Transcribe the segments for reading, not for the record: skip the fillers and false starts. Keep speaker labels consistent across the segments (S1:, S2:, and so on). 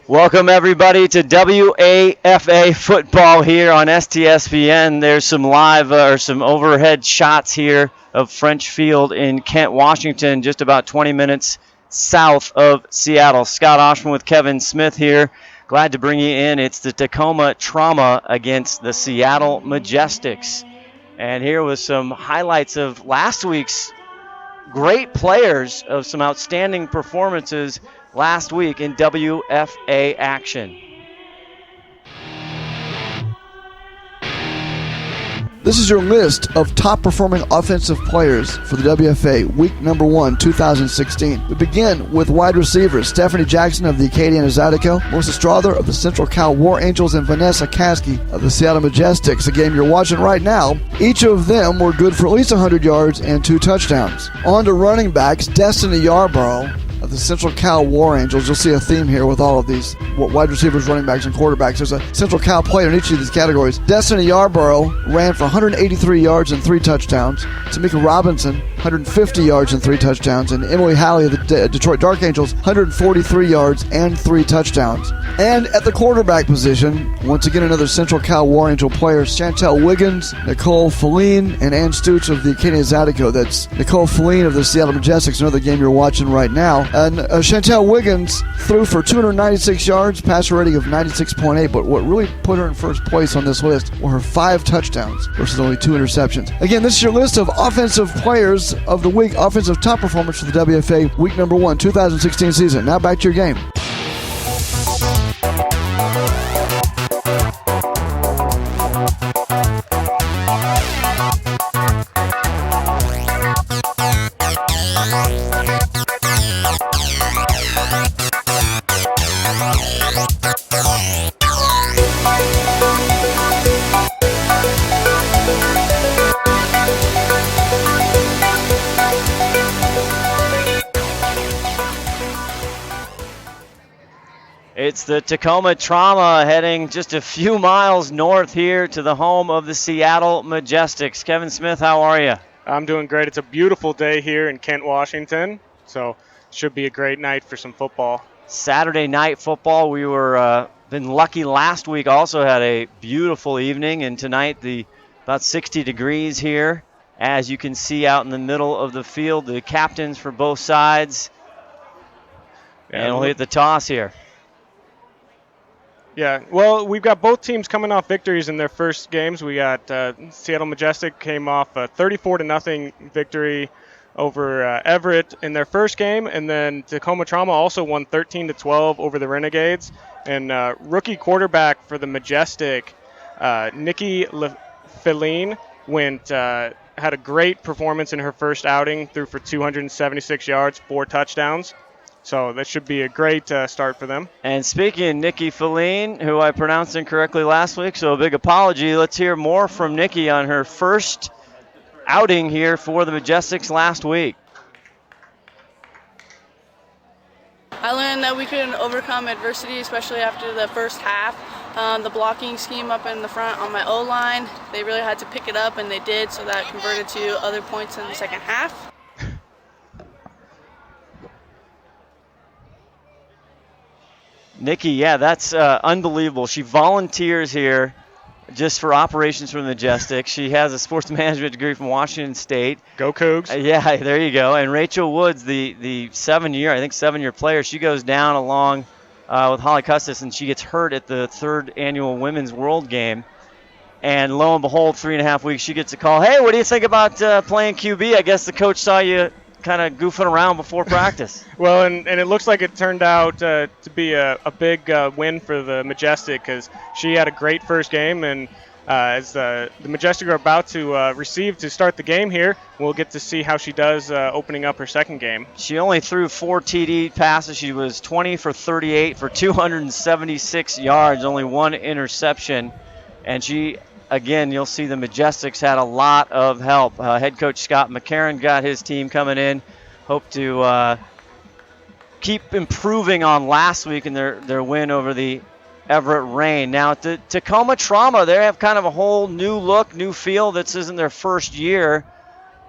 S1: Welcome everybody to WAFA football here on STSPN. There's some live or some overhead shots here of French Field in Kent, Washington, just about 20 minutes south of Seattle. Scott Ohsman with Kevin Smith here. Glad to bring you in. It's the Tacoma Trauma against the Seattle Majestics. And here was some highlights of last week's great players of some outstanding performances last week in WFA action.
S2: This is your list of top-performing offensive players for the WFA Week Number 1, 2016. We begin with wide receivers Stephanie Jackson of the Acadiana Zydeco, Melissa Strother of the Central Cal War Angels, and Vanessa Caskey of the Seattle Majestics, a game you're watching right now. Each of them were good for at least 100 yards and 2 touchdowns. On to running backs, Destiny Yarborough of the Central Cal War Angels. You'll see a theme here with all of these wide receivers, running backs, and quarterbacks. There's a Central Cal player in each of these categories. Destiny Yarborough ran for 183 yards and 3 touchdowns. Tamika Robinson, 150 yards and 3 touchdowns. And Emily Halley of the Detroit Dark Angels, 143 yards and 3 touchdowns. And at the quarterback position, once again another Central Cal War Angel player, Chantel Wiggins, Nicole Feline, and Ann Stutz of the Acadiana Zydeco. That's Nicole Feline of the Seattle Majestics, another game you're watching right now. And Chantel Wiggins threw for 296 yards, passer rating of 96.8, but what really put her in first place on this list were her 5 touchdowns versus only 2 interceptions. Again, this is your list of offensive players of the week, offensive top performers for the WFA Week Number 1, 2016 season. Now back to your game.
S1: It's the Tacoma Trauma heading just a few miles north here to the home of the Seattle Majestics. Kevin Smith, how are you?
S3: I'm doing great. It's a beautiful day here in Kent, Washington, so should be a great night for some football.
S1: Saturday night football. We were been lucky last week. Also had a beautiful evening, and tonight about 60 degrees here. As you can see out in the middle of the field, the captains for both sides. And we'll hit the toss here.
S3: Yeah, well, we've got both teams coming off victories in their first games. We got Seattle Majestic came off a 34-0 victory over Everett in their first game, and then Tacoma Trauma also won 13-12 over the Renegades. And rookie quarterback for the Majestic, Nikki Feline, had a great performance in her first outing, threw for 276 yards, 4 touchdowns. So that should be a great start for them.
S1: And speaking of Nikki Feline, who I pronounced incorrectly last week, so a big apology. Let's hear more from Nikki on her first outing here for the Majestics last week.
S4: I learned that we could overcome adversity, especially after the first half. The blocking scheme up in the front on my O-line, they really had to pick it up, and they did, so that converted to other points in the second half.
S1: Nikki, yeah, that's unbelievable. She volunteers here just for operations for the Majestics. She has a sports management degree from Washington State.
S3: Go Cougs.
S1: Yeah, there you go. And Rachel Woods, the 7-year player, she goes down along with Holly Custis, and she gets hurt at the 3rd annual Women's World Game. And lo and behold, 3.5 weeks, she gets a call. Hey, what do you think about playing QB? I guess the coach saw you kind of goofing around before practice.
S3: Well, and it looks like it turned out to be a big win for the Majestic, because she had a great first game, and as the Majestic are about to receive to start the game here, we'll get to see how she does opening up her second game.
S1: She only threw 4 TD passes. She was 20 for 38 for 276 yards, only 1 interception, and she, again, you'll see the Majestics had a lot of help. Head coach Scott McCarron got his team coming in. Hope to keep improving on last week in their win over the Everett Rain. Now, at the Tacoma Trauma, they have kind of a whole new look, new feel. This isn't their first year,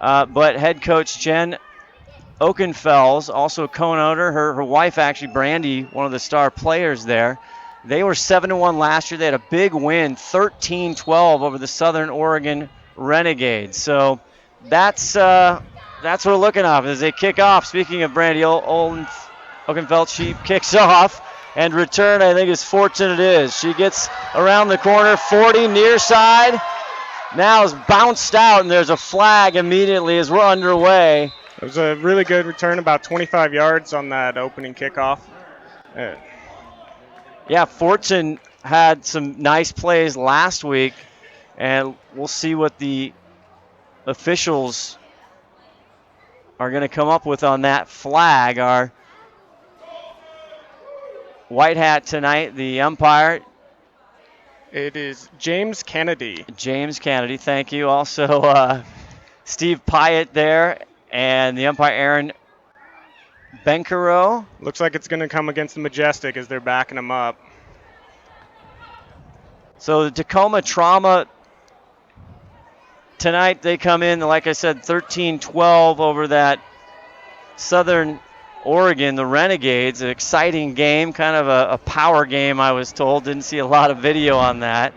S1: but head coach Jen Oakenfels, also a Cone owner. Her wife, actually, Brandy, one of the star players there. They were 7-1 last year. They had a big win, 13-12 over the Southern Oregon Renegades. So that's what we're looking at as they kick off. Speaking of Brandy Oakenfeld, she kicks off. And return, I think, is fortunate it is. She gets around the corner, 40, near side. Now is bounced out, and there's a flag immediately as we're underway.
S3: It was a really good return, about 25 yards on that opening kickoff.
S1: Yeah, Fortune had some nice plays last week, and we'll see what the officials are going to come up with on that flag. Our white hat tonight, the umpire.
S3: It is James Kennedy.
S1: James Kennedy, thank you. Also, Steve Pyatt there, and the umpire, Aaron Benkero.
S3: Looks like it's going to come against the Majestic as they're backing them up.
S1: So the Tacoma Trauma tonight, they come in, like I said, 13-12 over that Southern Oregon, the Renegades. An exciting game, kind of a power game, I was told. Didn't see a lot of video on that.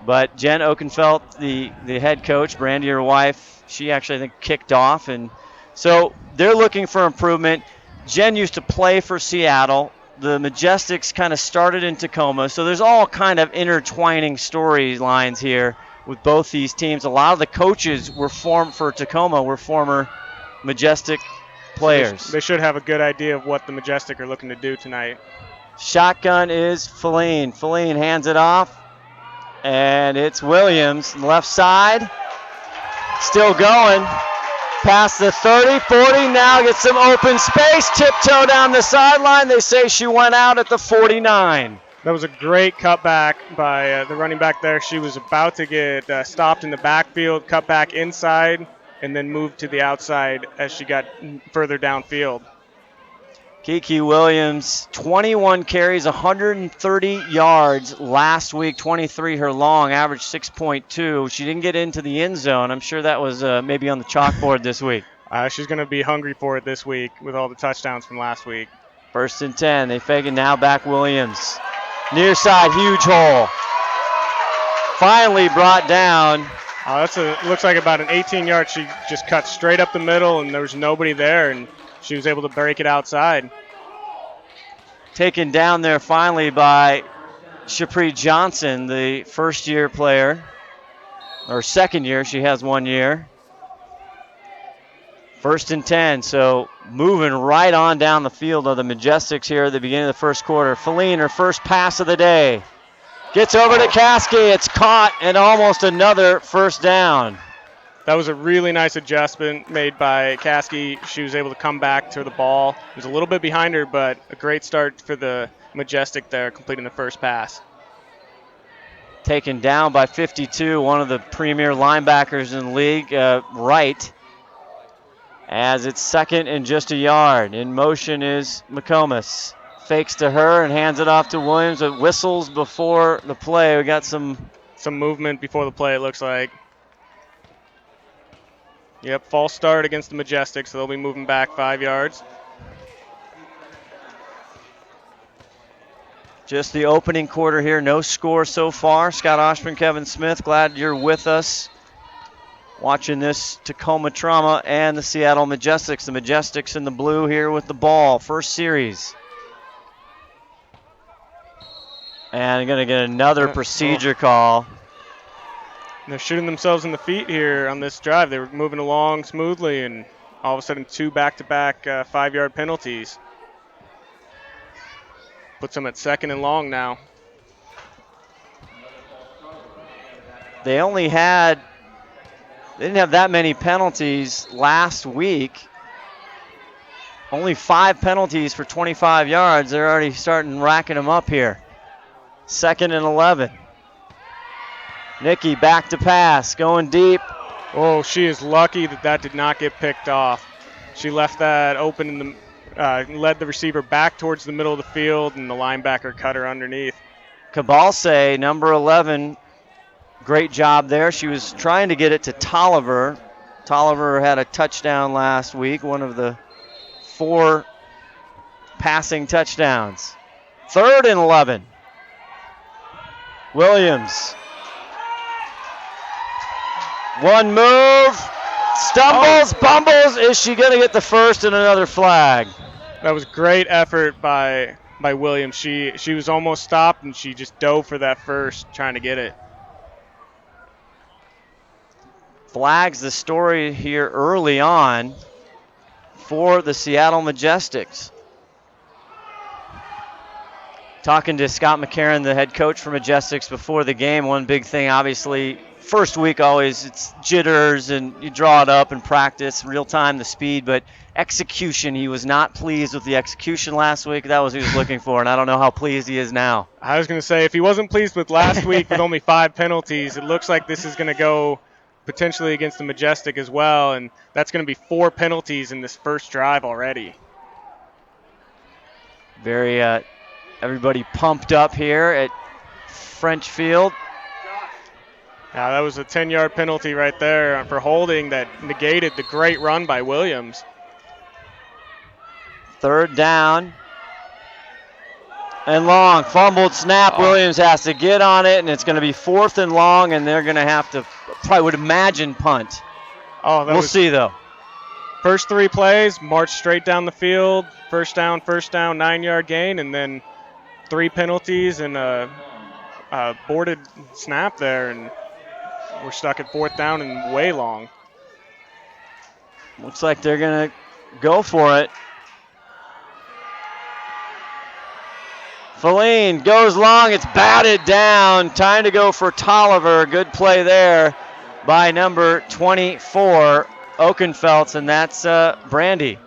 S1: But Jen Oakenfeld, the head coach, Brandy, her wife, she actually, I think, kicked off. And so they're looking for improvement. Jen used to play for Seattle. The Majestics kind of started in Tacoma. So there's all kind of intertwining storylines here with both these teams. A lot of the coaches were formed for Tacoma were former Majestic players.
S3: They should have a good idea of what the Majestic are looking to do tonight.
S1: Shotgun is Feline. Feline hands it off. And it's Williams, left side. Still going. Past the 30, 40, now gets some open space. Tiptoe down the sideline. They say she went out at the 49.
S3: That was a great cutback by the running back there. She was about to get stopped in the backfield, cut back inside, and then moved to the outside as she got further downfield.
S1: Kiki Williams, 21 carries, 130 yards last week, 23 her long, average 6.2. She didn't get into the end zone. I'm sure that was maybe on the chalkboard this week.
S3: She's going to be hungry for it this week with all the touchdowns from last week.
S1: 1st and 10. They fake it now, back Williams. Near side, huge hole. Finally brought down.
S3: Looks like about an 18-yard. She just cut straight up the middle, and there was nobody there, and she was able to break it outside.
S1: Taken down there finally by Shapri Johnson, the first-year player. Or second year, she has 1 year. 1st and 10, so moving right on down the field of the Majestics here at the beginning of the first quarter. Feline, her first pass of the day. Gets over to Caskey. It's caught, and almost another first down.
S3: That was a really nice adjustment made by Caskey. She was able to come back to the ball. It was a little bit behind her, but a great start for the Majestic there, completing the first pass.
S1: Taken down by 52, one of the premier linebackers in the league, Wright. As it's 2nd and just a yard. In motion is McComas. Fakes to her and hands it off to Williams. It whistles before the play. We got some
S3: movement before the play, it looks like. Yep, false start against the Majestics, so they'll be moving back 5 yards.
S1: Just the opening quarter here. No score so far. Scott Ohsman, Kevin Smith, glad you're with us. Watching this Tacoma Trauma and the Seattle Majestics. The Majestics in the blue here with the ball. First series. And going to get another procedure call.
S3: They're shooting themselves in the feet here on this drive. They were moving along smoothly, and all of a sudden 2 back-to-back 5-yard penalties. Puts them at 2nd and long now.
S1: They didn't have that many penalties last week. Only 5 penalties for 25 yards. They're already racking them up here. 2nd and 11. Nikki back to pass, going deep.
S3: Oh, she is lucky that did not get picked off. She left that open led the receiver back towards the middle of the field, and the linebacker cut her underneath.
S1: Cabalse, number 11, great job there. She was trying to get it to Tolliver. Tolliver had a touchdown last week, one of the 4 passing touchdowns. 3rd and 11. Williams. One move. Stumbles, bumbles. Is she going to get the first and another flag?
S3: That was great effort by Williams. She was almost stopped, and she just dove for that first, trying to get it.
S1: Flags the story here early on for the Seattle Majestics. Talking to Scott McCarron, the head coach for Majestics, before the game, one big thing, obviously, first week always it's jitters and you draw it up and practice, real time, the speed, but execution, he was not pleased with the execution last week. That was what he was looking for, and I don't know how pleased he is now.
S3: I was going to say, if he wasn't pleased with last week with only 5 penalties, it looks like this is going to go potentially against the Majestic as well, and that's going to be 4 penalties in this first drive already.
S1: Very, everybody pumped up here at French Field.
S3: Yeah, that was a 10-yard penalty right there for holding that negated the great run by Williams.
S1: 3rd down and long. Fumbled snap. Williams has to get on it, and it's going to be 4th and long, and they're going to have to, probably would imagine, punt. We'll see, though.
S3: First 3 plays, march straight down the field, first down, 9-yard gain, and then 3 penalties and a boarded snap there, and we're stuck at 4th down and way long.
S1: Looks like they're going to go for it. Feline goes long. It's batted down. Time to go for Tolliver. Good play there by number 24, Oakenfeldt, and that's Brandy.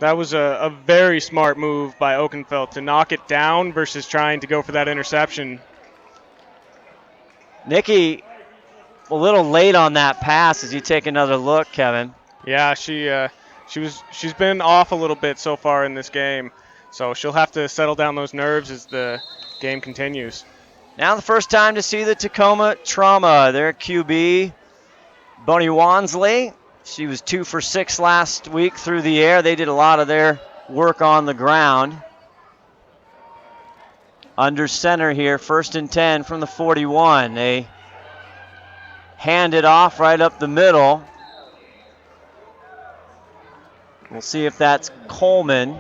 S3: That was a very smart move by Oakenfeldt to knock it down versus trying to go for that interception.
S1: Nikki, a little late on that pass as you take another look, Kevin.
S3: Yeah, she's been off a little bit so far in this game, so she'll have to settle down those nerves as the game continues.
S1: Now the first time to see the Tacoma Trauma. Their QB, Bonnie Wansley. She was 2 for 6 last week through the air. They did a lot of their work on the ground. Under center here, 1st and 10 from the 41. They hand it off right up the middle. We'll see if that's Coleman.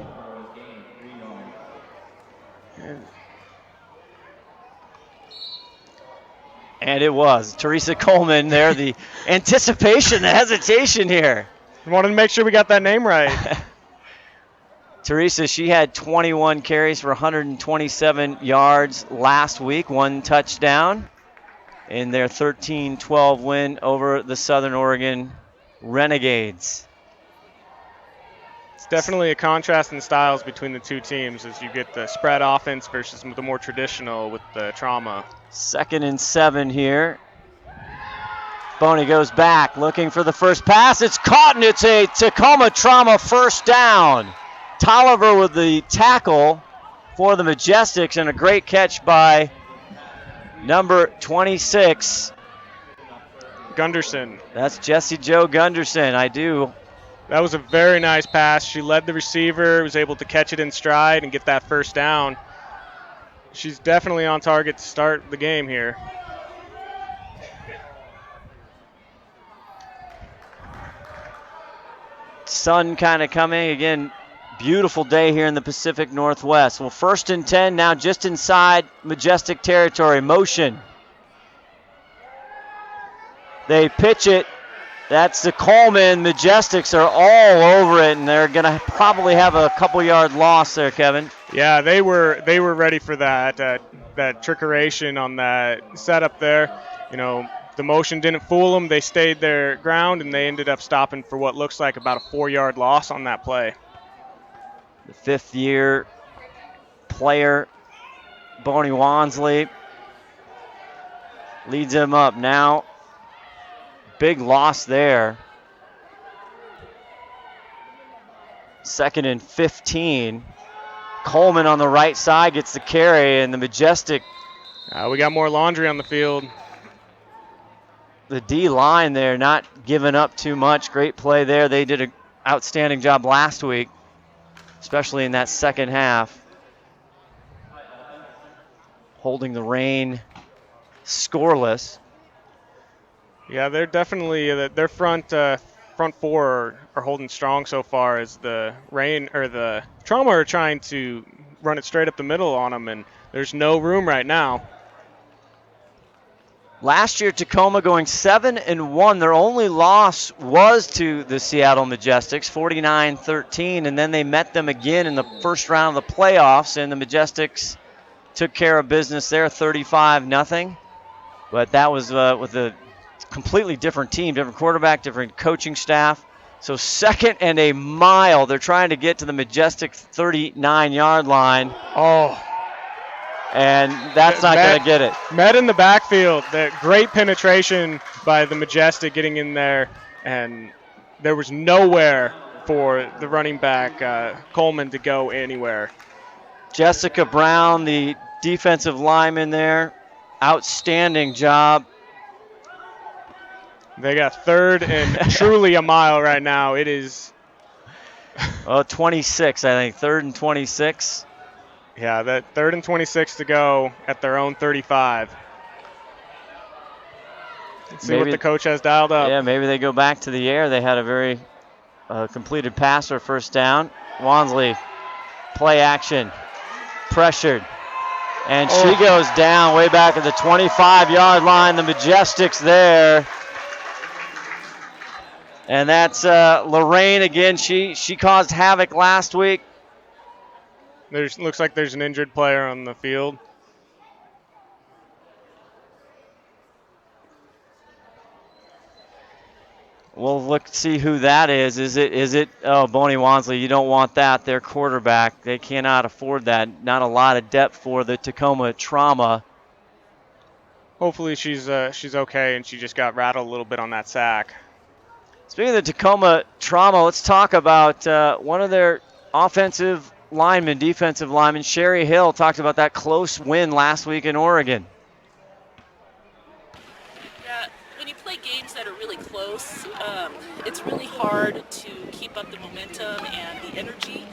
S1: And it was Teresa Coleman there. The anticipation, the hesitation here.
S3: Wanted to make sure we got that name right.
S1: Teresa, she had 21 carries for 127 yards last week, 1 touchdown in their 13-12 win over the Southern Oregon Renegades.
S3: It's definitely a contrast in styles between the two teams as you get the spread offense versus the more traditional with the Trauma.
S1: 2nd and 7 here. Boney goes back looking for the first pass. It's caught, and it's a Tacoma Trauma first down. Tolliver with the tackle for the Majestics, and a great catch by number 26.
S3: Gunderson.
S1: That's Jessie Jo Gunderson.
S3: That was a very nice pass. She led the receiver, was able to catch it in stride and get that first down. She's definitely on target to start the game here.
S1: Sun kind of coming. Again, beautiful day here in the Pacific Northwest. Well, 1st and 10 now just inside Majestic territory. Motion. They pitch it. That's the Coleman. Majestics are all over it, and they're going to probably have a couple-yard loss there, Kevin.
S3: Yeah, they were ready for that trickeration on that setup there. You know, the motion didn't fool them. They stayed their ground, and they ended up stopping for what looks like about a 4-yard loss on that play.
S1: The 5th-year player, Bonnie Wansley, leads him up now. Big loss there. 2nd and 15. Coleman on the right side gets the carry, and the Majestic.
S3: We got more laundry on the field.
S1: The D-line there not giving up too much. Great play there. They did an outstanding job last week. especially in that second half. Holding the Reign scoreless.
S3: Yeah, they're definitely their front four are holding strong so far, as the Reign or the Trauma are trying to run it straight up the middle on them, and there's no room right now.
S1: Last year, Tacoma going 7-1. Their only loss was to the Seattle Majestics, 49-13, and then they met them again in the first round of the playoffs, and the Majestics took care of business there, 35-0. But that was with a completely different team, different quarterback, different coaching staff. So 2nd and a mile. They're trying to get to the Majestic 39-yard line.
S3: Oh.
S1: And that's not going to get it.
S3: Met in the backfield. That great penetration by the Majestic getting in there, and there was nowhere for the running back, Coleman, to go anywhere.
S1: Jessica Brown, the defensive lineman there, outstanding job.
S3: They got 3rd and truly a mile right now. It is
S1: 26, I think, 3rd and 26.
S3: Yeah, that 3rd and 26 to go at their own 35. Let's see what the coach has dialed up.
S1: Yeah, maybe they go back to the air. They had a very completed pass or first down. Wansley, play action, pressured. And she goes down way back at the 25-yard line. The Majestics there. And that's Lorraine again. She caused havoc last week.
S3: Looks like there's an injured player on the field.
S1: We'll see who that is. Is it Bonnie Wansley? You don't want that. Their quarterback. They cannot afford that. Not a lot of depth for the Tacoma Trauma.
S3: Hopefully she's okay and she just got rattled a little bit on that sack.
S1: Speaking of the Tacoma Trauma, let's talk about one of their defensive lineman, Sherry Hill, talked about that close win last week in Oregon.
S5: Yeah, when you play games that are really close, it's really hard to keep up the momentum and the energy.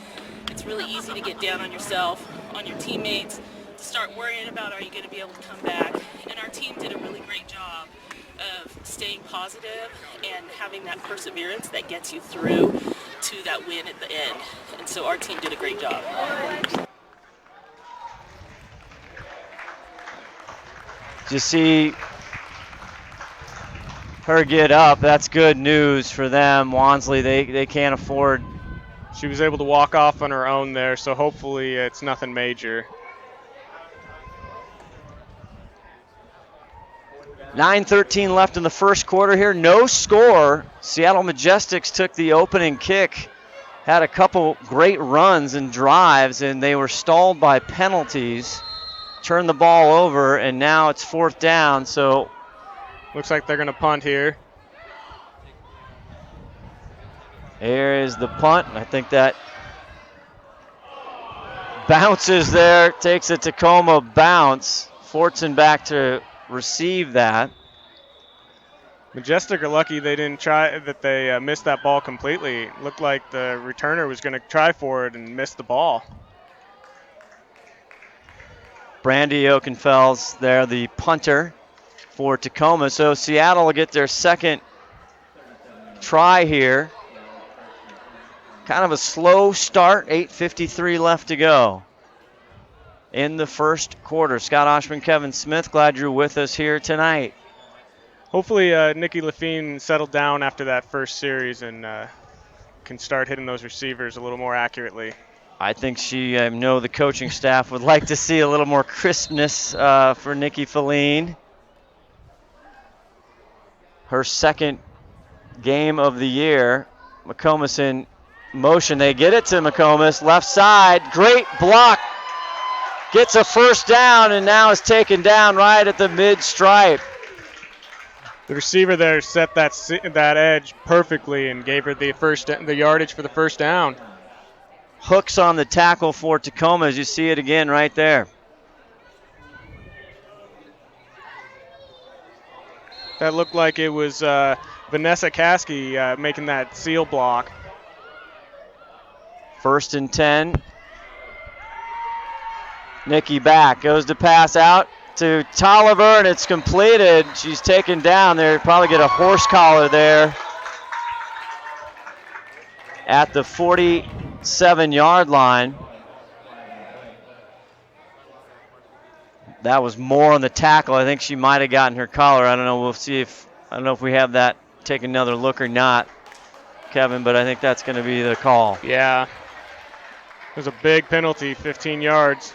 S5: It's really easy to get down on yourself, on your teammates, to start worrying about, are you going to be able to come back? And our team did a really great job of staying positive and having that perseverance that gets you through to that win at the end. And so our team did a great job.
S1: To see her get up, that's good news for them. Wansley, they can't afford.
S3: She was able to walk off on her own there, so hopefully it's nothing major.
S1: 9:13 left in the first quarter here. No score. Seattle Majestics took the opening kick. Had a couple great runs and drives, and they were stalled by penalties. Turned the ball over, and now it's 4th down. So
S3: looks like they're going to punt here.
S1: Here is the punt. I think that bounces there. Takes a Tacoma bounce. Fortson back to receive that.
S3: Majestic are lucky they didn't try, that they missed that ball completely. It looked like the returner was going to try for it and miss the ball.
S1: Brandy Oakenfels there, the punter for Tacoma. So Seattle will get their second try here. Kind of a slow start, 8:53 left to go in the first quarter. Scott Ohsman, Kevin Smith, glad you're with us here tonight.
S3: Hopefully Nikki Lafine settled down after that first series and can start hitting those receivers a little more accurately.
S1: I think I know the coaching staff would like to see a little more crispness for Nikki Feline. Her second game of the year. McComas in motion. They get it to McComas. Left side. Great block. Gets a first down and now is taken down right at the mid-stripe.
S3: The receiver there set that edge perfectly and gave her the yardage for the first down.
S1: Hooks on the tackle for Tacoma, as you see it again right there.
S3: That looked like it was Vanessa Caskey making that seal block.
S1: First and 10. Nikki back, goes to pass out to Tolliver, and it's completed. She's taken down there. Probably get a horse collar there at the 47-yard line. That was more on the tackle. I think she might have gotten her collar. I don't know. We'll see if, I don't know if we have that, take another look or not, Kevin, but I think that's going to be the call.
S3: Yeah. It was a big penalty, 15 yards.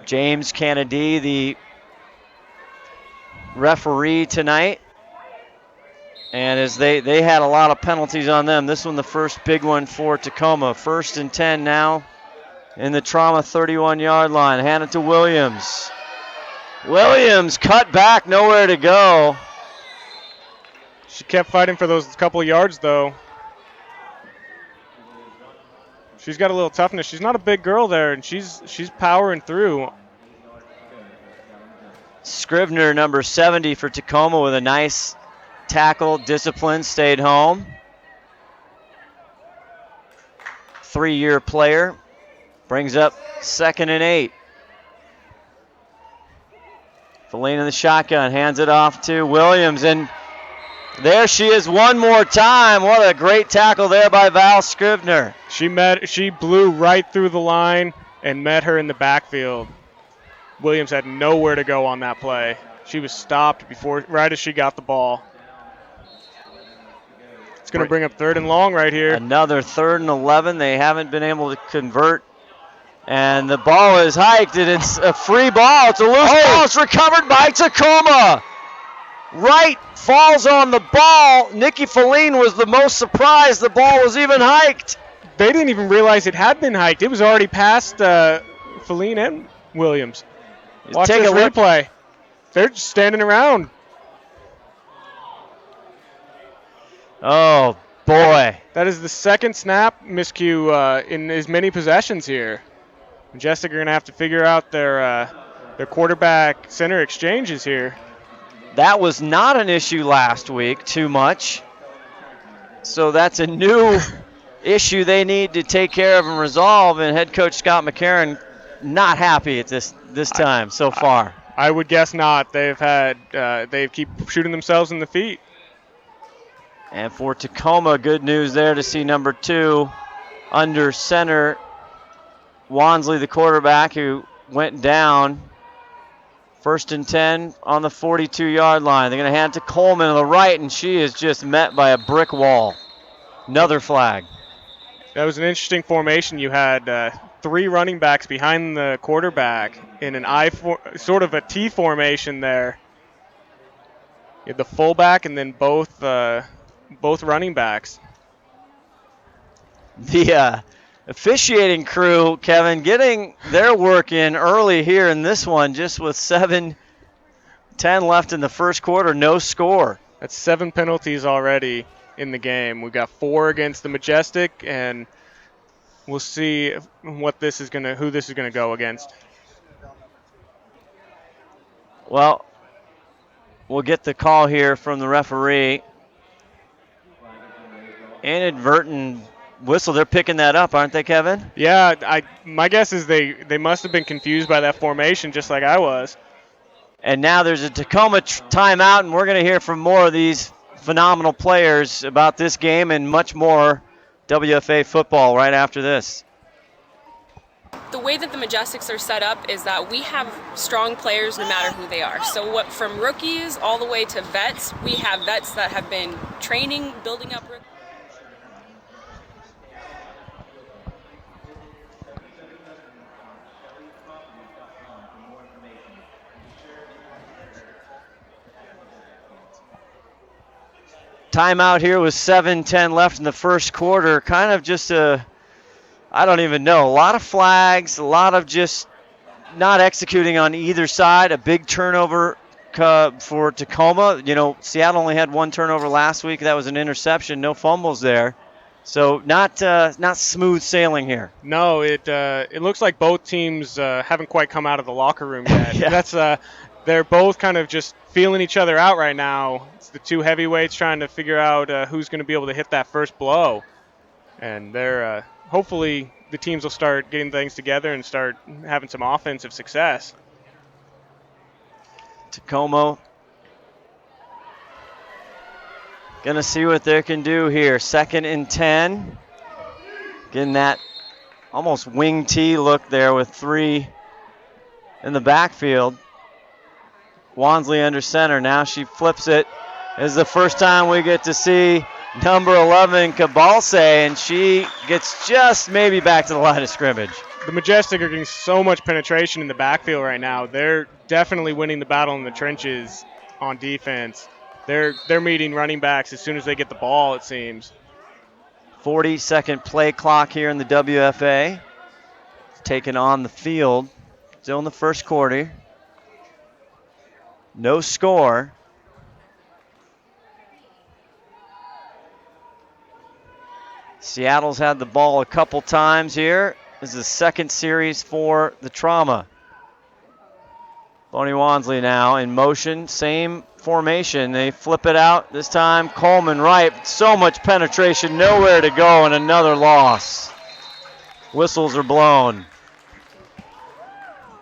S1: James Kennedy, the referee tonight. And as they had a lot of penalties on them, this one the first big one for Tacoma. First and 10 now in the Trauma 31-yard line. Hand it to Williams. Williams cut back, nowhere to go.
S3: She kept fighting for those couple yards, though. She's got a little toughness. She's not a big girl there, and she's powering through.
S1: Scrivener, number 70 for Tacoma, with a nice tackle, discipline, stayed home. 3-year player, brings up 2nd and 8. Feline in the shotgun, hands it off to Williams, and there she is one more time. What a great tackle there by Val Scrivener.
S3: She blew right through the line and met her in the backfield. Williams had nowhere to go on that play. She was stopped right as she got the ball. It's going to bring up 3rd and long right here.
S1: Another 3rd and 11. They haven't been able to convert. And the ball is hiked, and it's a free ball. It's a loose ball. It's recovered by Tacoma. Wright falls on the ball. Nikki Feline was the most surprised the ball was even hiked.
S3: They didn't even realize it had been hiked. It was already past Feline and Williams. Watch this replay. They're just standing around.
S1: Oh, boy.
S3: That is the second snap miscue in as many possessions here. Majestic are going to have to figure out their quarterback center exchanges here.
S1: That was not an issue last week too much. So that's a new issue they need to take care of and resolve, and head coach Scott McCarron not happy at this time so far.
S3: I would guess not. They keep shooting themselves in the feet.
S1: And for Tacoma, good news there to see number 2 under center, Wansley, the quarterback, who went down. First and 10 on the 42-yard line. They're going to hand it to Coleman on the right, and she is just met by a brick wall. Another flag.
S3: That was an interesting formation. You had 3 running backs behind the quarterback in an sort of a T formation there. You had the fullback and then both running backs.
S1: The officiating crew, Kevin, getting their work in early here in this one, just with 7:10 left in the first quarter, no score.
S3: That's 7 penalties already in the game. We've got 4 against the Majestic, and we'll see who this is gonna go against.
S1: Well, we'll get the call here from the referee. Inadvertent whistle. They're picking that up, aren't they, Kevin?
S3: Yeah, my guess is they must have been confused by that formation, just like I was.
S1: And now there's a Tacoma timeout, and we're going to hear from more of these phenomenal players about this game and much more WFA football right after this.
S6: The way that the Majestics are set up is that we have strong players no matter who they are. So from rookies all the way to vets, we have vets that have been training, building up rookies.
S1: Timeout here with 7:10 left in the first quarter. Kind of just I don't even know. A lot of flags, a lot of just not executing on either side. A big turnover for Tacoma. You know, Seattle only had 1 turnover last week. That was an interception. No fumbles there. So not smooth sailing here.
S3: No, it looks like both teams haven't quite come out of the locker room yet.
S1: Yeah.
S3: That's they're both kind of just feeling each other out right now. It's the two heavyweights trying to figure out who's going to be able to hit that first blow. And they're hopefully the teams will start getting things together and start having some offensive success.
S1: Tacoma gonna see what they can do here. 2nd and 10. Getting that almost wing T look there with 3 in the backfield. Wansley under center. Now she flips it. This is the first time we get to see number 11, Cabalse, and she gets just maybe back to the line of scrimmage.
S3: The Majestic are getting so much penetration in the backfield right now. They're definitely winning the battle in the trenches on defense. They're meeting running backs as soon as they get the ball, it seems.
S1: 40-second play clock here in the WFA. Taking on the field. Still in the first quarter. No score. Seattle's had the ball a couple times here. This is the 2nd series for the Trauma. Bonnie Wansley now in motion, same formation. They flip it out. This time Coleman right. So much penetration, nowhere to go, and another loss. Whistles are blown.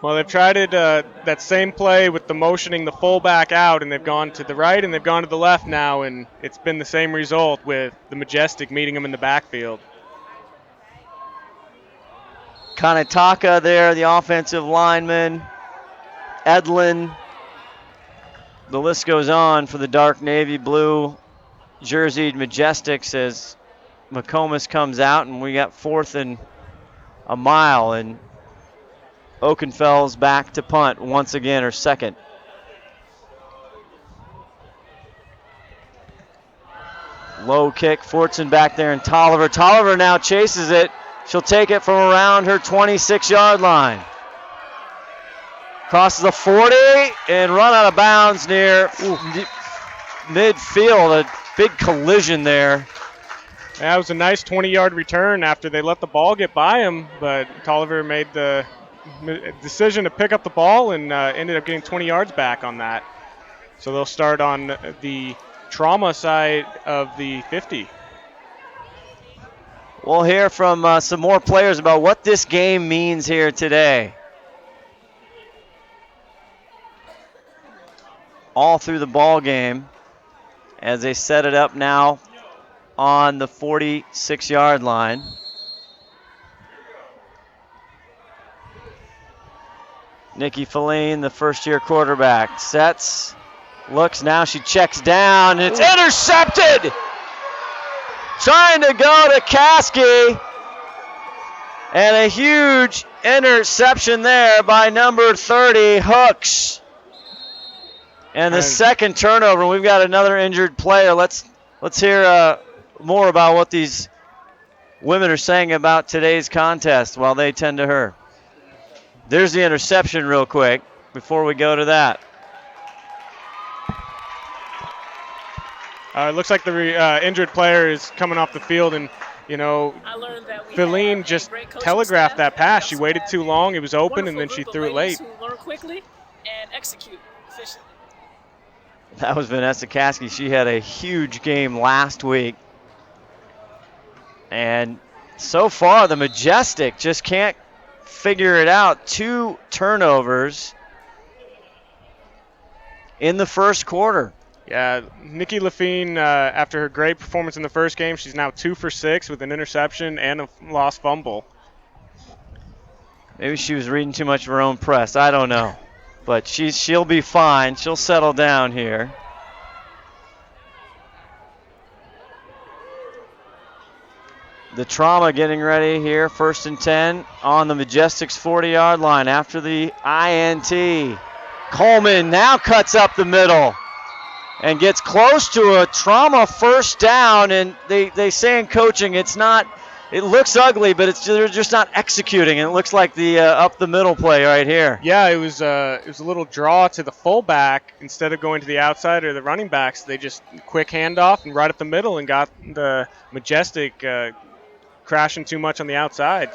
S3: Well, they've tried it that same play with the motioning the fullback out, and they've gone to the right and they've gone to the left now, and it's been the same result with the Majestic meeting them in the backfield.
S1: Kanataka there, the offensive lineman. Edlin. The list goes on for the dark navy blue jerseyed Majestics as McComas comes out, and we got 4th and a mile, and Oakenfell's back to punt once again, or 2nd. Low kick, Fortson back there, and Tolliver. Tolliver now chases it. She'll take it from around her 26-yard line. Crosses the 40 and run out of bounds near midfield. A big collision there.
S3: That was a nice 20-yard return after they let the ball get by him, but Tolliver made the decision to pick up the ball and ended up getting 20 yards back on that. So they'll start on the Trauma side of the 50.
S1: We'll hear from some more players about what this game means here today. All through the ball game as they set it up now on the 46-yard line. Nikki Feline, the first-year quarterback, sets, looks, now she checks down, and it's intercepted! Trying to go to Caskey, and a huge interception there by number 30, Hooks. And the second turnover, we've got another injured player. Let's hear more about what these women are saying about today's contest while they tend to her. There's the interception real quick before we go to that.
S3: It looks like the injured player is coming off the field, and Feline just telegraphed that pass. She waited too long. It was open, and then she threw it late.
S6: Learn quickly and execute efficiently.
S1: That was Vanessa Caskey. She had a huge game last week. And so far, the Majestic just can't figure it out. 2 turnovers in the first quarter.
S3: Yeah, Nikki Lafine, after her great performance in the first game, she's now 2 for 6 with an interception and a lost fumble.
S1: Maybe she was reading too much of her own press. I don't know. But she'll be fine. She'll settle down here. The Trauma getting ready here. 1st and 10 on the Majestics 40-yard line after the INT. Coleman now cuts up the middle and gets close to a Trauma first down. And they say in coaching it looks ugly, but they're just not executing. And it looks like the up the middle play right here.
S3: Yeah, it was a little draw to the fullback instead of going to the outside or the running backs. They just quick handoff and right up the middle and got the Majestic crashing too much on the outside.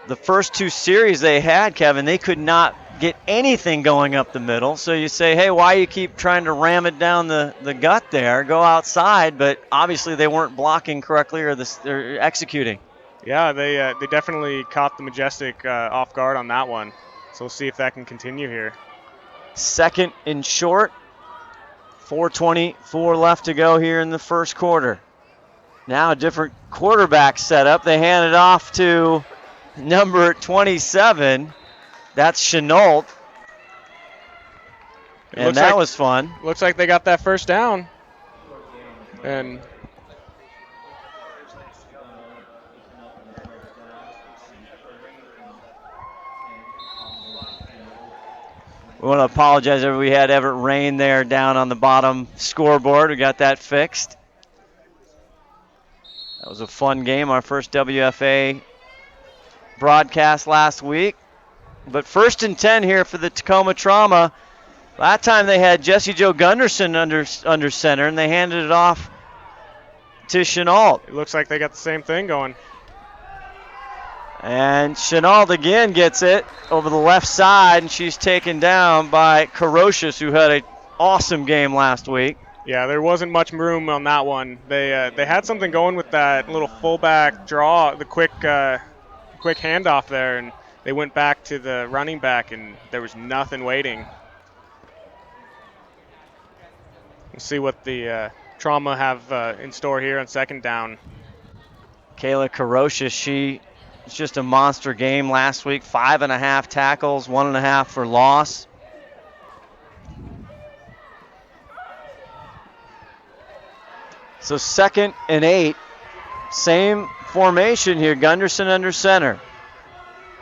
S1: The first 2 series they had, Kevin, they could not get anything going up the middle. So you say, hey, why you keep trying to ram it down the gut there? Go outside. But obviously they weren't blocking correctly or they're executing.
S3: Yeah, they definitely caught the Majestic off guard on that one. So we'll see if that can continue here.
S1: Second and short. 4:24 left to go here in the first quarter. Now a different quarterback setup. They hand it off to number 27. That's Chenault. And that was fun.
S3: Looks like they got that first down. And
S1: we want to apologize. We had Everett Rain there down on the bottom scoreboard. We got that fixed. That was a fun game, our first WFA broadcast last week. But 1st and 10 here for the Tacoma Trauma. That time they had Jesse Joe Gunderson under center, and they handed it off to Chenault.
S3: It looks like they got the same thing going.
S1: And Chenault again gets it over the left side, and she's taken down by Carocious, who had an awesome game last week.
S3: Yeah, there wasn't much room on that one. They had something going with that little fullback draw, the quick handoff there, and they went back to the running back, and there was nothing waiting. We'll see what the Trauma have in store here on second down.
S1: Kayla Carocious, it's just a monster game last week. 5.5 tackles, 1.5 for loss. So 2nd and 8. Same formation here. Gunderson under center.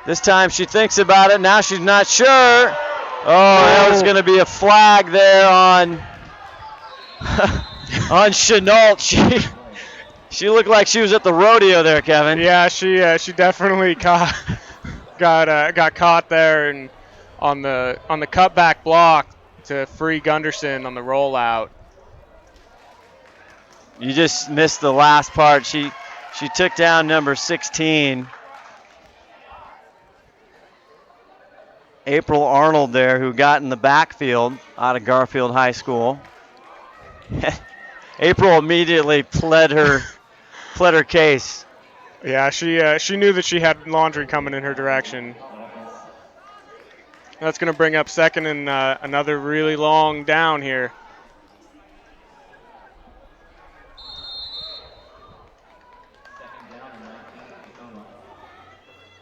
S1: This time she thinks about it. Now she's not sure. Oh, that was going to be a flag there on Chenault. She looked like she was at the rodeo there, Kevin.
S3: Yeah, she definitely got caught there and on the cutback block to free Gunderson on the rollout.
S1: You just missed the last part. She took down number 16. April Arnold there, who got in the backfield out of Garfield High School. April immediately pled her case.
S3: Yeah, she knew that she had laundry coming in her direction. That's going to bring up second and another really long down here.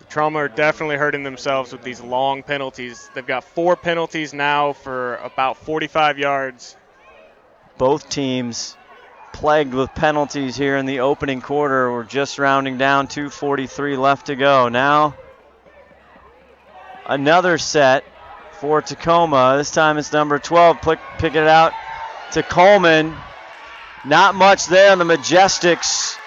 S3: Trauma are definitely hurting themselves with these long penalties. They've got 4 penalties now for about 45 yards.
S1: Both teams plagued with penalties here in the opening quarter. We're just rounding down, 2:43 left to go. Now another set for Tacoma. This time it's number 12. Pick it out to Coleman. Not much there on the Majestics.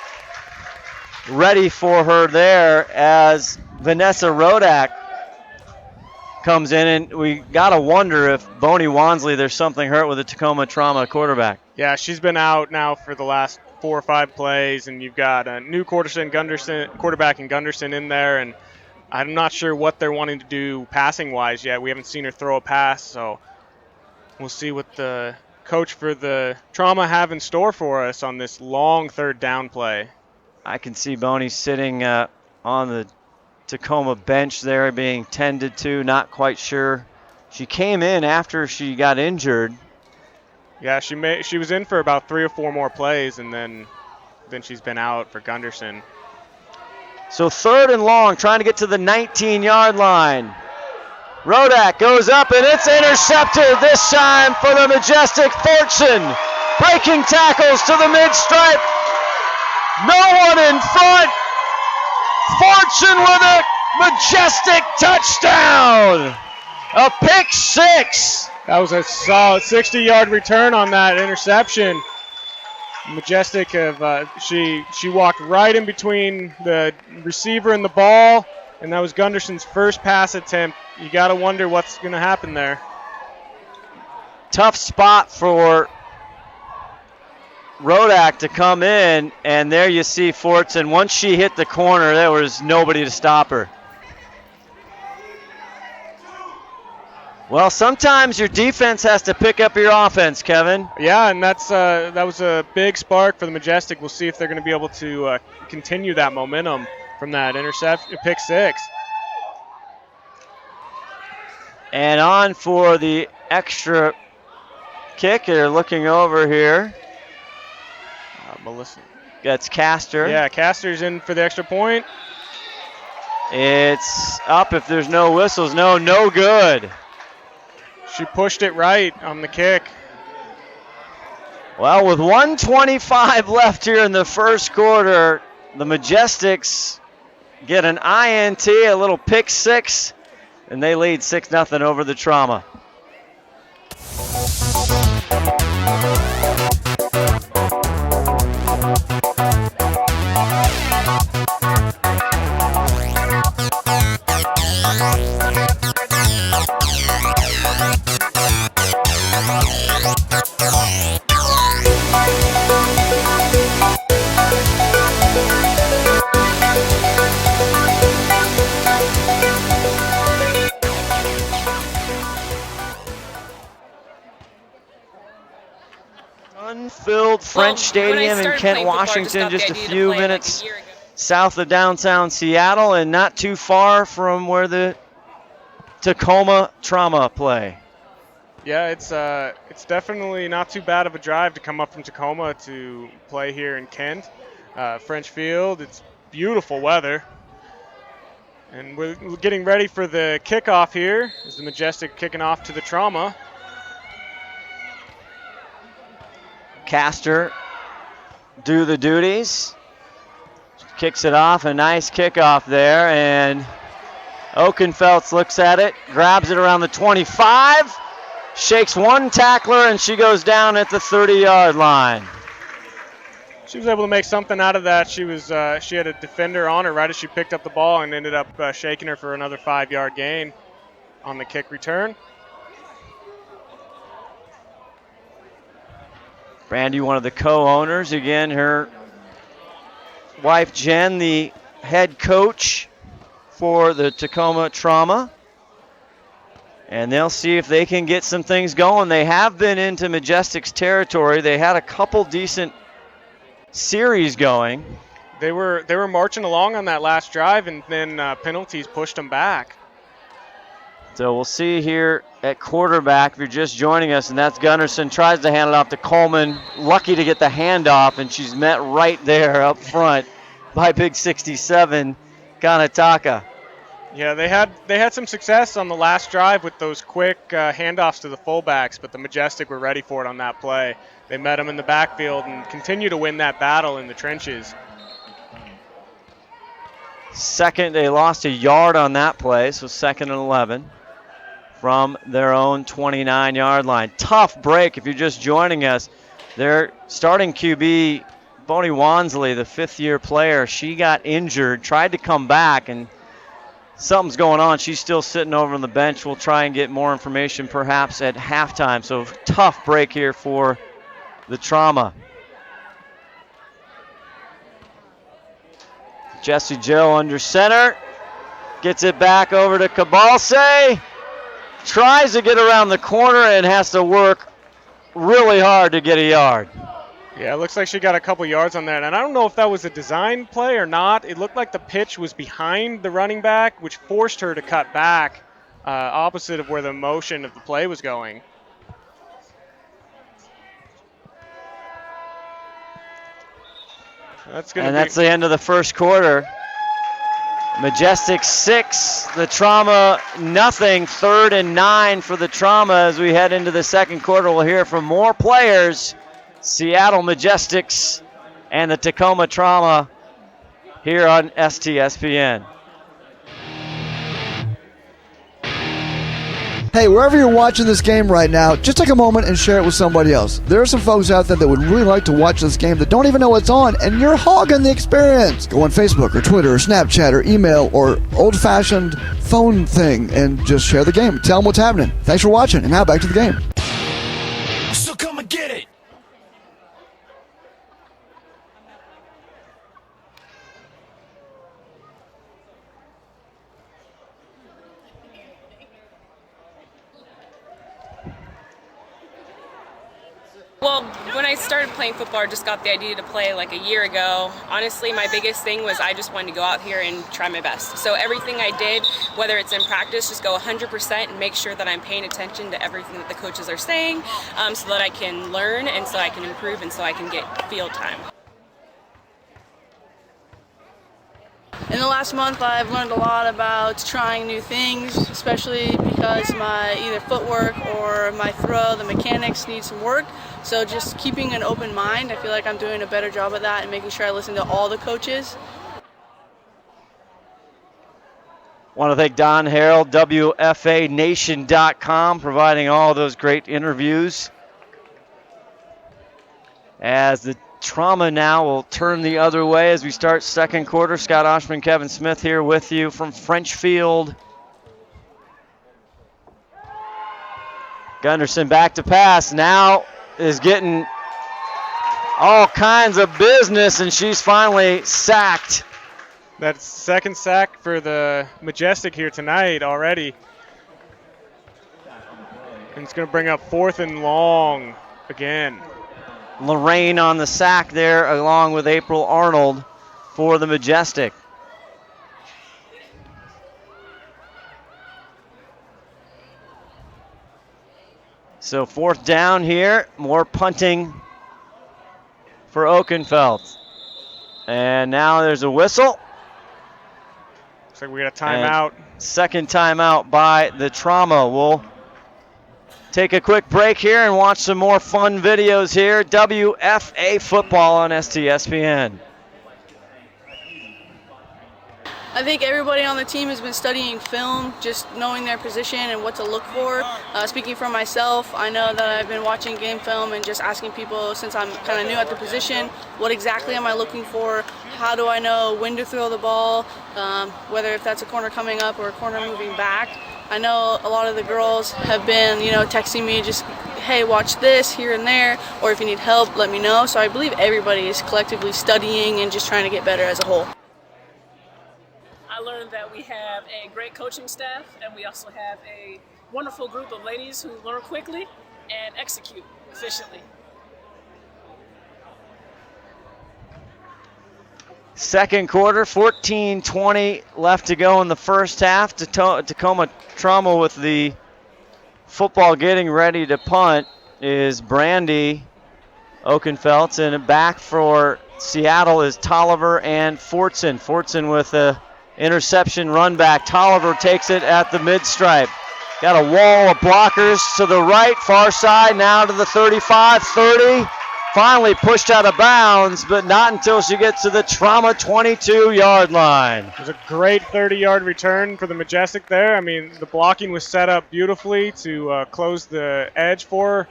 S1: Ready for her there as Vanessa Rodak comes in, and we got to wonder if Boney Wansley, there's something hurt with the Tacoma Trauma quarterback.
S3: Yeah, she's been out now for the last 4 or 5 plays, and you've got a new quarterback in Gunderson in there, and I'm not sure what they're wanting to do passing-wise yet. We haven't seen her throw a pass, so we'll see what the coach for the Trauma have in store for us on this long third down play.
S1: I can see Boney sitting on the Tacoma bench there being tended to, not quite sure. She came in after she got injured.
S3: Yeah, she was in for about 3 or 4 more plays, and then she's been out for Gunderson.
S1: So 3rd and long, trying to get to the 19-yard line. Rodak goes up, and it's intercepted this time for the Majestic. Fortson breaking tackles to the mid-stripe. No one in front. Fortson with a Majestic touchdown. A pick 6.
S3: That was a solid 60-yard return on that interception. Majestic she walked right in between the receiver and the ball, and that was Gunderson's first pass attempt. You got to wonder what's going to happen there.
S1: Tough spot for Rodak to come in, and there you see Fortson. Once she hit the corner, there was nobody to stop her. Well, sometimes your defense has to pick up your offense, Kevin.
S3: Yeah, and that was a big spark for the Majestic. We'll see if they're going to be able to continue that momentum from that interception, pick six.
S1: And on for the extra kick. They're looking over here.
S3: Melissa.
S1: That's Castor.
S3: Yeah, Castor's in for the extra point.
S1: It's up if there's no whistles. No good.
S3: She pushed it right on the kick.
S1: Well, with 1:25 left here in the first quarter, the Majestics get an INT, a little pick six, and they lead 6-0 over the Trauma. Unfilled French Stadium in Kent, Washington, just a few minutes south of downtown Seattle and not too far from where the Tacoma Trauma play.
S3: Yeah, it's definitely not too bad of a drive to come up from Tacoma to play here in Kent. French Field, it's beautiful weather. And we're getting ready for the kickoff here. Is the Majestic kicking off to the Trauma.
S1: Castor do the duties. Kicks it off, a nice kickoff there, and Oakenfeldt looks at it, grabs it around the 25, shakes one tackler, and she goes down at the 30-yard line.
S3: She was able to make something out of that. She had a defender on her right as she picked up the ball and ended up shaking her for another 5-yard gain on the kick return.
S1: Brandy, one of the co-owners, again, her wife Jen, the head coach for the Tacoma Trauma. And they'll see if they can get some things going. They have been into Majestics territory. They had a couple decent series going.
S3: They were marching along on that last drive, and then penalties pushed them back.
S1: So we'll see here at quarterback if you're just joining us, and that's Gunnarsson. Tries to hand it off to Coleman. Lucky to get the handoff, and she's met right there up front by big 67, Kanataka.
S3: Yeah, they had some success on the last drive with those quick handoffs to the fullbacks, but the Majestic were ready for it on that play. They met them in the backfield and continue to win that battle in the trenches.
S1: Second, they lost a yard on that play, so 2nd and 11 from their own 29-yard line. Tough break if you're just joining us. Their starting QB, Bonnie Wansley, the 5th-year player, she got injured, tried to come back, and something's going on. She's still sitting over on the bench. We'll try and get more information perhaps at halftime. So tough break here for the Trauma. Jesse Joe under center. Gets it back over to Cabalse. Tries to get around the corner and has to work really hard to get a yard.
S3: Yeah, it looks like she got a couple yards on that. And I don't know if that was a design play or not. It looked like the pitch was behind the running back, which forced her to cut back opposite of where the motion of the play was going. That's the
S1: end of the first quarter. Majestics 6, the Trauma nothing. 3rd and 9 for the Trauma as we head into the second quarter. We'll hear from more players. Seattle Majestics and the Tacoma Trauma here on STSPN.
S2: Hey, wherever you're watching this game right now, just take a moment and share it with somebody else. There are some folks out there that would really like to watch this game that don't even know it's on, and you're hogging the experience. Go on Facebook or Twitter or Snapchat or email or old-fashioned phone thing and just share the game. Tell them what's happening. Thanks for watching, and now back to the game.
S7: So come and get it.
S6: Well, when I started playing football, I just got the idea to play like a year ago. Honestly, my biggest thing was I just wanted to go out here and try my best. So everything I did, whether it's in practice, just go 100% and make sure that I'm paying attention to everything that the coaches are saying, so that I can learn and so I can improve and so I can get field time.
S4: In the last month, I've learned a lot about trying new things, especially because my either footwork or my throw, the mechanics need some work. So just keeping an open mind, I feel like I'm doing a better job of that and making sure I listen to all the coaches.
S1: Want to thank Don Harrell, WFANation.com, providing all those great interviews. As the Trauma now will turn the other way as we start second quarter. Scott Ohsman, Kevin Smith here with you from French Field. Gunderson back to pass. Now is getting all kinds of business, and she's finally sacked.
S3: That's second sack for the Majestic here tonight already. And it's going to bring up 4th and long again.
S1: Lorraine on the sack there, along with April Arnold for the Majestic. So 4th down here, more punting for Oakenfeld. And now there's a whistle.
S3: Looks like we got a timeout.
S1: And second timeout by the Trauma. We'll take a quick break here and watch some more fun videos here. WFA football on STSPN.
S4: I think everybody on the team has been studying film, just knowing their position and what to look for. Speaking for myself, I know that I've been watching game film and just asking people, since I'm kind of new at the position, what exactly am I looking for? How do I know when to throw the ball, whether if that's a corner coming up or a corner moving back. I know a lot of the girls have been, texting me just, hey, watch this here and there, or if you need help, let me know. So I believe everybody is collectively studying and just trying to get better as a whole.
S8: I learned that we have a great coaching staff, and we also have a wonderful group of ladies who learn quickly and execute efficiently.
S1: Second quarter, 14-20 left to go in the first half. Tacoma Trauma with the football getting ready to punt is Brandy Oakenfeld, and back for Seattle is Tolliver and Fortson. Fortson with a interception run back. Tolliver takes it at the mid-stripe. Got a wall of blockers to the right, far side, now to the 35, 30. Finally pushed out of bounds, but not until she gets to the Trauma 22-yard line.
S3: It was a great 30-yard return for the Majestic there. I mean, the blocking was set up beautifully to close the edge for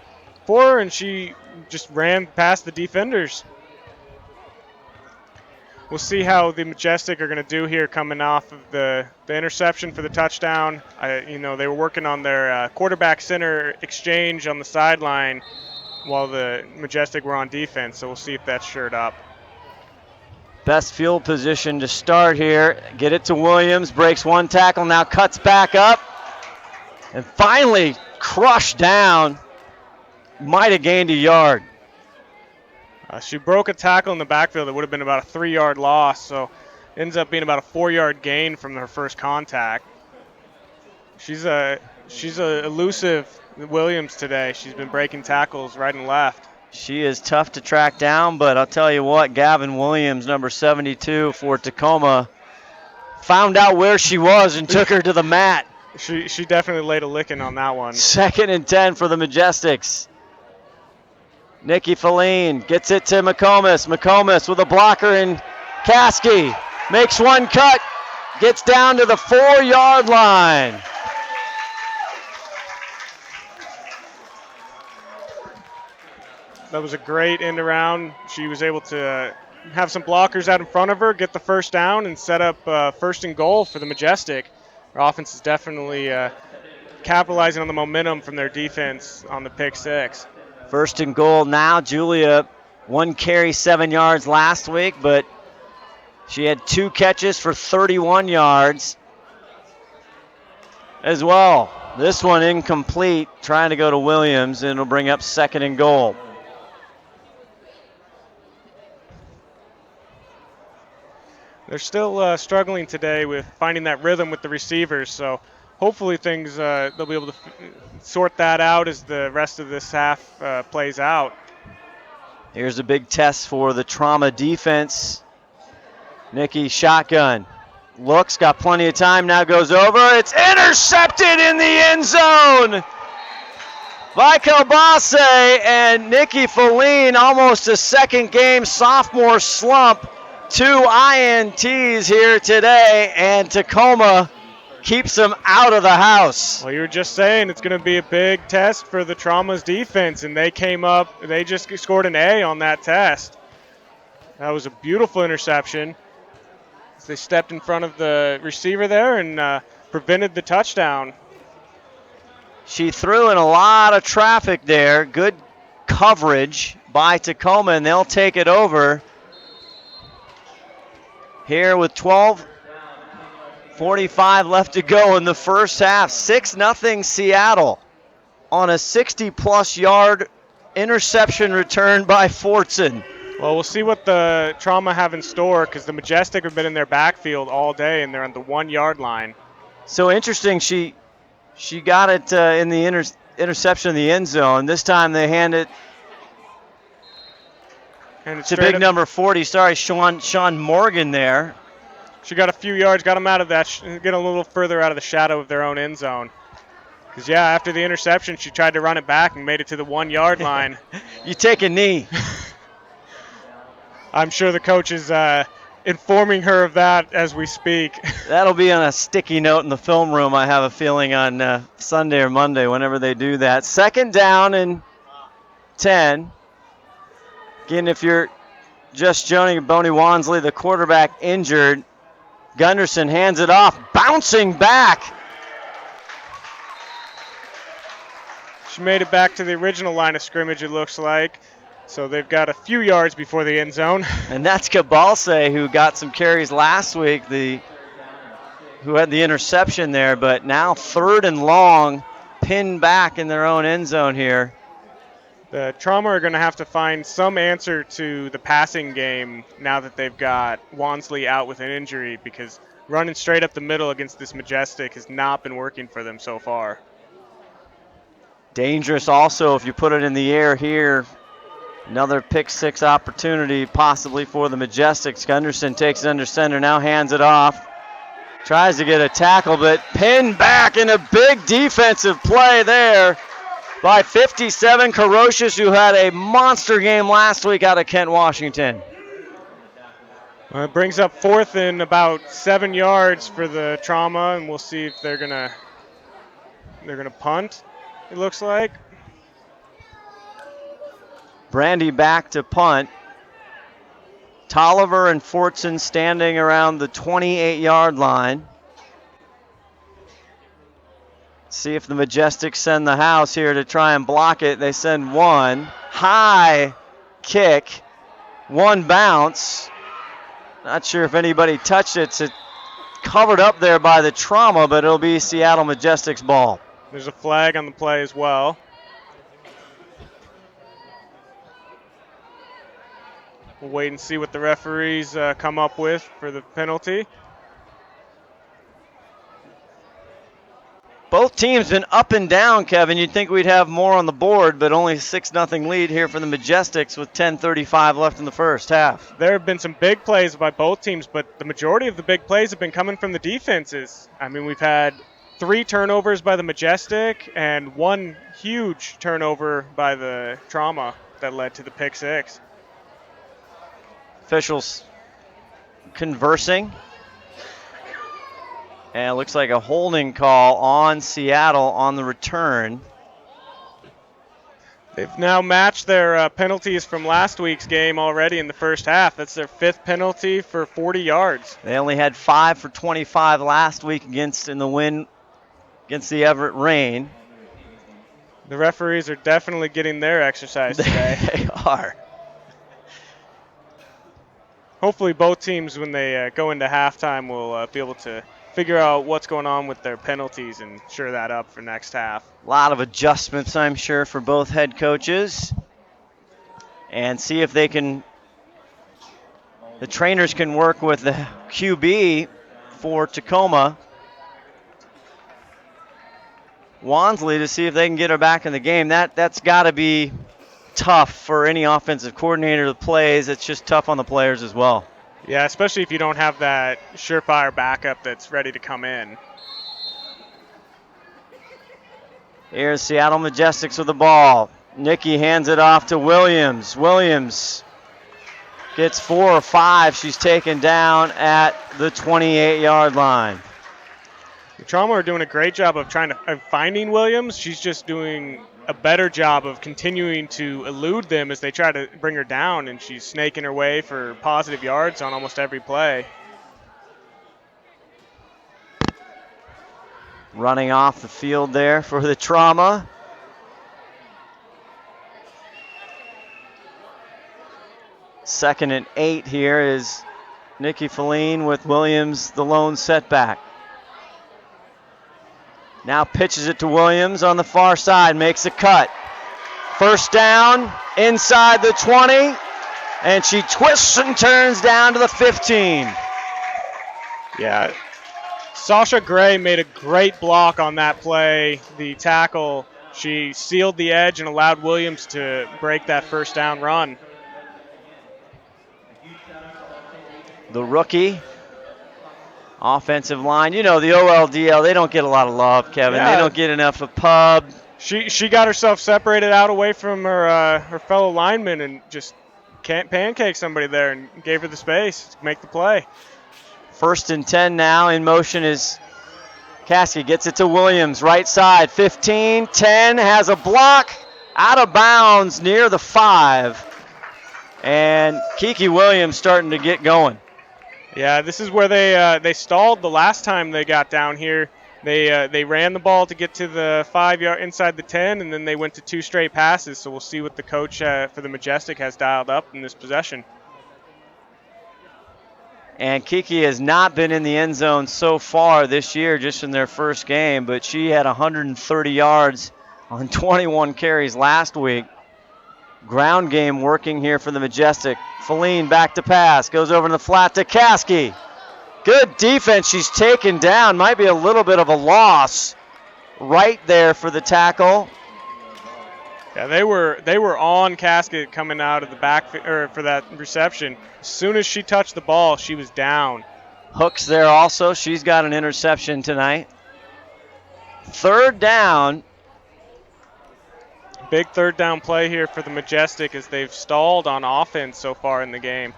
S3: her, and she just ran past the defenders. We'll see how the Majestic are going to do here coming off of the interception for the touchdown. They were working on their quarterback center exchange on the sideline while the Majestic were on defense, so we'll see if that's shored up.
S1: Best field position to start here. Get it to Williams, breaks one tackle, now cuts back up, and finally crushed down. Might have gained a yard.
S3: She broke a tackle in the backfield that would have been about a 3-yard loss, so ends up being about a 4-yard gain from her first contact. She's a elusive Williams today. She's been breaking tackles right and left.
S1: She is tough to track down, but I'll tell you what, Gavin Williams, number 72 for Tacoma, found out where she was and took her to the mat.
S3: She definitely laid a licking on that one.
S1: 2nd and 10 for the Majestics. Nikki Feline gets it to McComas. McComas with a blocker and Caskey makes one cut, gets down to the 4-yard line.
S3: That was a great end around. She was able to have some blockers out in front of her, get the first down, and set up 1st and goal for the Majestic. Her offense is definitely capitalizing on the momentum from their defense on the pick 6.
S1: 1st and goal now. Julia, 1 carry, 7 yards last week, but she had 2 catches for 31 yards as well. This one incomplete, trying to go to Williams, and it'll bring up 2nd and goal.
S3: They're still struggling today with finding that rhythm with the receivers, so hopefully things they'll be able to sort that out as the rest of this half plays out.
S1: Here's a big test for the Trauma defense. Nikki shotgun. Looks, got plenty of time, now goes over. It's intercepted in the end zone by Kalbase, and Nikki Feline, almost a second game sophomore slump. 2 INTs here today, and Tacoma keeps them out of the house.
S3: Well, you were just saying it's going to be a big test for the Trauma's defense, and they came up, they just scored an A on that test. That was a beautiful interception. They stepped in front of the receiver there and prevented the touchdown.
S1: She threw in a lot of traffic there. Good coverage by Tacoma, and they'll take it over here with 12:45 left to go in the first half. 6-0 Seattle on a 60-plus yard interception return by Fortson.
S3: Well, we'll see what the Trauma have in store because the Majestic have been in their backfield all day, and they're on the 1 yard line.
S1: So interesting, she got it in the interception in the end zone. This time they hand it to big number 40. Sorry, Sean Morgan there.
S3: She got a few yards, got them out of that, get a little further out of the shadow of their own end zone. Because, yeah, after the interception, she tried to run it back and made it to the 1 yard line.
S1: You take a knee.
S3: I'm sure the coach is informing her of that as we speak.
S1: That'll be on a sticky note in the film room, I have a feeling, on Sunday or Monday, whenever they do that. 2nd down and 10. Again, if you're just joining, Boney Wansley, the quarterback, injured. Gunderson hands it off, bouncing back.
S3: She made it back to the original line of scrimmage, it looks like. So they've got a few yards before the end zone.
S1: And that's Cabalse, who got some carries last week, who had the interception there, but now 3rd and long, pinned back in their own end zone here.
S3: The Trauma are going to have to find some answer to the passing game now that they've got Wansley out with an injury, because running straight up the middle against this Majestic has not been working for them so far.
S1: Dangerous also if you put it in the air here. Another pick 6 opportunity possibly for the Majestics. Gunderson takes it under center, now hands it off. Tries to get a tackle, but pinned back in a big defensive play there by 57 Carocious, who had a monster game last week out of Kent, Washington.
S3: Well, it brings up 4th and about 7 yards for the Trauma, and we'll see if they're gonna punt, it looks like.
S1: Brandy back to punt. Tolliver and Fortson standing around the 28-yard line. See if the Majestics send the house here to try and block it. They send one. High kick. One bounce. Not sure if anybody touched it. It's covered up there by the Trauma, but it'll be Seattle Majestics ball.
S3: There's a flag on the play as well. We'll wait and see what the referees come up with for the penalty.
S1: Both teams been up and down, Kevin. You'd think we'd have more on the board, but only 6-0 lead here for the Majestics with 10:35 left in the first half.
S3: There have been some big plays by both teams, but the majority of the big plays have been coming from the defenses. I mean, we've had 3 turnovers by the Majestic and 1 huge turnover by the Trauma that led to the pick 6.
S1: Officials conversing. And it looks like a holding call on Seattle on the return.
S3: They've now matched their penalties from last week's game already in the first half. That's their 5th penalty for 40 yards.
S1: They only had 5 for 25 last week in the win against the Everett Rain.
S3: The referees are definitely getting their exercise today.
S1: They are.
S3: Hopefully both teams, when they go into halftime, will be able to figure out what's going on with their penalties and shore that up for next half.
S1: A lot of adjustments, I'm sure, for both head coaches. And see if they can, the trainers can work with the QB for Tacoma, Wansley, to see if they can get her back in the game. That's got to be tough for any offensive coordinator that plays. It's just tough on the players as well.
S3: Yeah, especially if you don't have that surefire backup that's ready to come in.
S1: Here's Seattle Majestics with the ball. Nikki hands it off to Williams. Williams gets 4 or 5. She's taken down at the 28-yard line.
S3: The Trauma are doing a great job of finding Williams. She's just doing a better job of continuing to elude them as they try to bring her down, and she's snaking her way for positive yards on almost every play.
S1: Running off the field there for the Trauma. Second and 8 here is Nikki Feline with Williams, the lone setback. Now pitches it to Williams on the far side, makes a cut. First down, inside the 20, and she twists and turns down to the 15.
S3: Yeah, Sasha Gray made a great block on that play. The tackle, she sealed the edge and allowed Williams to break that first down run.
S1: The rookie offensive line. You know, the OLDL, they don't get a lot of love, Kevin.
S3: Yeah.
S1: They don't get enough of pub.
S3: She got herself separated out away from her fellow linemen and just can't pancake somebody there and gave her the space to make the play.
S1: First and 10 now. In motion is Caskey. Gets it to Williams. Right side. 15, 10. Has a block. Out of bounds near the 5. And Kiki Williams starting to get going.
S3: Yeah, this is where they stalled the last time they got down here. They ran the ball to get to the 5-yard inside the 10, and then they went to 2 straight passes. So we'll see what the coach for the Majestic has dialed up in this possession.
S1: And Kiki has not been in the end zone so far this year, just in their first game, but she had 130 yards on 21 carries last week. Ground game working here for the Majestic. Feline back to pass, goes over in the flat to Caskey. Good defense. She's taken down. Might be a little bit of a loss right there for the tackle.
S3: Yeah, they were on Casket coming out of the back for that reception. As soon as she touched the ball, she was down.
S1: Hooks there also. She's got an interception tonight. Third down.
S3: Big third down play here for the Majestic as they've stalled on offense so far in the game.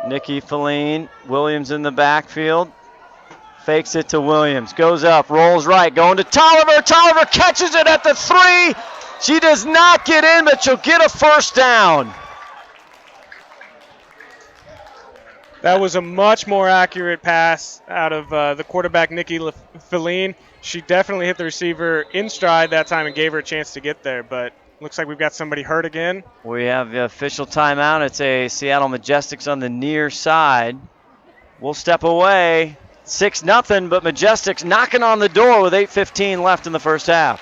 S1: Nikki Feline, Williams in the backfield. Fakes it to Williams. Goes up, rolls right, going to Tolliver. Tolliver catches it at the 3. She does not get in, but she'll get a first down.
S3: That was a much more accurate pass out of the quarterback, Nikki Feline. She definitely hit the receiver in stride that time and gave her a chance to get there, but looks like we've got somebody hurt again.
S1: We have the official timeout. It's a Seattle Majestics on the near side. We'll step away. 6-0, but Majestics knocking on the door with 8:15 left in the first half.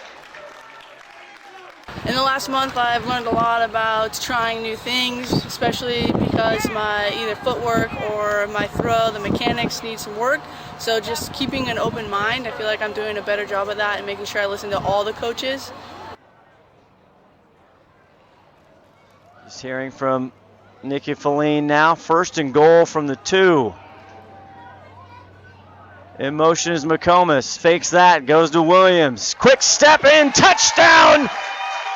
S4: In the last month, I've learned a lot about trying new things, especially because my either footwork or my throw, the mechanics need some work. So just keeping an open mind, I feel like I'm doing a better job of that and making sure I listen to all the coaches.
S1: Just hearing from Nikki Feline now. First and goal from the 2. In motion is McComas. Fakes that. Goes to Williams. Quick step in. Touchdown!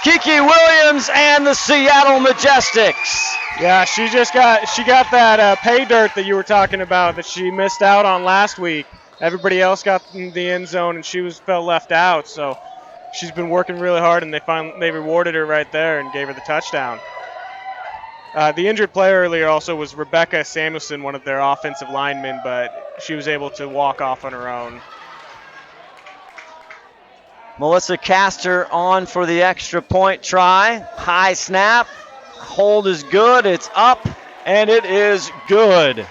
S1: Kiki Williams and the Seattle Majestics.
S3: Yeah, she got that pay dirt that you were talking about that she missed out on last week. Everybody else got in the end zone and she felt left out. So she's been working really hard and they rewarded her right there and gave her the touchdown. The injured player earlier also was Rebecca Samuelson, one of their offensive linemen, but she was able to walk off on her own.
S1: Melissa Castor on for the extra point try. High snap. Hold is good. It's up, and it is good.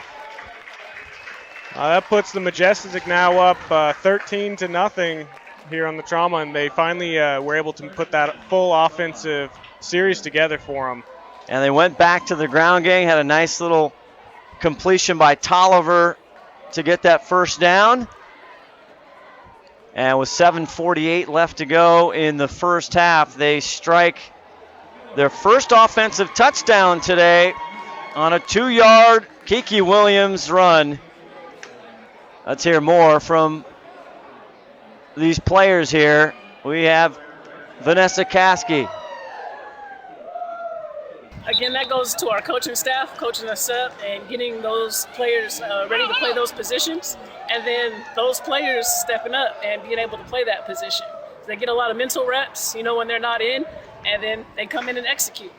S3: That puts the Majestic now up 13-0 here on the Trauma, and they finally were able to put that full offensive series together for them.
S1: And they went back to the ground game, had a nice little completion by Tolliver to get that first down. And with 7:48 left to go in the first half, they strike their first offensive touchdown today on a 2-yard Kiki Williams run. Let's hear more from these players here. We have Vanessa Caskey.
S8: Again, that goes to our coaching staff, coaching us up and getting those players ready to play those positions, and then those players stepping up and being able to play that position. So they get a lot of mental reps, when they're not in, and then they come in and execute.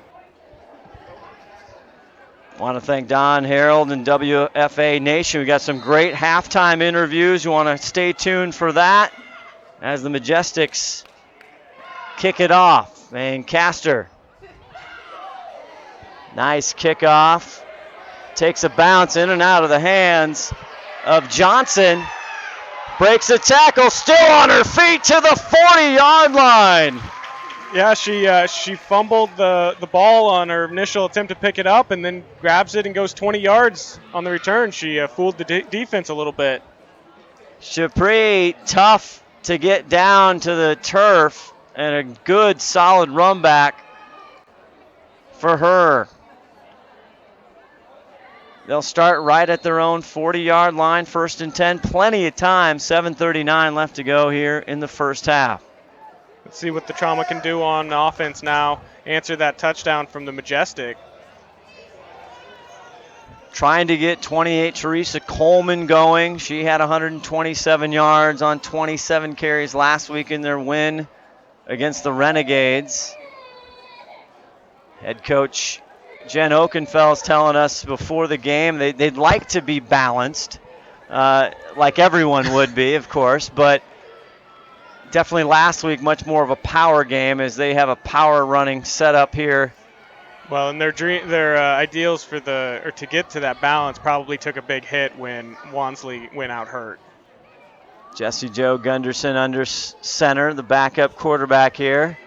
S1: Want to thank Don, Harold, and WFA Nation. We got some great halftime interviews. You want to stay tuned for that as the Majestics kick it off. And Castor, nice kickoff. Takes a bounce in and out of the hands of Johnson. Breaks a tackle, still on her feet to the 40-yard line.
S3: Yeah, she fumbled the ball on her initial attempt to pick it up and then grabs it and goes 20 yards on the return. She fooled the defense a little bit.
S1: Chapri, tough to get down to the turf, and a good, solid run back for her. They'll start right at their own 40-yard line, 1st and 10. Plenty of time, 7:39 left to go here in the first half.
S3: Let's see what the Trauma can do on offense now. Answer that touchdown from the Majestic.
S1: Trying to get 28 Teresa Coleman going. She had 127 yards on 27 carries last week in their win against the Renegades. Head coach Jen Oakenfeld's telling us before the game they'd like to be balanced, like everyone would be, of course, but definitely last week much more of a power game as they have a power running setup here.
S3: Well, and their ideals to get to that balance probably took a big hit when Wansley went out hurt.
S1: Jesse Jo Gunderson under center, the backup quarterback here.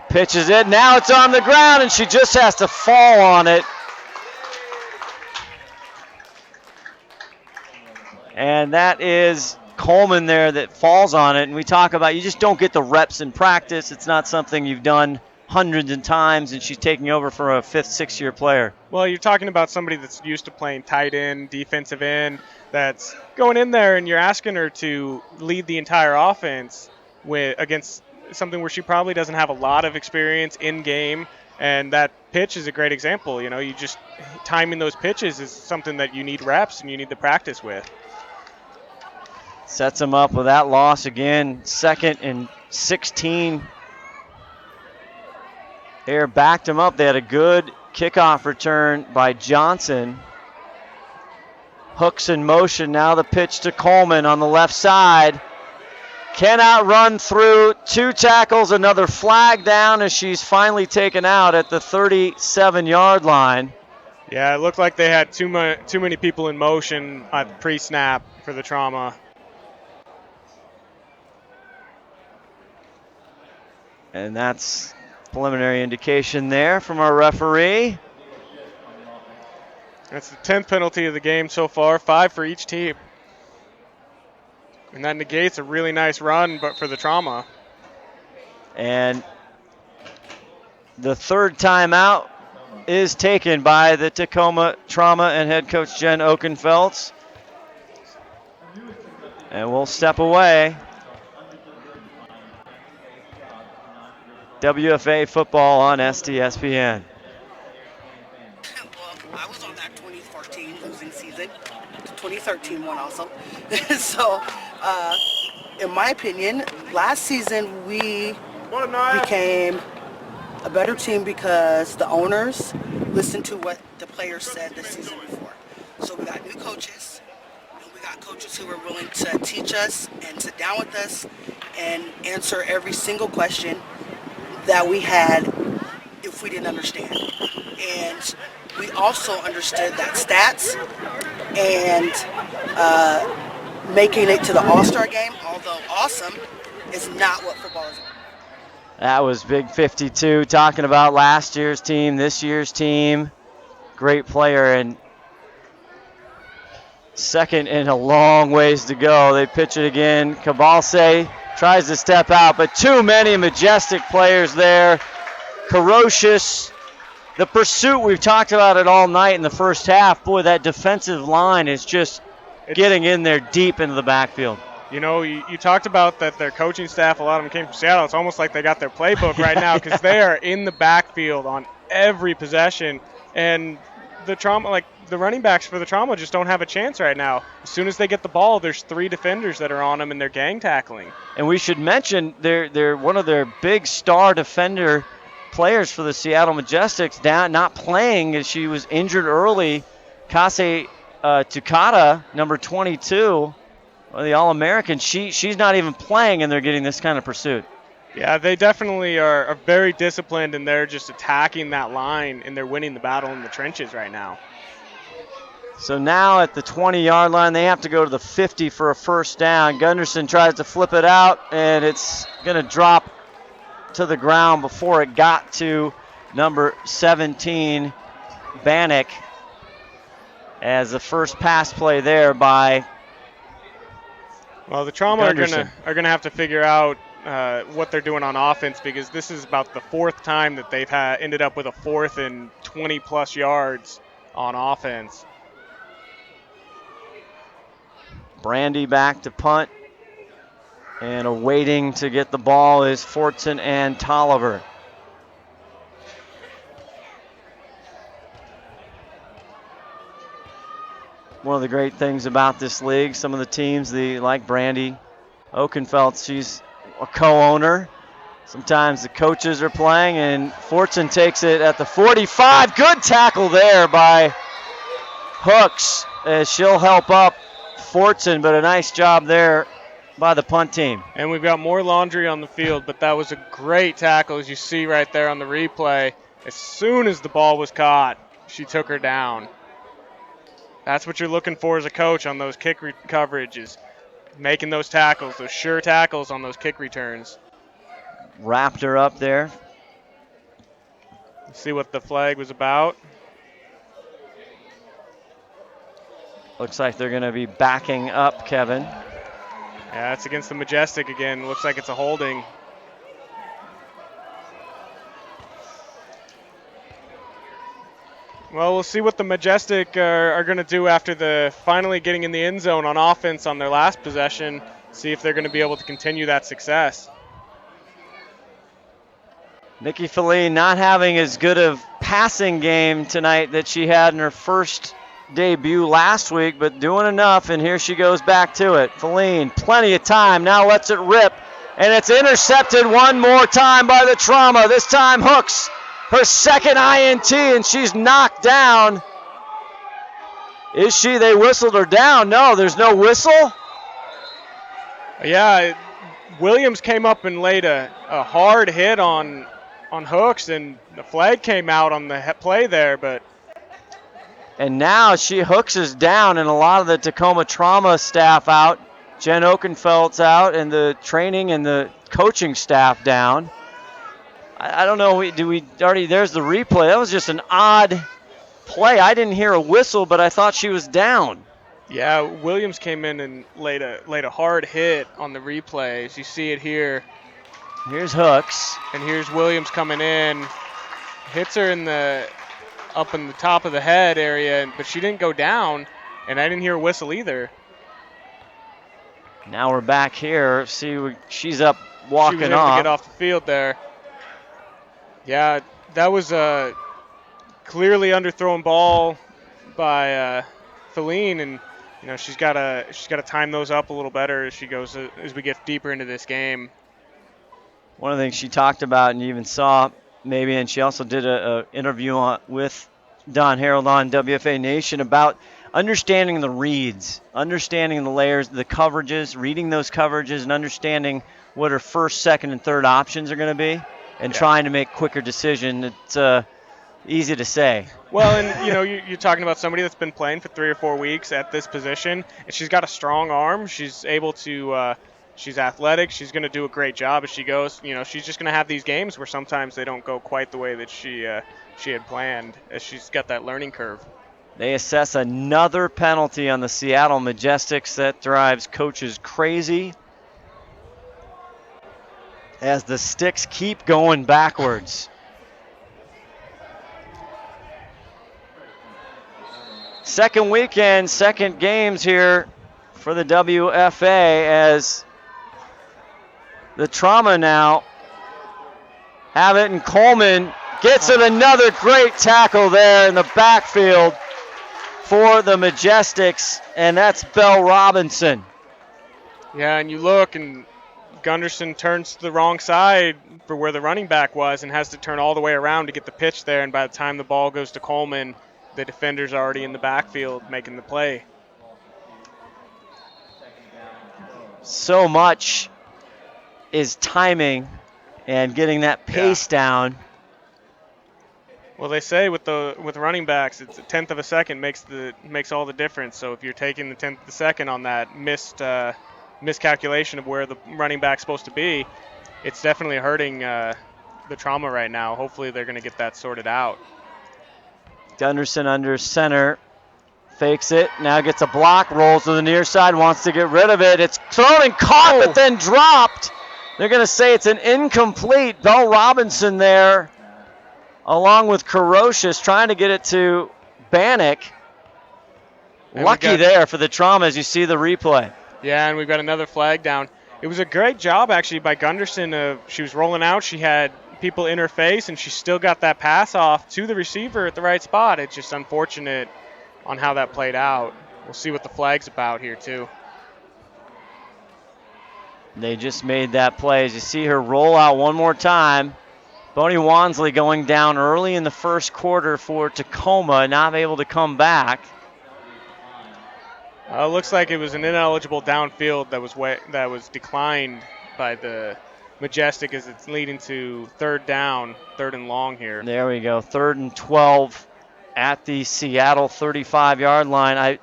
S1: Pitches it, now it's on the ground and she just has to fall on it. And that is Coleman there that falls on it. And we talk about you just don't get the reps in practice. It's not something you've done hundreds of times, and she's taking over for a 5th, 6th-year player.
S3: Well, you're talking about somebody that's used to playing tight end, defensive end, that's going in there and you're asking her to lead the entire offense against something where she probably doesn't have a lot of experience in game. And that pitch is a great example. You just timing those pitches is something that you need reps and you need to practice with.
S1: Sets them up with that loss again. 2nd and 16. Here backed them up. They had a good kickoff return by Johnson. Hooks in motion. Now the pitch to Coleman on the left side. Cannot run through 2 tackles. Another flag down as she's finally taken out at the 37-yard line.
S3: Yeah, it looked like they had too many people in motion at pre-snap for the Trauma.
S1: And that's preliminary indication there from our referee.
S3: That's the 10th penalty of the game so far, 5 for each team. And that negates a really nice run but for the Trauma.
S1: And the 3rd timeout is taken by the Tacoma Trauma and head coach Jen Oakenfeldt. And we'll step away. WFA football on STSPN.
S9: Well, I was on that 2014 losing season, the 2013 one also. So, in my opinion, last season we became a better team because the owners listened to what the players said the season before. So we got new coaches, and we got coaches who were willing to teach us and sit down with us and answer every single question that we had if we didn't understand. And we also understood that stats and making it to the All-Star game, although awesome, is not what football is about.
S1: That was Big 52 talking about last year's team, this year's team. Great player, and second in a long ways to go. They pitch it again. Cabalse tries to step out, but too many Majestic players there. Ferocious. The pursuit, we've talked about it all night in the first half. Boy, that defensive line is just getting in there deep into the backfield.
S3: You know, you talked about that their coaching staff, a lot of them came from Seattle. It's almost like they got their playbook right now because they are in the backfield on every possession. And the Trauma, like the running backs for the Trauma just don't have a chance right now. As soon as they get the ball, there's 3 defenders that are on them and they're gang tackling.
S1: And we should mention they're one of their big star defender players for the Seattle Majestics not playing as she was injured early. Kase Tukata, number 22, the All-American, she's not even playing, and they're getting this kind of pursuit.
S3: Yeah, they definitely are very disciplined, and they're just attacking that line, and they're winning the battle in the trenches right now.
S1: So now at the 20-yard line, they have to go to the 50 for a first down. Gunderson tries to flip it out, and it's going to drop to the ground before it got to number 17, Bannock, as the first pass play there by
S3: Well, the Trauma are
S1: Gunderson.
S3: gonna have to figure out what they're doing on offense, because this is about the 4th time that they've ended up with a 4th and 20-plus yards on offense.
S1: Brandy back to punt. And awaiting to get the ball is Fortson and Tolliver. One of the great things about this league, some of the teams, like Brandy Oakenfeld, she's a co-owner. Sometimes the coaches are playing, and Fortson takes it at the 45. Good tackle there by Hooks, as she'll help up Fortson, but a nice job there by the punt team.
S3: And we've got more laundry on the field, but that was a great tackle, as you see right there on the replay. As soon as the ball was caught, she took her down. That's what you're looking for as a coach on those kick coverages, making those tackles, those sure tackles on those kick returns.
S1: Wrapped her up there.
S3: Let's see what the flag was about.
S1: Looks like they're going to be backing up, Kevin.
S3: Yeah, it's against the Majestic again. Looks like it's a holding. Well, we'll see what the Majestic are going to do after finally getting in the end zone on offense on their last possession. See if they're going to be able to continue that success.
S1: Nikki Feline not having as good of passing game tonight that she had in her first debut last week, but doing enough, and here she goes back to it. Feline, plenty of time, now lets it rip, and it's intercepted one more time by the Trauma. This time Hooks, her second INT, and she's knocked down. Is she? They whistled her down. No, there's no whistle.
S3: Yeah, Williams came up and laid a hard hit on Hooks, and the flag came out on the play there, but
S1: and now Hooks is down, and a lot of the Tacoma Trauma staff out. Jen Oakenfeld's out, and the training and the coaching staff down. I don't know, there's the replay. That was just an odd play. I didn't hear a whistle, but I thought she was down.
S3: Yeah, Williams came in and laid a hard hit on the replay, as you see it here.
S1: Here's Hooks.
S3: And here's Williams coming in. Hits her up in the top of the head area, but she didn't go down, and I didn't hear a whistle either.
S1: Now we're back here. See, she's up walking
S3: she was able
S1: off.
S3: To get off the field there. Yeah, that was a clearly underthrown ball by Feline, and she's got to time those up a little better as we get deeper into this game.
S1: One of the things she talked about, and you even saw maybe, and she also did a interview with Don Harold on WFA Nation about understanding the reads, understanding the layers, the coverages, reading those coverages, and understanding what her first, second, and third options are going to be, and trying to make quicker decisions. It's easy to say.
S3: Well, and you're talking about somebody that's been playing for 3 or 4 weeks at this position, and she's got a strong arm. She's able to She's athletic. She's going to do a great job as she goes. You know, she's just going to have these games where sometimes they don't go quite the way that she had planned, as she's got that learning curve.
S1: They assess another penalty on the Seattle Majestics. That drives coaches crazy as the sticks keep going backwards. Second weekend, second games here for the WFA, as the Trauma now have it, and Coleman gets it. Another great tackle there in the backfield for the Majestics, and that's Belle Robinson.
S3: Yeah, and you look, and Gunderson turns to the wrong side for where the running back was and has to turn all the way around to get the pitch there, and by the time the ball goes to Coleman, the defender's already in the backfield making the play.
S1: So much is timing and getting that pace down.
S3: Well, they say with running backs, it's a tenth of a second makes all the difference. So if you're taking the tenth of a second on that miscalculation of where the running back's supposed to be, it's definitely hurting the Trauma right now. Hopefully they're going to get that sorted out.
S1: Gunderson under center, fakes it, now gets a block, rolls to the near side, wants to get rid of it. It's thrown and caught, but then dropped. They're going to say it's an incomplete. Belle Robinson there, along with Carocious, trying to get it to Bannock. Lucky there for the Trauma as you see the replay.
S3: Yeah, and we've got another flag down. It was a great job, actually, by Gunderson. She was rolling out. She had people in her face, and she still got that pass off to the receiver at the right spot. It's just unfortunate on how that played out. We'll see what the flag's about here, too.
S1: They just made that play. As you see her roll out one more time, Bonnie Wansley going down early in the first quarter for Tacoma, not able to come back.
S3: Looks like it was an ineligible downfield that was declined by the Majestic, as it's leading to third and long here.
S1: There we go, 3rd and 12 at the Seattle 35-yard line.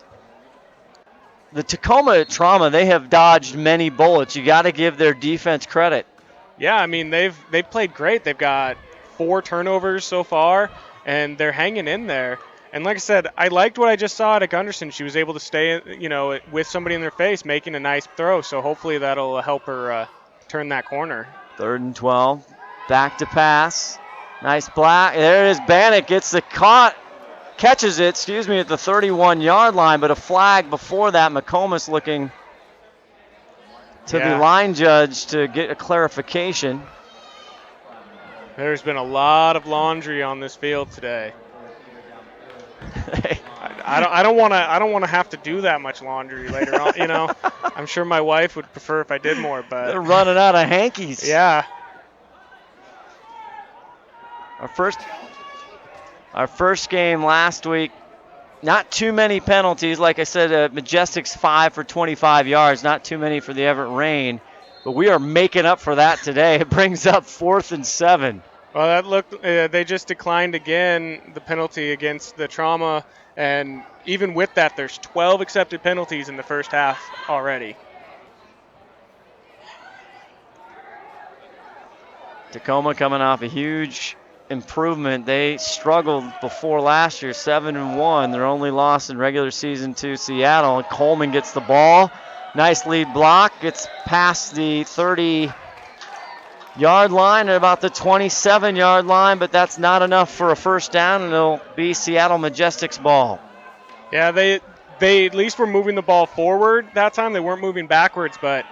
S1: The Tacoma Trauma, they have dodged many bullets. You got to give their defense credit.
S3: Yeah, I mean, they've played great. They've got 4 turnovers so far, and they're hanging in there. And like I said, I liked what I just saw at Gunderson. She was able to stay, with somebody in their face, making a nice throw. So hopefully that'll help her turn that corner.
S1: 3rd and 12, back to pass. Nice block. There it is. Bannock gets the catches it, at the 31-yard line, but a flag before that. McComas looking to the line judge to get a clarification.
S3: There's been a lot of laundry on this field today. I don't want to have to do that much laundry later on. I'm sure my wife would prefer if I did more, but
S1: they're running out of hankies.
S3: Yeah.
S1: Our first game last week, not too many penalties. Like I said, Majestics 5 for 25 yards, not too many for the Everett Rain, but we are making up for that today. It brings up 4th and 7.
S3: Well, they just declined again the penalty against the Trauma, and even with that, there's 12 accepted penalties in the first half already.
S1: Tacoma coming off a huge improvement. They struggled before last year, 7-1. Their only loss in regular season to Seattle. And Coleman gets the ball. Nice lead block. Gets past the 30-yard line at about the 27-yard line, but that's not enough for a first down, and it'll be Seattle Majestics ball.
S3: Yeah, they at least were moving the ball forward that time. They weren't moving backwards, but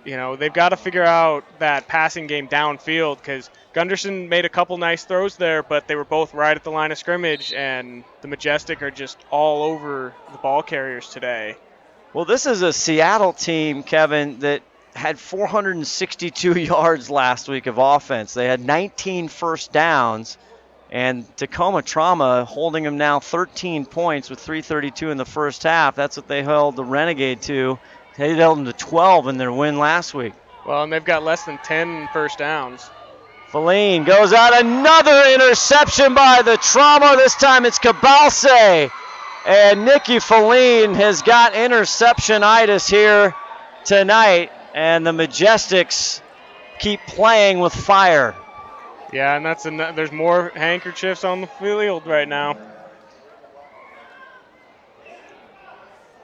S3: they've got to figure out that passing game downfield, because Gunderson made a couple nice throws there, but they were both right at the line of scrimmage, and the Majestic are just all over the ball carriers today.
S1: Well, this is a Seattle team, Kevin, that had 462 yards last week of offense. They had 19 first downs, and Tacoma Trauma holding them now 13 points with 3:32 in the first half. That's what they held the Renegade to. They held them to 12 in their win last week.
S3: Well, and they've got less than 10 first downs.
S1: Feline goes out, another interception by the Trauma. This time it's Cabalse. And Nikki Feline has got interception-itis here tonight. And the Majestics keep playing with fire.
S3: Yeah, and there's more handkerchiefs on the field right now.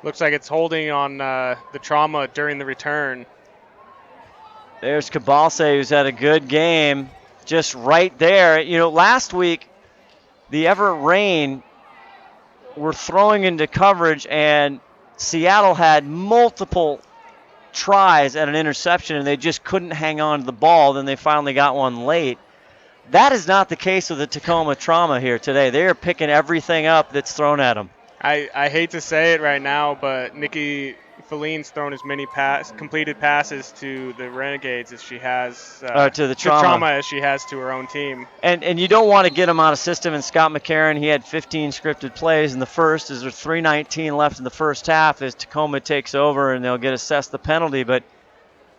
S3: Looks like it's holding on the trauma during the return.
S1: There's Cabalse, who's had a good game, just right there. You know, last week, the Everett Rain were throwing into coverage, and Seattle had multiple tries at an interception, and they just couldn't hang on to the ball. Then they finally got one late. That is not the case with the Tacoma Trauma here today. They are picking everything up that's thrown at them.
S3: I hate to say it right now, but Nikki Feline's thrown as many completed passes to the Renegades as she has
S1: to the trauma
S3: as she has to her own team.
S1: And you don't want to get him out of system. And Scott McCarron, he had 15 scripted plays in the first. As there's 3:19 left in the first half, as Tacoma takes over and they'll get assessed the penalty. But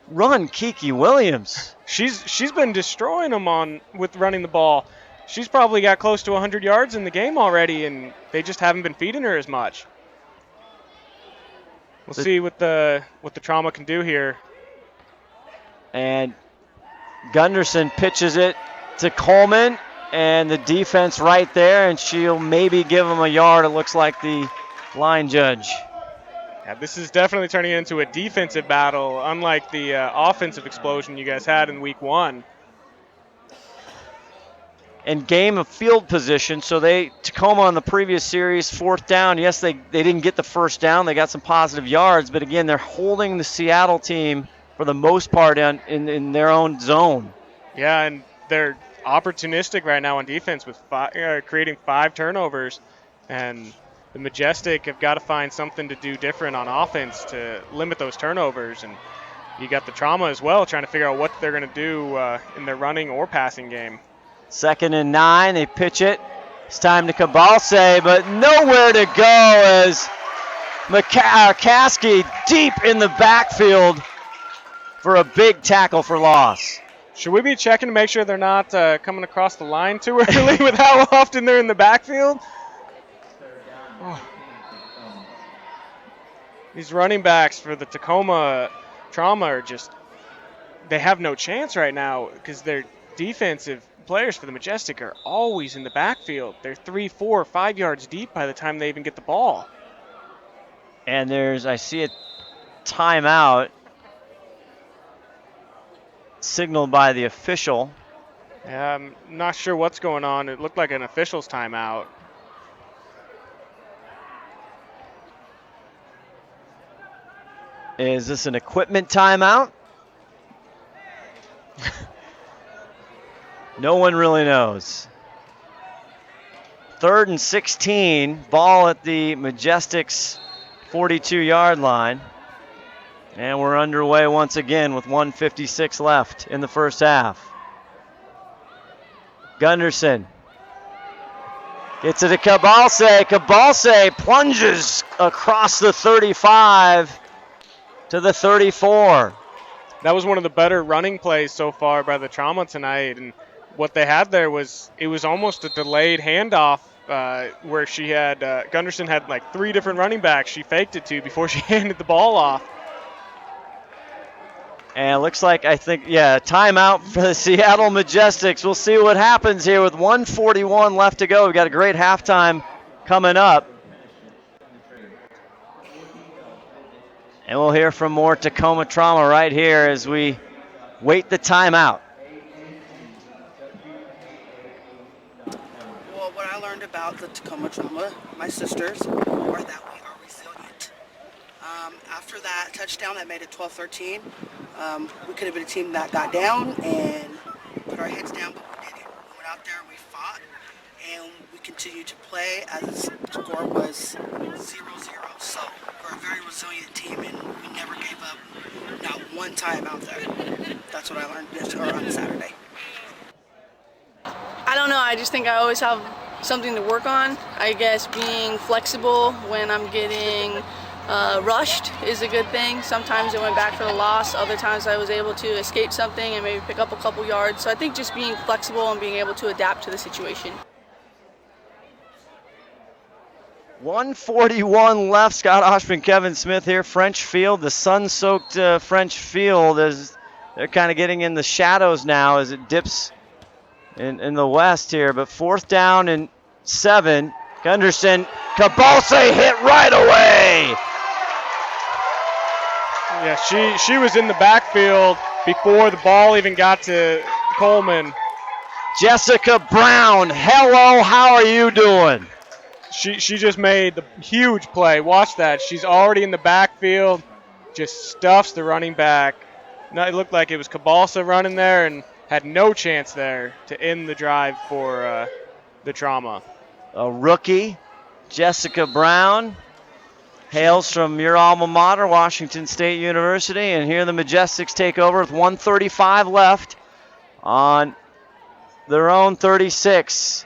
S1: run Kiki Williams.
S3: She's been destroying them with running the ball. She's probably got close to 100 yards in the game already, and they just haven't been feeding her as much. We'll see what the trauma can do here.
S1: And Gunderson pitches it to Coleman, and the defense right there, and she'll maybe give him a yard, it looks like the line judge.
S3: Yeah, this is definitely turning into a defensive battle, unlike the offensive explosion you guys had in week 1.
S1: And game of field position, so Tacoma on the previous series, 4th down. Yes, they didn't get the first down. They got some positive yards, but again, they're holding the Seattle team for the most part in their own zone.
S3: Yeah, and they're opportunistic right now on defense with creating 5 turnovers, and the Majestic have got to find something to do different on offense to limit those turnovers. And you got the Trauma as well trying to figure out what they're going to do in their running or passing game.
S1: 2nd and 9, they pitch it. It's time to Cabalse, but nowhere to go as McCaskey deep in the backfield for a big tackle for loss.
S3: Should we be checking to make sure they're not coming across the line too early with how often they're in the backfield? Oh. These running backs for the Tacoma Trauma are they have no chance right now because their defensive players for the Majestic are always in the backfield. They're 3, 4, 5 yards deep by the time they even get the ball.
S1: And I see a timeout signaled by the official.
S3: Yeah, I'm not sure what's going on. It looked like an official's timeout.
S1: Is this an equipment timeout? No one really knows. 3rd and 16, ball at the Majestics 42-yard line. And we're underway once again with 1:56 left in the first half. Gunderson gets it to Cabalse. Cabalse plunges across the 35 to the 34.
S3: That was one of the better running plays so far by the Trauma tonight. And what they had there was almost a delayed handoff where she had Gunderson had like 3 different running backs she faked it to before she handed the ball off.
S1: And it looks like, timeout for the Seattle Majestics. We'll see what happens here with 1:41 left to go. We've got a great halftime coming up. And we'll hear from more Tacoma Trauma right here as we wait the timeout.
S9: Well, what I learned about the Tacoma Trauma, my sisters, are that we are resilient. After that touchdown that made it 12-13, we could have been a team that got down and put our heads down, but we didn't. We went out there, we fought, and we continued to play as the score was 0-0. So we're a very resilient team, and we never gave up, not one time out there. That's what I learned on Saturday.
S4: I don't know, I just think I always have something to work on. I guess being flexible when I'm getting rushed is a good thing. Sometimes it went back for the loss, other times I was able to escape something and maybe pick up a couple yards. So I think just being flexible and being able to adapt to the situation.
S1: 1:41 left. Scott Ohsman, Kevin Smith here. French Field, the sun-soaked French Field, as they're kind of getting in the shadows now as it dips in the west here. But 4th down and 7. Gunderson, Cabalse hit right away.
S3: Yeah, she was in the backfield before the ball even got to Coleman.
S1: Jessica Brown, hello, how are you doing?
S3: She just made the huge play. Watch that. She's already in the backfield, just stuffs the running back. No, it looked like it was Cabalsa running there and had no chance there to end the drive for the Trauma.
S1: A rookie, Jessica Brown, hails from your alma mater, Washington State University, and here the Majestics take over with 1:35 left on their own 36.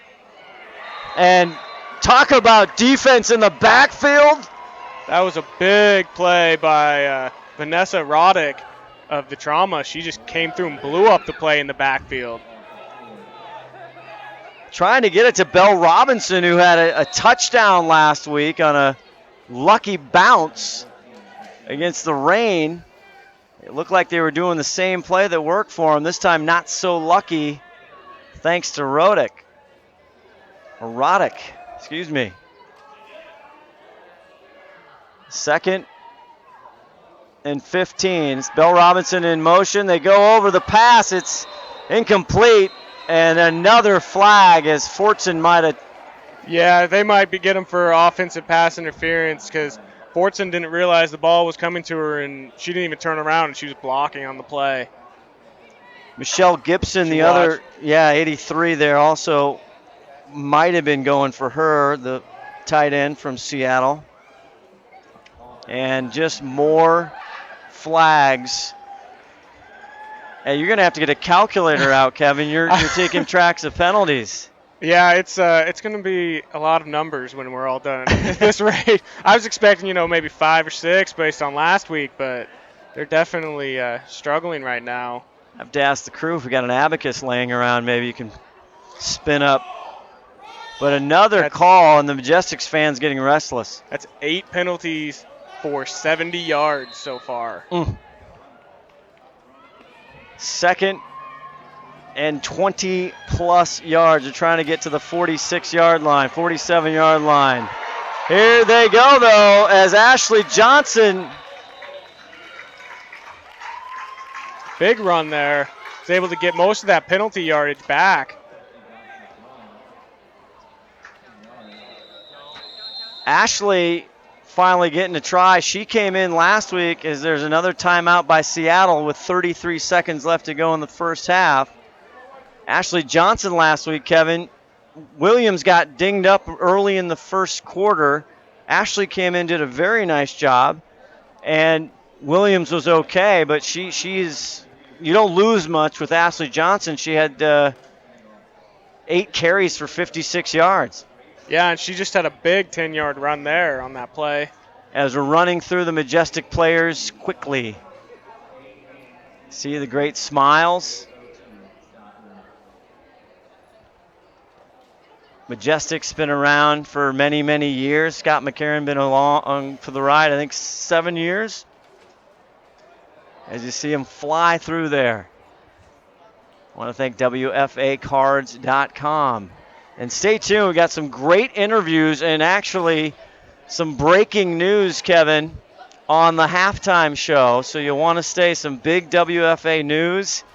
S1: And talk about defense in the backfield.
S3: That was a big play by Vanessa Roddick of the Trauma. She just came through and blew up the play in the backfield.
S1: Trying to get it to Belle Robinson, who had a touchdown last week on a lucky bounce against the rain. It looked like they were doing the same play that worked for them. This time not so lucky, thanks to Roddick. Excuse me. 2nd and 15. It's Belle Robinson in motion. They go over the pass. It's incomplete. And another flag as Fortson might have.
S3: Yeah, they might be getting for offensive pass interference because Fortson didn't realize the ball was coming to her and she didn't even turn around and she was blocking on the play.
S1: Michelle Gibson, the other, 83 there, also might have been going for her, the tight end from Seattle. And just more flags. Hey, you're going to have to get a calculator out, Kevin. You're taking tracks of penalties.
S3: Yeah, it's going to be a lot of numbers when we're all done at this rate. I was expecting, maybe 5 or 6 based on last week, but they're definitely struggling right now.
S1: I have to ask the crew if we got an abacus laying around. Maybe you can spin up. But another call, and the Majestics fans getting restless.
S3: That's 8 penalties for 70 yards so far.
S1: 2nd and 20-plus yards. They're trying to get to the 46-yard line, 47-yard line. Here they go, though, as Ashley Johnson.
S3: Big run there. Was able to get most of that penalty yardage back.
S1: Ashley finally getting a try. She came in last week as there's another timeout by Seattle with 33 seconds left to go in the first half. Ashley Johnson last week, Kevin. Williams got dinged up early in the first quarter. Ashley came in, did a very nice job, and Williams was okay, but she's you don't lose much with Ashley Johnson. She had 8 carries for 56 yards.
S3: Yeah, and she just had a big 10-yard run there on that play.
S1: As we're running through the Majestic players quickly. See the great smiles. Majestic's been around for many, many years. Scott McCarron been along for the ride, I think 7 years. As you see him fly through there. I want to thank WFAcards.com. And stay tuned, we got some great interviews and actually some breaking news, Kevin, on the halftime show. So you'll want to stay, some big WFA news.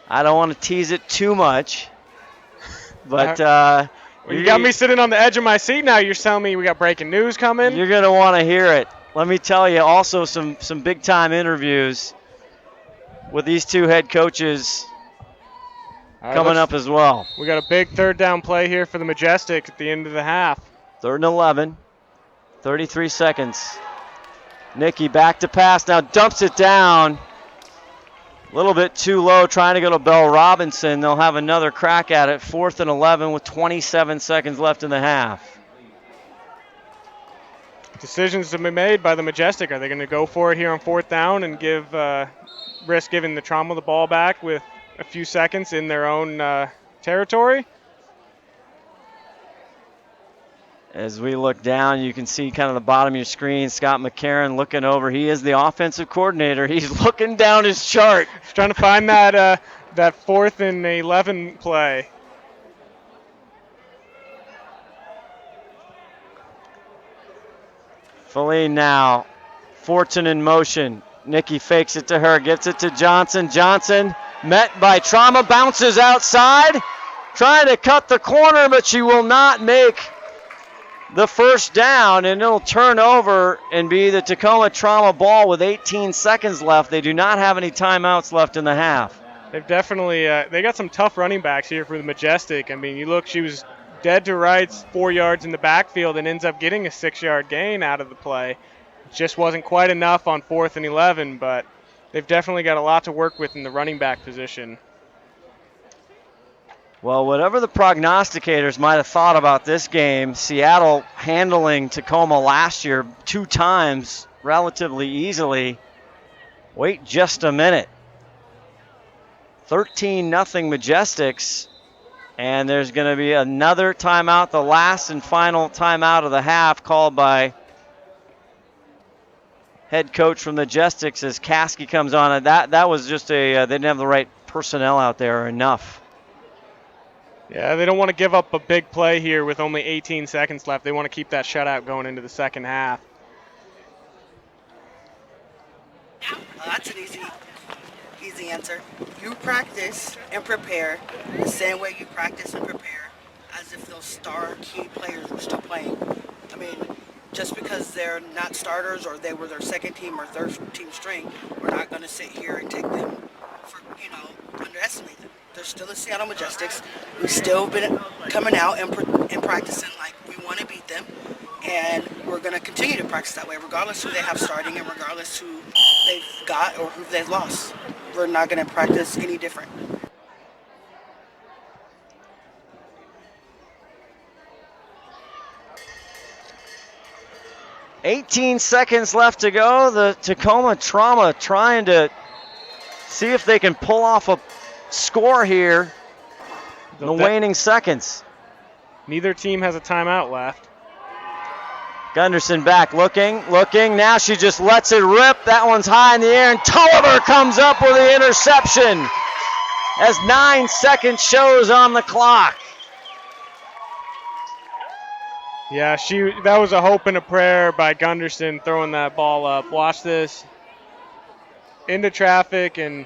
S1: I don't want to tease it too much. But
S3: you got me sitting on the edge of my seat now. You're telling me we got breaking news coming?
S1: You're going to want to hear it. Let me tell you also some big-time interviews with these two head coaches coming up as well.
S3: We got a big 3rd down play here for the Majestics at the end of the half.
S1: 3rd and 11, 33 seconds. Nikki back to pass, now dumps it down. A little bit too low, trying to go to Belle Robinson. They'll have another crack at it. 4th and 11 with 27 seconds left in the half.
S3: Decisions to be made by the Majestic. Are they going to go for it here on 4th down and risk giving the Trauma the ball back with a few seconds in their own territory?
S1: As we look down, you can see kind of the bottom of your screen, Scott McCarron looking over. He is the offensive coordinator. He's looking down his chart.
S3: He's trying to find that 4th and 11 play.
S1: Feline now. Fortune in motion. Nikki fakes it to her, gets it to Johnson. Johnson met by Trauma, bounces outside, trying to cut the corner, but she will not make the first down, and it'll turn over and be the Tacoma Trauma ball with 18 seconds left. They do not have any timeouts left in the half.
S3: They've definitely they got some tough running backs here for the Majestic. I mean, you look, she was dead to rights, 4 yards in the backfield, and ends up getting a 6-yard gain out of the play. Just wasn't quite enough on 4th and 11, but they've definitely got a lot to work with in the running back position.
S1: Well, whatever the prognosticators might have thought about this game, Seattle handling Tacoma last year 2 times relatively easily. Wait just a minute. 13-0 Majestics, and there's going to be another timeout, the last and final timeout of the half, called by head coach from the Majestics as Caskey comes on. That was just they didn't have the right personnel out there enough.
S3: Yeah, they don't want to give up a big play here with only 18 seconds left. They want to keep that shutout going into the second half.
S9: That's an easy answer. You practice and prepare the same way you practice and prepare as if those star key players were still playing. I mean, just because they're not starters or they were their second team or third team string, we're not going to sit here and take them for, underestimate them. They're still the Seattle Majestics. We've still been coming out and practicing like we want to beat them. And we're going to continue to practice that way, regardless who they have starting and regardless who they've got or who they've lost. We're not going to practice any different.
S1: "18 seconds left to go. The Tacoma Trauma trying to see if they can pull off a score here in the waning seconds.
S3: Neither team has a timeout left.
S1: Gunderson back, looking. Now she just lets it rip. That one's high in the air, and Tulliver comes up with the interception as 9 seconds shows on the clock.
S3: Yeah, that was a hope and a prayer by Gunderson throwing that ball up. Watch this. Into traffic, and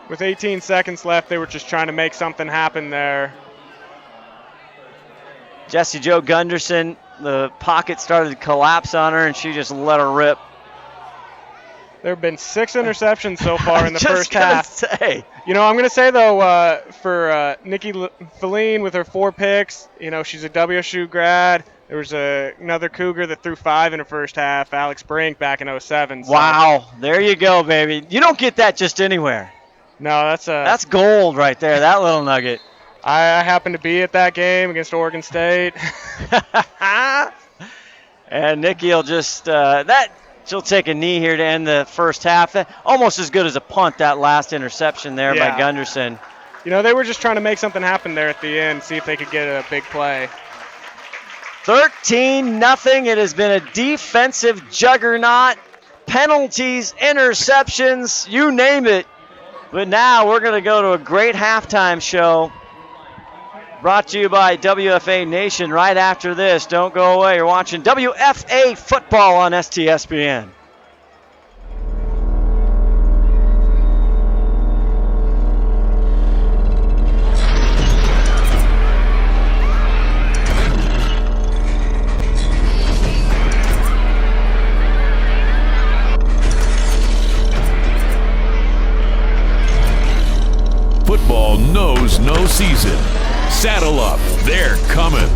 S3: with 18 seconds left, they were just trying to make something happen there.
S1: Jessie Jo Gunderson, the pocket started to collapse on her, and she just let her rip.
S3: There have been 6 interceptions so far in the first half.
S1: Say.
S3: I'm going to say, though, for Nikki Feline with her 4 picks, she's a WSU grad. There was another Cougar that threw 5 in the first half, Alex Brink, back in 07. So.
S1: Wow, there you go, baby. You don't get that just anywhere.
S3: No,
S1: that's gold right there, that little nugget.
S3: I happened to be at that game against Oregon State.
S1: And Nikki will just she'll take a knee here to end the first half. Almost as good as a punt, that last interception there by Gunderson.
S3: They were just trying to make something happen there at the end, see if they could get a big play.
S1: 13-0. It has been a defensive juggernaut. Penalties, interceptions, you name it. But now we're going to go to a great halftime show brought to you by WFA Nation right after this. Don't go away. You're watching WFA football on STSPN.
S7: Football knows no season. Saddle up, they're coming.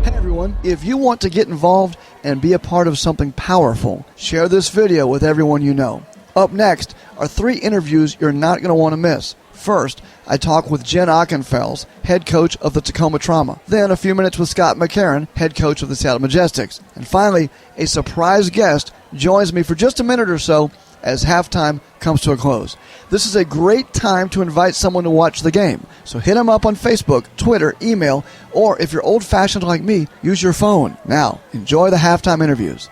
S2: Hey everyone, if you want to get involved and be a part of something powerful, share this video with everyone you know. Up next are 3 interviews you're not going to want to miss. First, I talk with Jen Ockenfels, head coach of the Tacoma Trauma. Then a few minutes with Scott McCarron, head coach of the Seattle Majestics. And finally, a surprise guest joins me for just a minute or so as halftime comes to a close. This is a great time to invite someone to watch the game. So hit them up on Facebook, Twitter, email, or if you're old-fashioned like me, use your phone. Now, enjoy the halftime interviews.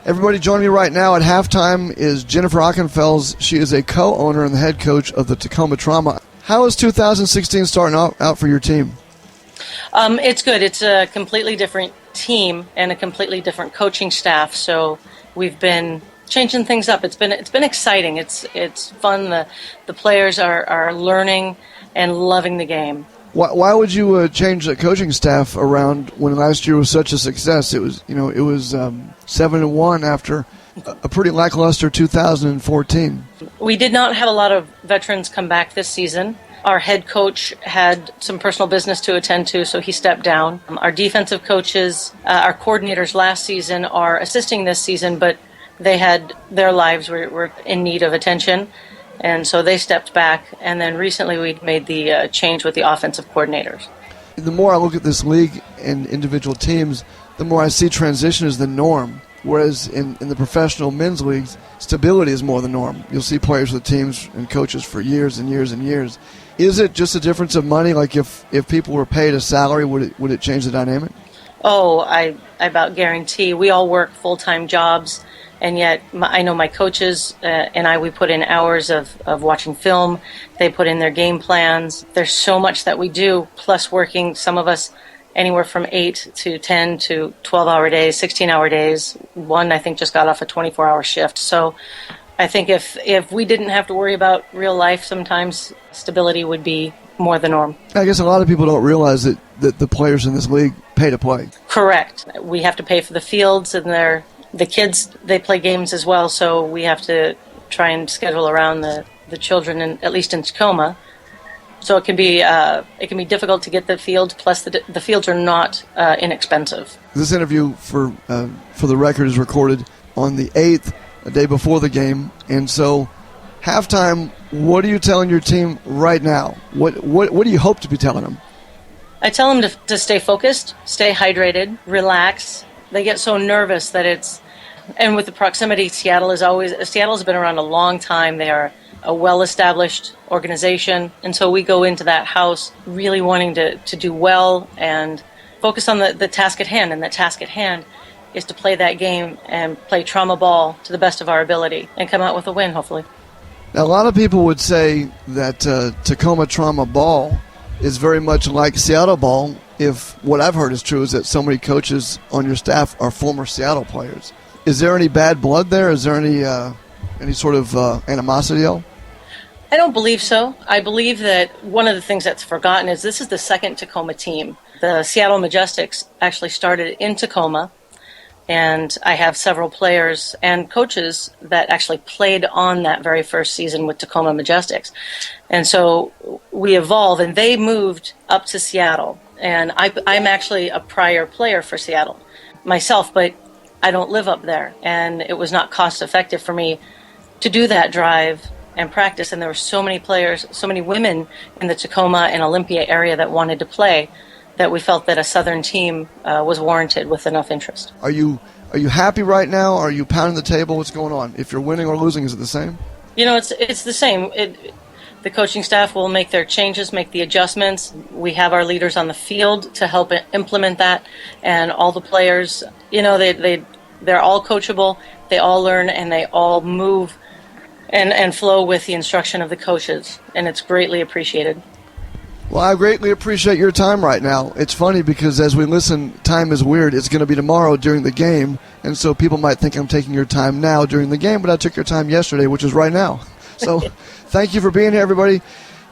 S2: Everybody joining me right now at halftime is Jennifer Ockenfels. She is a co-owner and the head coach of the Tacoma Trauma. How is 2016 starting out for your team?
S10: It's good. It's a completely different team and a completely different coaching staff. So we've been changing things up. It's been exciting. It's fun. The players are learning and loving the game.
S2: Why would you change the coaching staff around when last year was such a success? It was 7-1 after a pretty lackluster 2014.
S10: We did not have a lot of veterans come back this season. Our head coach had some personal business to attend to, so he stepped down. Our defensive coaches, our coordinators last season are assisting this season, but they had their lives were in need of attention, and so they stepped back. And then recently we made the change with the offensive coordinators.
S2: The more I look at this league and individual teams, the more I see transition is the norm. Whereas in the professional men's leagues, stability is more the norm. You'll see players with teams and coaches for years and years and years. Is it just a difference of money? Like if people were paid a salary, would it change the dynamic?
S10: Oh, I about guarantee. We all work full-time jobs, and yet I know my coaches and we put in hours of watching film. They put in their game plans. There's so much that we do, plus working, some of us, anywhere from 8 to 10 to 12-hour days, 16-hour days. One, I think, just got off a 24-hour shift. So I think if we didn't have to worry about real life, sometimes stability would be more the norm.
S2: I guess a lot of people don't realize that the players in this league pay to play.
S10: Correct. We have to pay for the fields, and the kids, they play games as well, so we have to try and schedule around the children, at least in Tacoma. So it can be difficult to get the field. Plus, the fields are not inexpensive.
S2: This interview, for the record, is recorded on the 8th, a day before the game, and so halftime. What are you telling your team right now? What do you hope to be telling them?
S10: I tell them to stay focused, stay hydrated, relax. They get so nervous that and with the proximity, Seattle's been around a long time. They are a well-established organization, and so we go into that house really wanting to do well and focus on the task at hand, and the task at hand is to play that game and play trauma ball to the best of our ability and come out with a win, hopefully.
S2: Now, a lot of people would say that Tacoma trauma ball is very much like Seattle ball, if what I've heard is true is that so many coaches on your staff are former Seattle players. Is there any bad blood there? Is there any sort of animosity?
S10: I don't believe so. I believe that one of the things that's forgotten is this is the second Tacoma team. The Seattle Majestics actually started in Tacoma, and I have several players and coaches that actually played on that very first season with Tacoma Majestics. And so we evolve, and they moved up to Seattle. And I'm actually a prior player for Seattle myself, but I don't live up there. And it was not cost effective for me to do that drive and practice. And there were so many players, so many women in the Tacoma and Olympia area that wanted to play, that we felt that a Southern team was warranted with enough interest.
S2: Are you happy right now? Are you pounding the table? What's going on? If you're winning or losing, is it the same?
S10: It's the same. The coaching staff will make their changes, make the adjustments. We have our leaders on the field to help implement that, and all the players, they're all coachable. They all learn, and they all move and flow with the instruction of the coaches, and it's greatly appreciated.
S2: Well, I greatly appreciate your time right now. It's funny because as we listen, time is weird. It's going to be tomorrow during the game, and so people might think I'm taking your time now during the game, but I took your time yesterday, which is right now. So thank you for being here, everybody.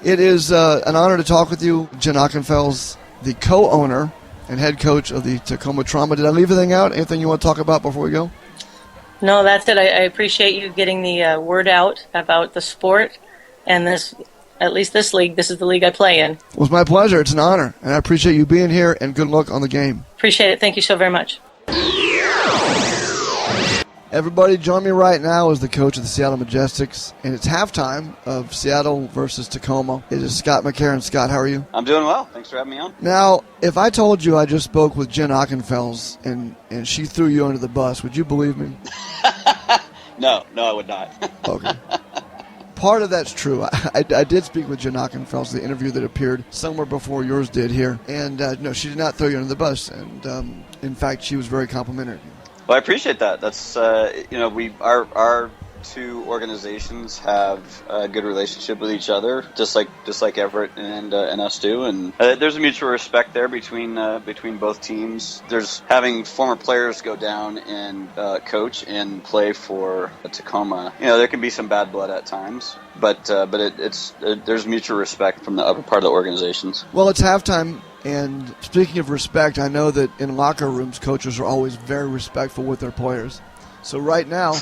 S2: It is an honor to talk with you. Jen Ockenfels, the co-owner and head coach of the Tacoma Trauma. Did I leave anything out? Anything you want to talk about before we go?
S10: No, that's it. I appreciate you getting the word out about the sport and this. At least this league, this is the league I play in.
S2: Well, it's my pleasure. It's an honor. And I appreciate you being here, and good luck on the game.
S10: Appreciate it. Thank you so very much.
S2: Everybody, join me right now as the coach of the Seattle Majestics, and it's halftime of Seattle versus Tacoma. It is Scott McCarron. Scott, how are you?
S11: I'm doing well. Thanks for having me on.
S2: Now, if I told you I just spoke with Jen Ockenfels and she threw you under the bus, would you believe me?
S11: No, I would not.
S2: Okay. Part of that's true. I did speak with Jen Ockenfels, the interview that appeared somewhere before yours did here, and no, she did not throw you under the bus, and in fact, she was very complimentary.
S11: Well, I appreciate that. That's our two organizations have a good relationship with each other, just like Everett and us do, and there's a mutual respect there between both teams. There's having former players go down and coach and play for Tacoma. There can be some bad blood at times, but there's mutual respect from the upper part of the organizations.
S2: Well, it's halftime. And speaking of respect, I know that in locker rooms, coaches are always very respectful with their players. So right now,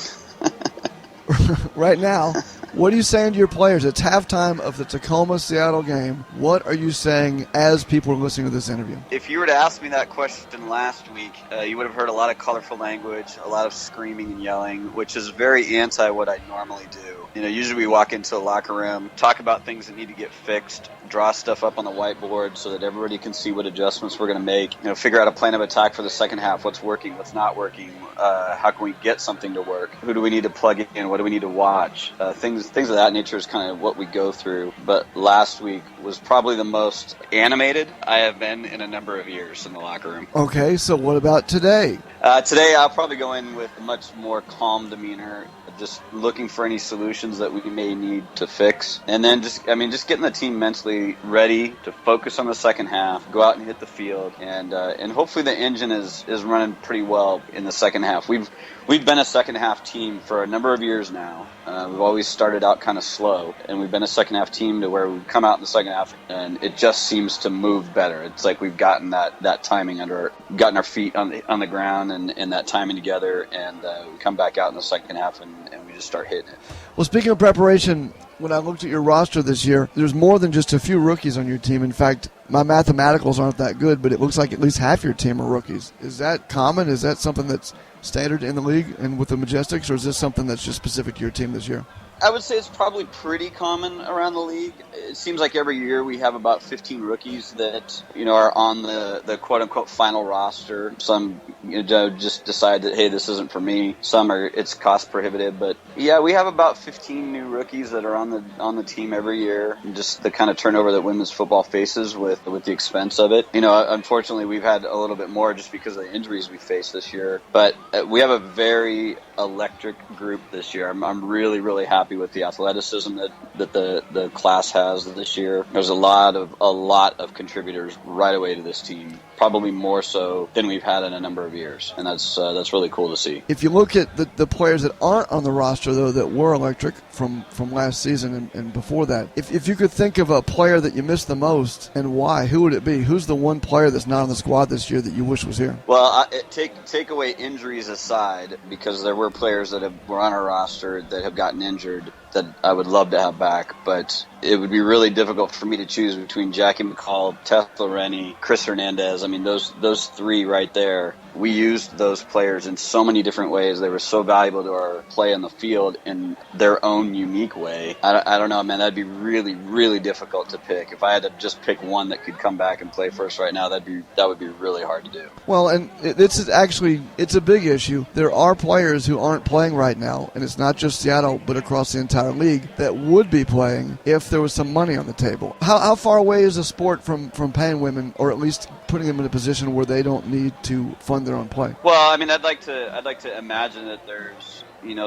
S2: what are you saying to your players? It's halftime of the Tacoma-Seattle game. What are you saying as people are listening to this interview?
S11: If you were to ask me that question last week, you would have heard a lot of colorful language, a lot of screaming and yelling, which is very anti what I normally do. Usually we walk into a locker room, talk about things that need to get fixed, draw stuff up on the whiteboard so that everybody can see what adjustments we're going to make, figure out a plan of attack for the second half, what's working, what's not working, how can we get something to work, who do we need to plug in, what do we need to watch, things of that nature is kind of what we go through. But last week was probably the most animated I have been in a number of years in the locker room.
S2: Okay, so what about today?
S11: Today I'll probably go in with a much more calm demeanor, just looking for any solutions that we may need to fix. And then just getting the team mentally ready to focus on the second half, go out and hit the field, and hopefully the engine is running pretty well in the second half. We've been a second half team for a number of years now. We've always started out kind of slow, and we've been a second half team to where we come out in the second half and it just seems to move better. It's like we've gotten that timing gotten our feet on the ground and that timing together, and we come back out in the second half and we just start hitting it.
S2: Well, speaking of preparation, when I looked at your roster this year, there's more than just a few rookies on your team. In fact, my mathematicals aren't that good, but it looks like at least half your team are rookies. Is that common? Is that something that's standard in the league and with the Majestics, or is this something that's just specific to your team this year?
S11: I would say it's probably pretty common around the league. It seems like every year we have about 15 rookies that are on the quote unquote final roster. Some just decide that, hey, this isn't for me. Some it's cost prohibitive, but yeah, we have about 15 new rookies that are on the team every year. And just the kind of turnover that women's football faces with the expense of it. Unfortunately, we've had a little bit more just because of the injuries we faced this year. But we have a very electric group this year. I'm really, really happy with the athleticism that the class has this year. There's a lot of contributors right away to this team, probably more so than we've had in a number of years, and that's really cool to see.
S2: If you look at the players that aren't on the roster, though, that were electric from last season and before that, if you could think of a player that you miss the most and why, who would it be? Who's the one player that's not on the squad this year that you wish was here?
S11: Well, take away injuries aside, because there were players that were on our roster that have gotten injured that I would love to have back, but it would be really difficult for me to choose between Jackie McCall, Tethla Rennie, Chris Hernandez. I mean, those three right there, we used those players in so many different ways. They were so valuable to our play on the field in their own unique way. I don't know, man, that'd be really, really difficult to pick. If I had to just pick one that could come back and play for us right now, that would be really hard to do.
S2: Well, and it's a big issue. There are players who aren't playing right now, and it's not just Seattle, but across the entire league, that would be playing if there was some money on the table. How far away is the sport from paying women, or at least putting them in a position where they don't need to fund their own play?
S11: Well, I mean, I'd like to imagine that there's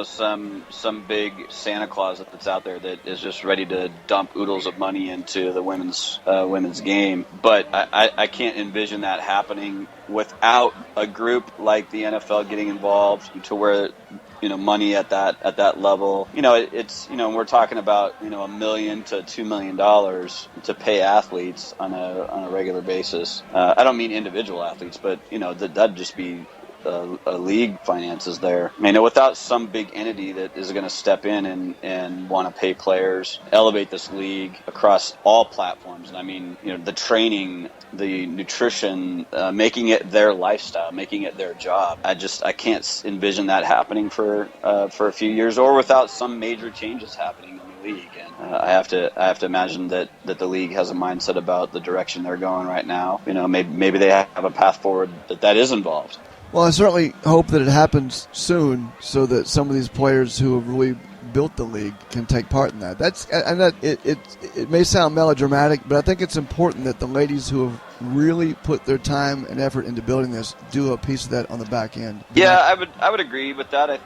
S11: some big Santa Claus that's out there that is just ready to dump oodles of money into the women's game. But I can't envision that happening without a group like the NFL getting involved to where money at that level. We're talking about $1 million to $2 million to pay athletes on a regular basis. I don't mean individual athletes, but that'd just be a league finances there. I mean, without some big entity that is going to step in and want to pay players, elevate this league across all platforms. And I mean, the training, the nutrition, making it their lifestyle, making it their job. I can't envision that happening for a few years, or without some major changes happening in the league. And I have to imagine that the league has a mindset about the direction they're going right now. Maybe they have a path forward that is involved.
S2: Well, I certainly hope that it happens soon so that some of these players who have really built the league can take part in that. It may sound melodramatic, but I think it's important that the ladies who have really put their time and effort into building this do a piece of that on the back end.
S11: Yeah, I would agree with that.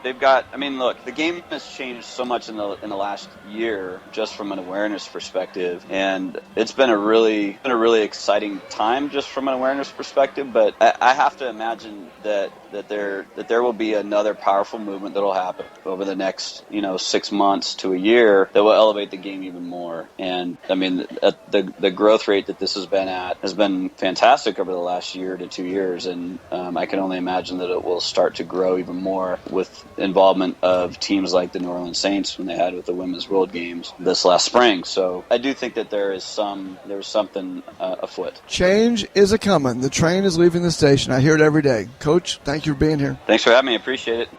S11: They've got. I mean, look, the game has changed so much in the last year, just from an awareness perspective, and it's been a really exciting time just from an awareness perspective. But I have to imagine that there will be another powerful movement that will happen over the next 6 months to a year that will elevate the game even more. And I mean, the growth rate that this has been at has been fantastic over the last year to 2 years, and I can only imagine that it will start to grow even more with involvement of teams like the New Orleans Saints when they had with the Women's World Games this last spring. So I do think that there's something afoot.
S2: Change is a coming. The train is leaving the station. I hear it every day. Coach, thank you for being here.
S11: Thanks for having me. I appreciate it.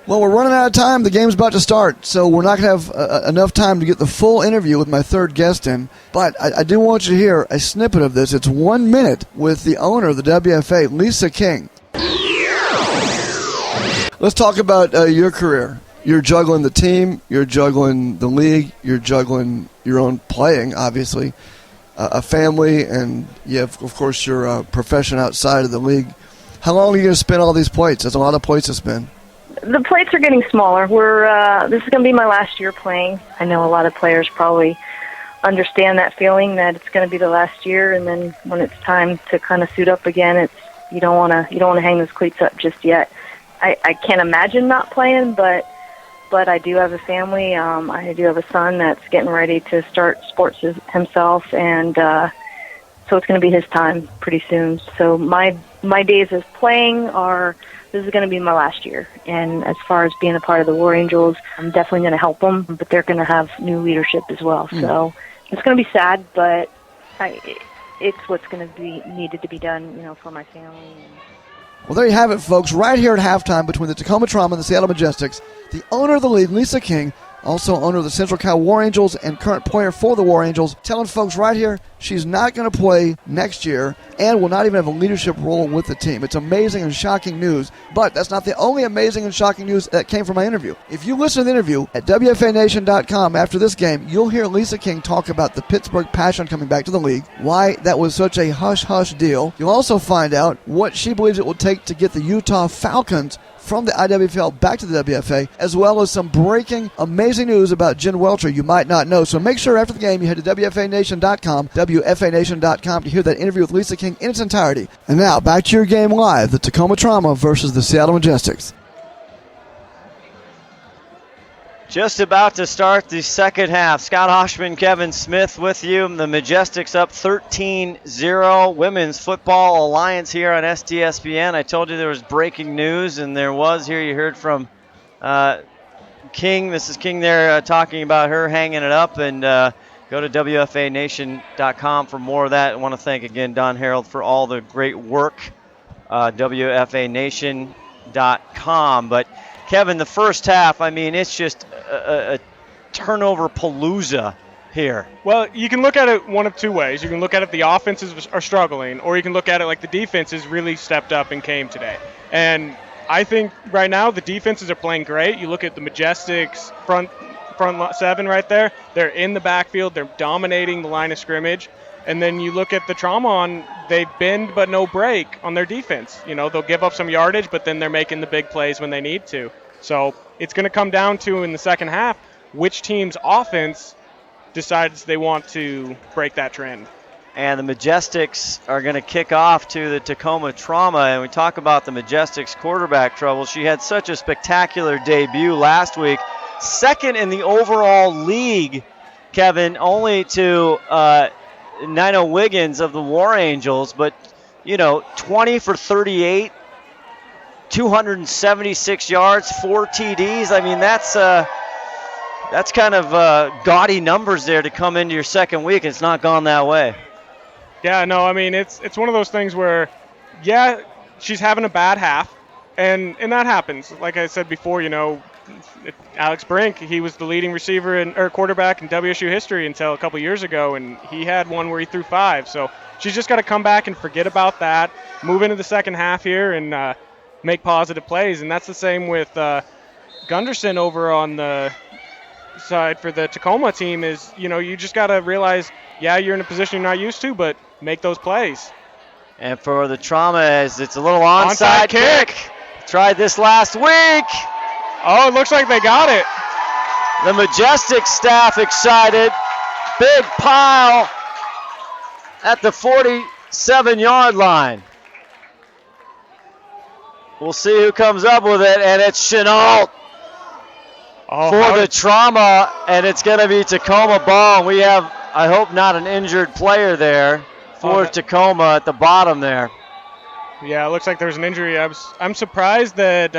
S2: Well, we're running out of time. The game's about to start, so we're not going to have enough time to get the full interview with my third guest in. But I do want you to hear a snippet of this. It's 1 minute with the owner of the WFA, Lisa King. Let's talk about your career. You're juggling the team, you're juggling the league, you're juggling your own playing, obviously, a family, and you have, of course, your profession outside of the league. How long are you going to spin all these plates? There's a lot of plates to spin.
S12: The plates are getting smaller. This is going to be my last year playing. I know a lot of players probably understand that feeling that it's going to be the last year, and then when it's time to kind of suit up again, you don't want to hang those cleats up just yet. I can't imagine not playing, but I do have a family. I do have a son that's getting ready to start sports himself, and so it's going to be his time pretty soon. So my days of playing this is going to be my last year. And as far as being a part of the War Angels, I'm definitely going to help them, but they're going to have new leadership as well. So it's going to be sad, but it's what's going to be needed to be done, for my family.
S2: Well, there you have it, folks. Right here at halftime between the Tacoma Trauma and the Seattle Majestics, the owner of the league, Lisa King, also owner of the Central Cal War Angels and current player for the War Angels, telling folks right here she's not going to play next year and will not even have a leadership role with the team. It's amazing and shocking news, but that's not the only amazing and shocking news that came from my interview. If you listen to the interview at WFANation.com after this game, you'll hear Lisa King talk about the Pittsburgh Passion coming back to the league, why that was such a hush-hush deal. You'll also find out what she believes it will take to get the Utah Falcons from the IWFL back to the WFA, as well as some breaking, amazing news about Jen Welcher you might not know. So make sure after the game you head to WFANation.com, WFANation.com to hear that interview with Lisa King in its entirety. And now, back to your game live, the Tacoma Trauma versus the Seattle Majestics.
S1: Just about to start the second half. Scott Ohsman, Kevin Smith with you. The Majestics up 13-0. Women's Football Alliance here on STSPN. I told you there was breaking news, and there was here. You heard from King. Mrs. King there talking about her hanging it up. And go to WFANation.com for more of that. I want to thank again Don Harold for all the great work. WFANation.com. But Kevin, the first half, I mean, it's just a turnover palooza here.
S3: Well, you can look at it one of two ways. You can look at it the offenses are struggling, or you can look at it like the defenses really stepped up and came today. And I think right now the defenses are playing great. You look at the Majestics front seven right there. They're in the backfield. They're dominating the line of scrimmage. And then you look at the Trauma they bend but no break on their defense. They'll give up some yardage, but then they're making the big plays when they need to. So it's going to come down to, in the second half, which team's offense decides they want to break that trend.
S1: And the Majestics are going to kick off to the Tacoma Trauma. And we talk about the Majestics quarterback trouble. She had such a spectacular debut last week. Second in the overall league, Kevin, only to Nina Wiggins of the War Angels. But, 20 for 38. 276 yards, 4 TDs. I mean, that's kind of gaudy numbers there to come into your second week. It's not gone that way.
S3: Yeah, no, I mean, it's one of those things where, she's having a bad half, and that happens. Like I said before, Alex Brink, he was the leading receiver or quarterback in WSU history until a couple years ago, and he had one where he threw 5. So she's just got to come back and forget about that, move into the second half here, and make positive plays. And that's the same with Gunderson over on the side for the Tacoma team. Is you just got to realize, yeah, you're in a position you're not used to, but make those plays.
S1: And for the Trauma, as it's a little onside kick. Tried this last week.
S3: Oh, it looks like they got it.
S1: The Majestics staff excited. Big pile at the 47-yard line. We'll see who comes up with it, and it's Chenault for the Trauma, and it's going to be Tacoma ball. We have, I hope, not an injured player there for Tacoma at the bottom there.
S3: Yeah, it looks like there's an injury. I'm surprised that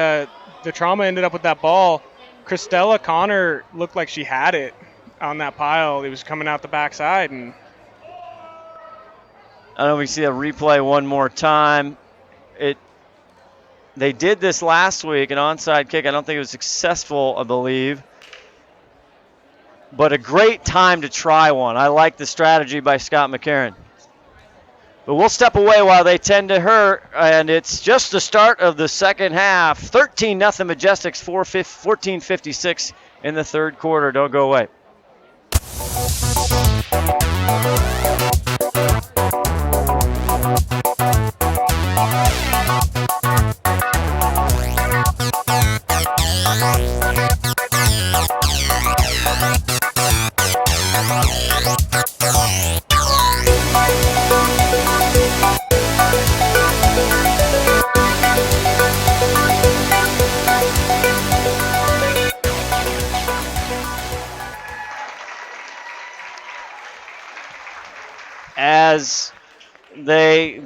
S3: the Trauma ended up with that ball. Christella Connor looked like she had it on that pile. It was coming out the backside, and
S1: I don't know if we see a replay one more time. They did this last week, an onside kick. I don't think it was successful, I believe. But a great time to try one. I like the strategy by Scott McCarron. But we'll step away while they tend to her, and it's just the start of the second half. 13-0 Majestics, 14:56 in the third quarter. Don't go away.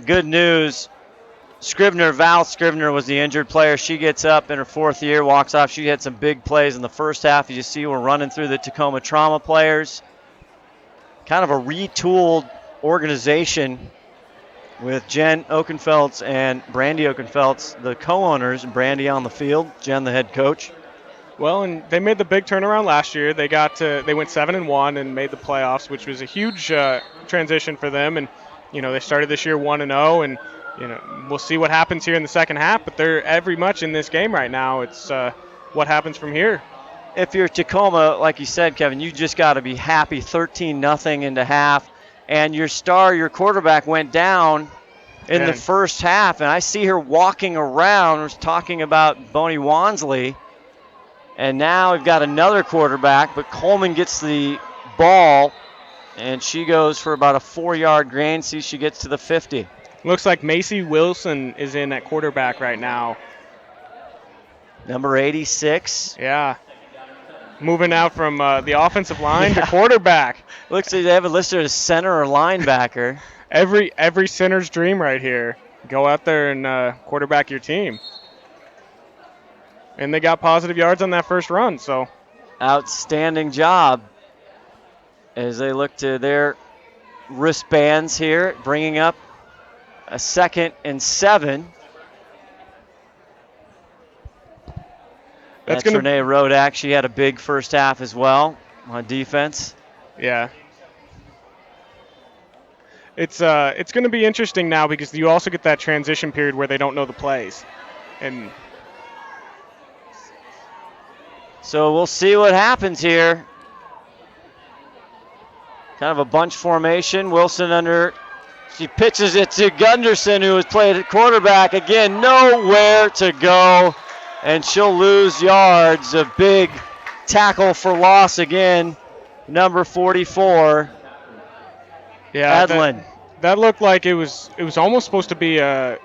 S1: Good news, Val Scrivener was the injured player. She gets up in her 4th year, walks off. She had some big plays in the first half. You see we're running through the Tacoma Trauma players. Kind of a retooled organization with Jen Oakenfeldts and Brandy Oakenfeldts, the co-owners, and Brandy on the field, Jen the head coach.
S3: Well, and they made the big turnaround last year. They went 7-1 and made the playoffs, which was a huge transition for them. And they started this year 1-0, and we'll see what happens here in the second half. But they're every much in this game right now. It's what happens from here.
S1: If you're Tacoma, like you said, Kevin, you just got to be happy. 13-0 into half, and your quarterback went down in the first half, and I see her walking around. We're talking about Bonnie Wansley. And now we've got another quarterback, but Coleman gets the ball, and she goes for about a 4-yard gain. See, she gets to the 50.
S3: Looks like Macy Wilson is in at quarterback right now.
S1: Number 86.
S3: Yeah. Moving out from the offensive line to quarterback.
S1: Looks like they have it listed as center or linebacker.
S3: Every center's dream right here. Go out there and quarterback your team. And they got positive yards on that first run, so.
S1: Outstanding job as they look to their wristbands here, bringing up a 2nd and 7. That's Renee Rodak. She had a big first half as well on defense.
S3: Yeah. It's going to be interesting now because you also get that transition period where they don't know the plays. And
S1: so we'll see what happens here. Kind of a bunch formation. Wilson she pitches it to Gunderson, who has played at quarterback. Again, nowhere to go, and she'll lose yards. A big tackle for loss again, number 44.
S3: Yeah,
S1: Edlin.
S3: That looked like it was almost supposed to be a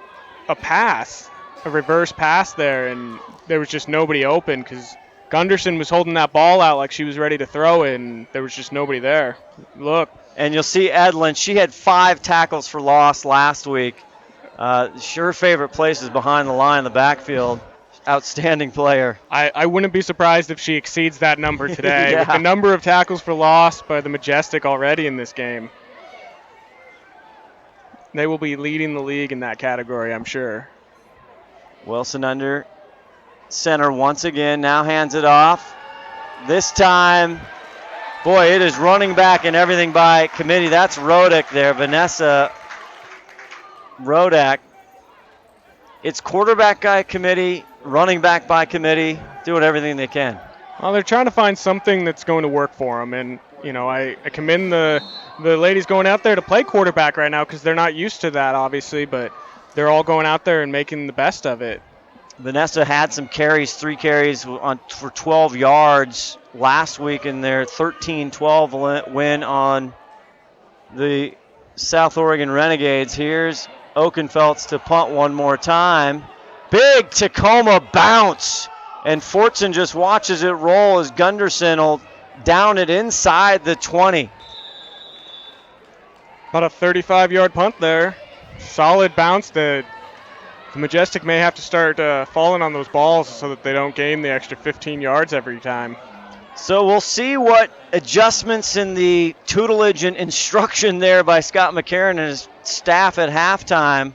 S3: pass, a reverse pass there, and there was just nobody open because Gunderson was holding that ball out like she was ready to throw it, and there was just nobody there. Look.
S1: And you'll see Edlin, she had 5 tackles for loss last week. Her favorite place is behind the line in the backfield. Outstanding player.
S3: I wouldn't be surprised if she exceeds that number today.
S1: Yeah.
S3: With the number of tackles for loss by the Majestic already in this game. They will be leading the league in that category, I'm sure.
S1: Wilson under center once again. Now hands it off. This time, boy, it is running back and everything by committee. That's Rodak there, Vanessa Rodak. It's quarterback by committee, running back by committee, doing everything they can.
S3: Well, they're trying to find something that's going to work for them, and I commend the ladies going out there to play quarterback right now because they're not used to that, obviously, but they're all going out there and making the best of it.
S1: Vanessa had some carries, 3 carries for 12 yards last week in their 13-12 win on the South Oregon Renegades. Here's Oakenfeldts to punt one more time. Big Tacoma bounce. And Fortson just watches it roll as Gunderson will down it inside the 20.
S3: About a 35-yard punt there. Solid bounce. The Majestic may have to start falling on those balls so that they don't gain the extra 15 yards every time.
S1: So we'll see what adjustments in the tutelage and instruction there by Scott McCarron and his staff at halftime.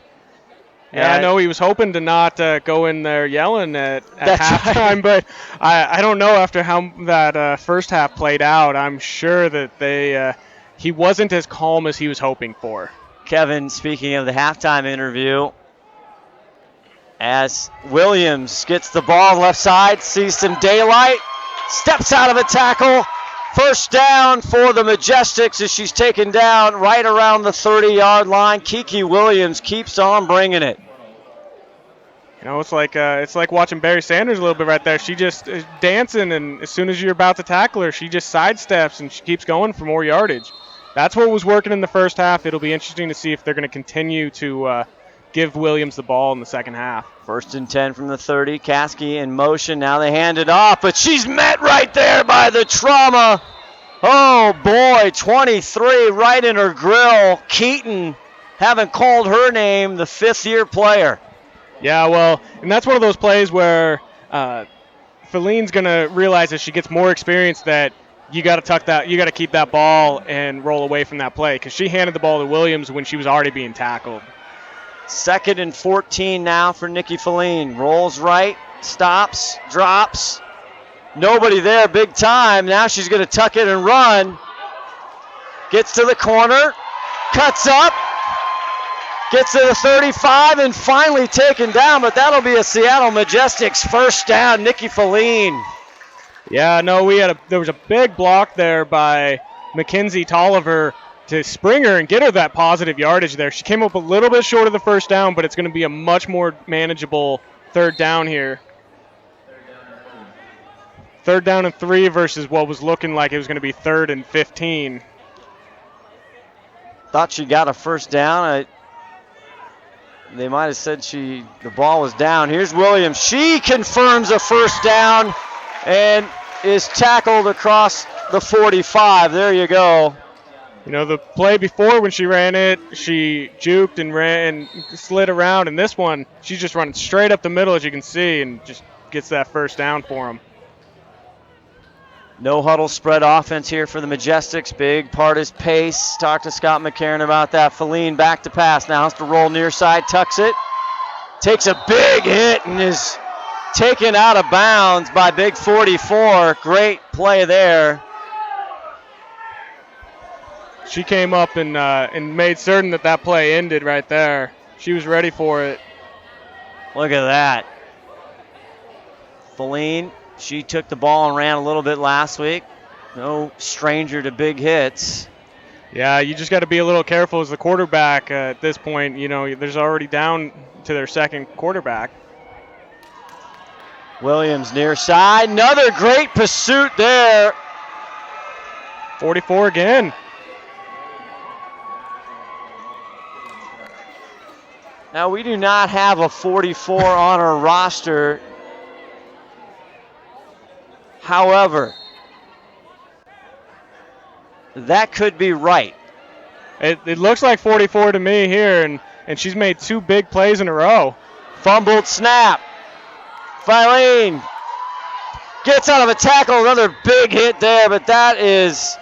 S3: Yeah, I know he was hoping to not go in there yelling at halftime, but I don't know after how that first half played out. I'm sure that he wasn't as calm as he was hoping for.
S1: Kevin, speaking of the halftime interview, as Williams gets the ball left side, sees some daylight, steps out of a tackle. First down for the Majestics as she's taken down right around the 30-yard line. Kiki Williams keeps on bringing it.
S3: It's like watching Barry Sanders a little bit right there. She just is dancing, and as soon as you're about to tackle her, she just sidesteps and she keeps going for more yardage. That's what was working in the first half. It'll be interesting to see if they're going to continue to give Williams the ball in the second half.
S1: 1st and 10 from the 30. Caskey in motion. Now they hand it off, but she's met right there by the trauma. Oh, boy, 23 right in her grill. Keaton, haven't called her name, the 5th-year player.
S3: Yeah, well, and that's one of those plays where Feline's going to realize as she gets more experience that you got to keep that ball and roll away from that play because she handed the ball to Williams when she was already being tackled.
S1: 2nd and 14 now for Nikki Feline. Rolls right, stops, drops. Nobody there, big time. Now she's going to tuck it and run. Gets to the corner, cuts up, gets to the 35 and finally taken down, but that'll be a Seattle Majestics first down. Nikki Feline.
S3: Yeah, no, there was a big block there by Mackenzie Tolliver to spring her and get her that positive yardage there. She came up a little bit short of the first down, but it's going to be a much more manageable 3rd down here. 3rd down and 3 versus what was looking like it was going to be 3rd and 15.
S1: Thought she got a first down. They might have said the ball was down. Here's Williams. She confirms a first down and is tackled across the 45. There you go.
S3: The play before when she ran it, she juked and ran and slid around. And this one, she's just running straight up the middle, as you can see, and just gets that first down for them.
S1: No huddle spread offense here for the Majestics. Big part is pace. Talk to Scott McCarron about that. Feline back to pass. Now has to roll near side, tucks it. Takes a big hit and is taken out of bounds by big 44. Great play there.
S3: She came up and made certain that play ended right there. She was ready for it.
S1: Look at that. Feline, she took the ball and ran a little bit last week. No stranger to big hits.
S3: Yeah, you just got to be a little careful as the quarterback at this point. There's already down to their 2nd quarterback.
S1: Williams near side. Another great pursuit there.
S3: 44 again.
S1: Now, we do not have a 44 on our roster. However, that could be right.
S3: It looks like 44 to me here, and she's made 2 big plays in a row.
S1: Fumbled snap. Feline gets out of a tackle. Another big hit there, but that is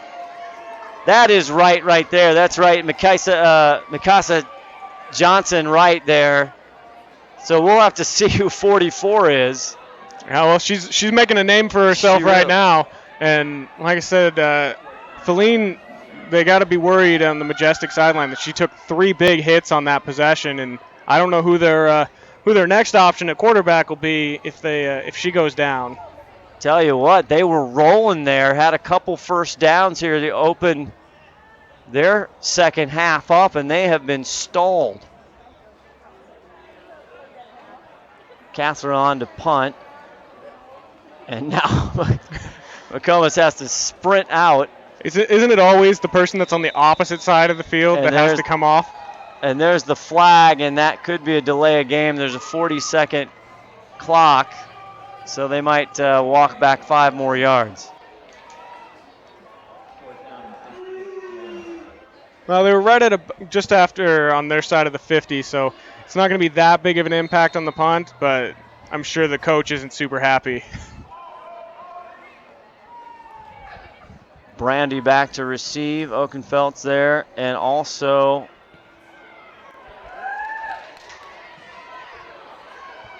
S1: right there. That's right. Mikasa Johnson right there. So we'll have to see who 44 is.
S3: Yeah, well, she's making a name for herself right now. And like I said, Feline, they got to be worried on the Majestic sideline that she took 3 big hits on that possession, and I don't know who their next option at quarterback will be if she goes down.
S1: Tell you what, they were rolling there, had a couple first downs here to open their second half up, and they have been stalled. Catherine on to punt. And now McComas has to sprint out.
S3: Isn't it always the person that's on the opposite side of the field that has to come off?
S1: And there's the flag, and that could be a delay of game. There's a 40-second clock, so they might walk back 5 more yards.
S3: Well, they were right at just after on their side of the 50, so it's not going to be that big of an impact on the punt, but I'm sure the coach isn't super happy.
S1: Brandy back to receive. Oakenfeldt's there, and also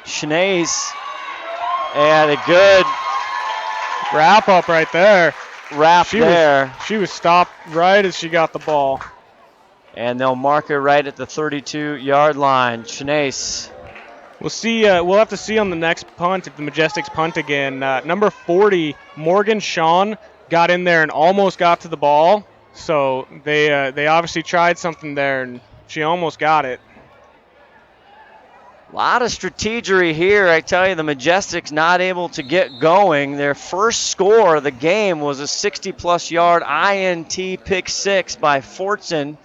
S1: Schnees. And a good
S3: wrap up right there.
S1: She
S3: was stopped right as she got the ball.
S1: And they'll mark her right at the 32-yard line. Schnees.
S3: We'll see. We'll have to see on the next punt if the Majestics punt again. Number 40, Morgan Shawn, got in there and almost got to the ball. So they obviously tried something there, and she almost got it.
S1: A lot of strategery here. I tell you, the Majestics not able to get going. Their first score of the game was a 60-plus yard INT pick 6 by Fortson.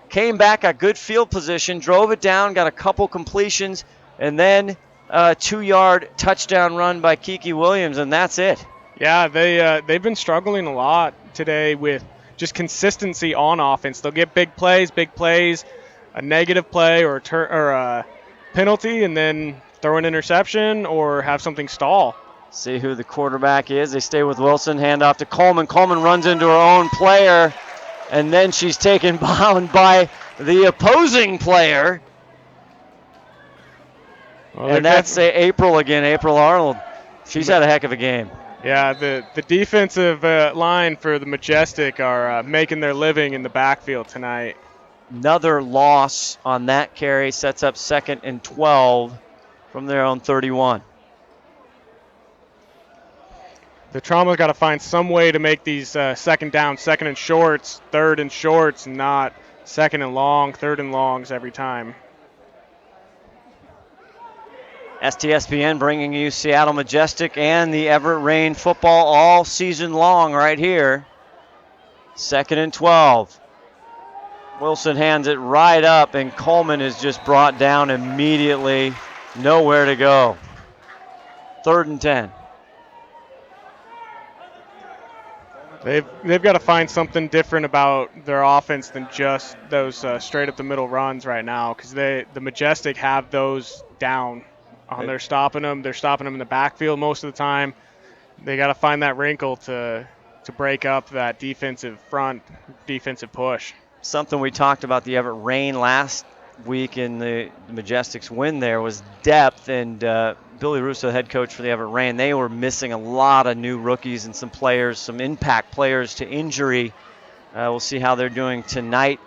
S1: Came back, got good field position, drove it down, got a couple completions, and then a 2-yard touchdown run by Kiki Williams, and that's it.
S3: Yeah, they've been struggling a lot today with just consistency on offense. They'll get big plays, a negative play or a penalty, and then throw an interception or have something stall.
S1: See who the quarterback is. They stay with Wilson, hand off to Coleman. Coleman runs into her own player, and then she's taken down by the opposing player. Well, and that's April again, April Arnold. She's had a heck of a game.
S3: Yeah, the defensive line for the Majestic are making their living in the backfield tonight.
S1: Another loss on that carry sets up 2nd and 12 from their own 31.
S3: The Trauma's got to find some way to make these second down, second and shorts, third and shorts, not second and long, third and longs every time.
S1: STSPN bringing you Seattle Majestic and the Everett Rain football all season long right here. 2nd and 12. Wilson hands it right up, and Coleman is just brought down immediately. Nowhere to go. 3rd and 10.
S3: They've got to find something different about their offense than just those straight up the middle runs right now, because the Majestic have those down. They're stopping them. They're stopping them in the backfield most of the time. They got to find that wrinkle to break up that defensive push.
S1: Something we talked about the Everett Rain last week in the Majestics win there was depth, and Billy Russo, head coach for the Everett Rain, they were missing a lot of new rookies and some players, some impact players to injury. We'll see how they're doing tonight.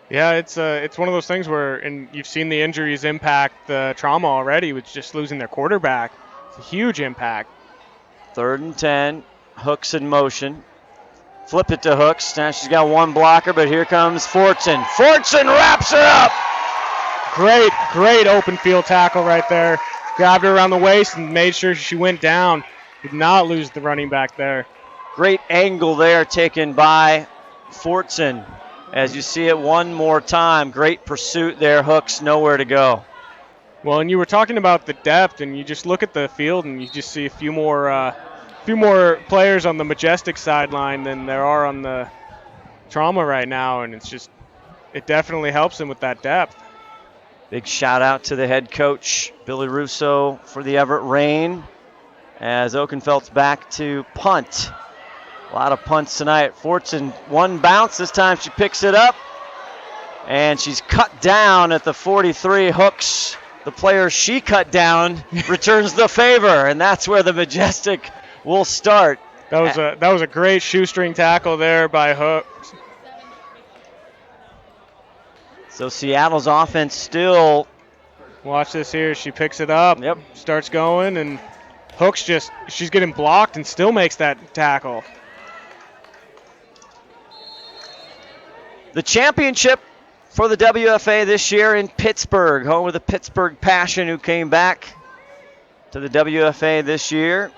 S3: Yeah, it's one of those things where, and you've seen the injuries impact the Trauma already with just losing their quarterback. It's a huge impact.
S1: 3rd and 10, Hooks in motion. Flip it to Hooks. Now she's got one blocker, but here comes Fortson. Fortson wraps her up.
S3: Great open field tackle right there. Grabbed her around the waist and made sure she went down. Did not lose the running back there.
S1: Great angle there taken by Fortson. As you see it one more time, great pursuit there. Hooks nowhere to go.
S3: Well, and you were talking about the depth, and you just look at the field and you just see a few more players on the Majestic sideline than there are on the Trauma right now, and it definitely helps them with that depth.
S1: Big shout out to the head coach, Billy Russo, for the Everett Rain, as Oakenfeldt's back to punt. A lot of punts tonight. Fortson, one bounce. This time she picks it up, and she's cut down at the 43. Hooks the player she cut down returns the favor, and that's where the Majestic will start.
S3: That was a great shoestring tackle there by Hook.
S1: So Seattle's offense still.
S3: Watch this here. She picks it up.
S1: Yep.
S3: Starts going, and Hook's she's getting blocked and still makes that tackle.
S1: The championship for the WFA this year in Pittsburgh, home of the Pittsburgh Passion, who came back to the WFA this year.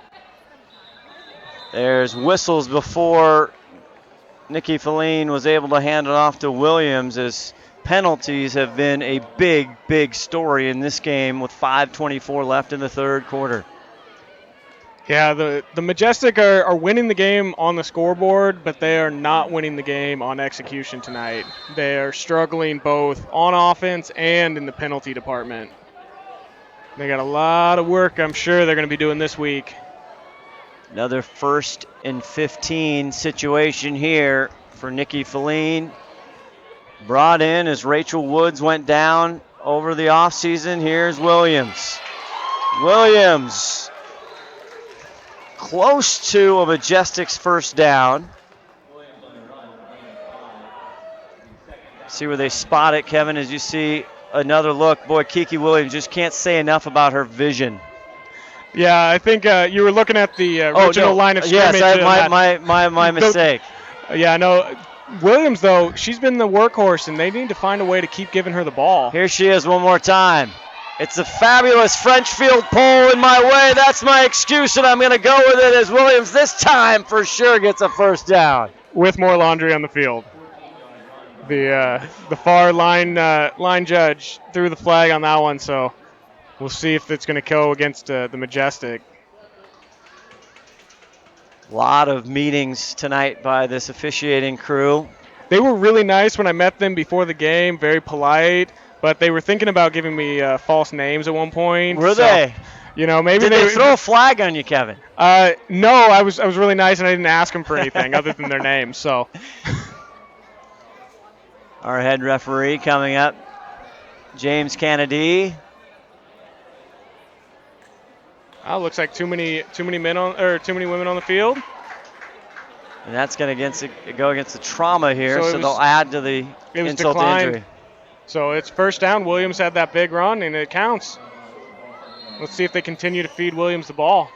S1: There's whistles before Nikki Feline was able to hand it off to Williams, as penalties have been a big, big story in this game with 5:24 left in the third quarter.
S3: Yeah, the Majestic are winning the game on the scoreboard, but they are not winning the game on execution tonight. They are struggling both on offense and in the penalty department. They got a lot of work, I'm sure, they're going to be doing this week.
S1: Another 1st and 15 situation here for Nikki Feline. Brought in as Rachel Woods went down over the offseason. Here's Williams. Williams close to a Majestics first down. See where they spot it, Kevin, as you see another look. Boy, Kiki Williams just can't say enough about her vision.
S3: Yeah, I think you were looking at the original line of scrimmage.
S1: Yes, my mistake.
S3: Yeah, no. Williams, though, she's been the workhorse, and they need to find a way to keep giving her the ball.
S1: Here she is one more time. It's a fabulous French field pole in my way. That's my excuse, and I'm going to go with it, as Williams this time for sure gets a first down.
S3: With more laundry on the field. The far line judge threw the flag on that one, so we'll see if it's going to go against the Majestic.
S1: A lot of meetings tonight by this officiating crew.
S3: They were really nice when I met them before the game, very polite, but they were thinking about giving me false names at one point.
S1: Were they?
S3: You know, maybe
S1: Did they throw a flag on you, Kevin?
S3: No, I was really nice, and I didn't ask them for anything other than their names. So,
S1: our head referee coming up, James Kennedy.
S3: Oh, looks like too many women on the field.
S1: And that's going to go against the trauma here, so they'll add to the insult to injury.
S3: So it's first down. Williams had that big run, and it counts. Let's see if they continue to feed Williams the ball.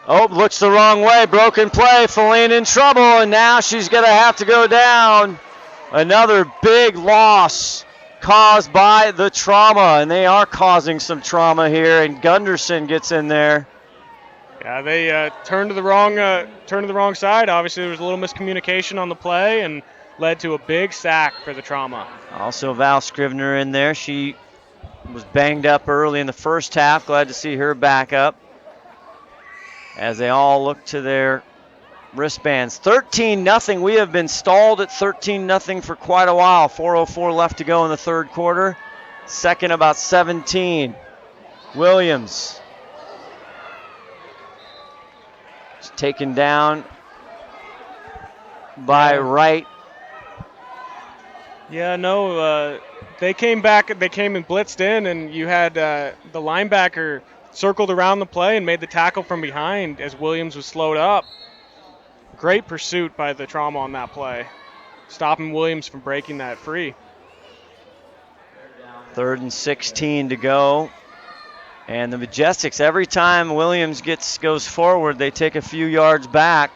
S1: Oh, looks the wrong way. Broken play. Feline in trouble, and now she's going to have to go down. Another big loss caused by the trauma, and they are causing some trauma here, and Gunderson gets in there.
S3: Yeah, they turned to the wrong side. Obviously, there was a little miscommunication on the play and led to a big sack for the trauma.
S1: Also, Val Scrivener in there. She was banged up early in the first half. Glad to see her back up as they all look to their wristbands. 13-0. We have been stalled at 13-0 for quite a while. 4:04 left to go in the third quarter. Second about 17. Williams is taken down by Wright.
S3: Yeah, no, they came back. They came and blitzed in, and you had the linebacker circled around the play and made the tackle from behind as Williams was slowed up. Great pursuit by the trauma on that play, stopping Williams from breaking that free.
S1: 3rd and 16 to go. And the Majestics, every time Williams goes forward, they take a few yards back.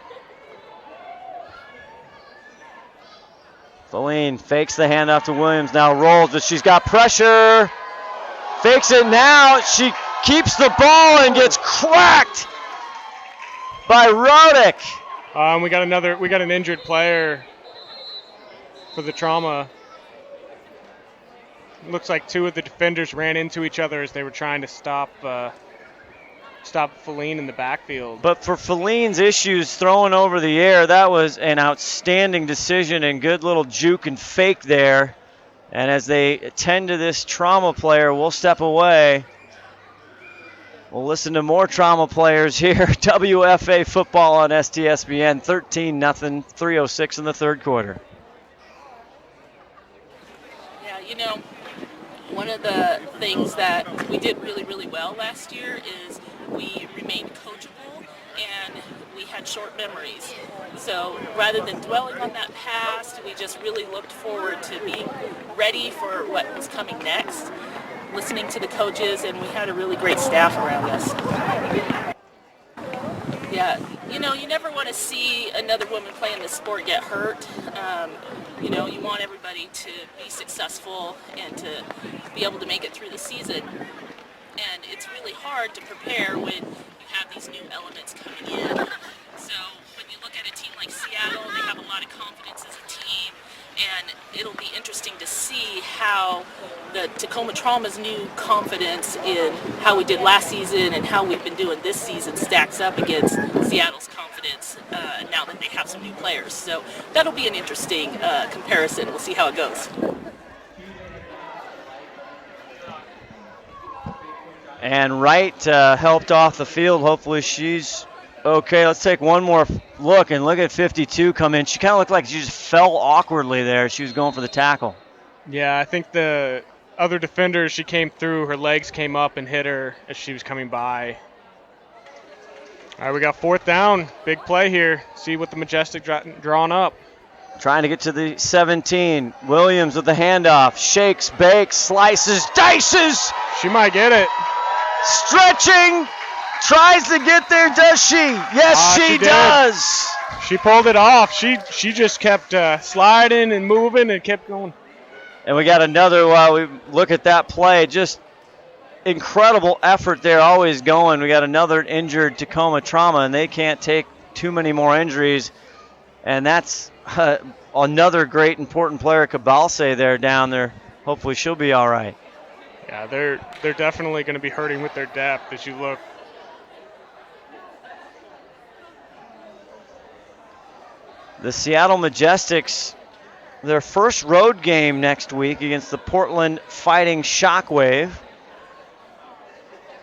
S1: Feline fakes the handoff to Williams, now rolls, but she's got pressure. Fakes it now. She keeps the ball and gets cracked by Rodick.
S3: We got an injured player for the trauma. Looks like two of the defenders ran into each other as they were trying to stop Feline in the backfield.
S1: But for Feline's issues throwing over the air, that was an outstanding decision and good little juke and fake there. And as they attend to this trauma player, we'll step away. We'll listen to more trauma players here. WFA football on STSPN, 13-0, 3:06 in the third quarter.
S5: you know, one of the things that we did really, really well last year is we remained coachable and we had short memories. So rather than dwelling on that past, we just really looked forward to being ready for what was coming next, listening to the coaches, and we had a really great staff around us. Yeah, you know, you never want to see another woman playing this sport get hurt. You know, you want everybody to be successful and to be able to make it through the season. And it's really hard to prepare when you have these new elements coming in. So when you look at a team like Seattle, they have a lot of confidence as a team. And it'll be interesting to see how the Tacoma Trauma's new confidence in how we did last season and how we've been doing this season stacks up against Seattle's confidence now that they have some new players. So that'll be an interesting comparison. We'll see how it goes.
S1: And Wright helped off the field. Hopefully she's okay. Let's take one more look, and look at 52 come in. She kind of looked like she just fell awkwardly there. She was going for the tackle.
S3: Yeah, I think the other defender, she came through, her legs came up and hit her as she was coming by. All right, we got 4th down. Big play here. See what the Majestic drawn up.
S1: Trying to get to the 17. Williams with the handoff. Shakes, bakes, slices, dices.
S3: She might get it.
S1: Stretching. Tries to get there, does she? Yes, she does.
S3: She pulled it off. She just kept sliding and moving and kept going.
S1: And we got another, while we look at that play, just incredible effort there, always going. We got another injured Tacoma Trauma, and they can't take too many more injuries. And that's another great important player, Cabalse, there down there. Hopefully she'll be all right.
S3: Yeah, they're definitely going to be hurting with their depth as you look.
S1: The Seattle Majestics, their first road game next week against the Portland Fighting Shockwave.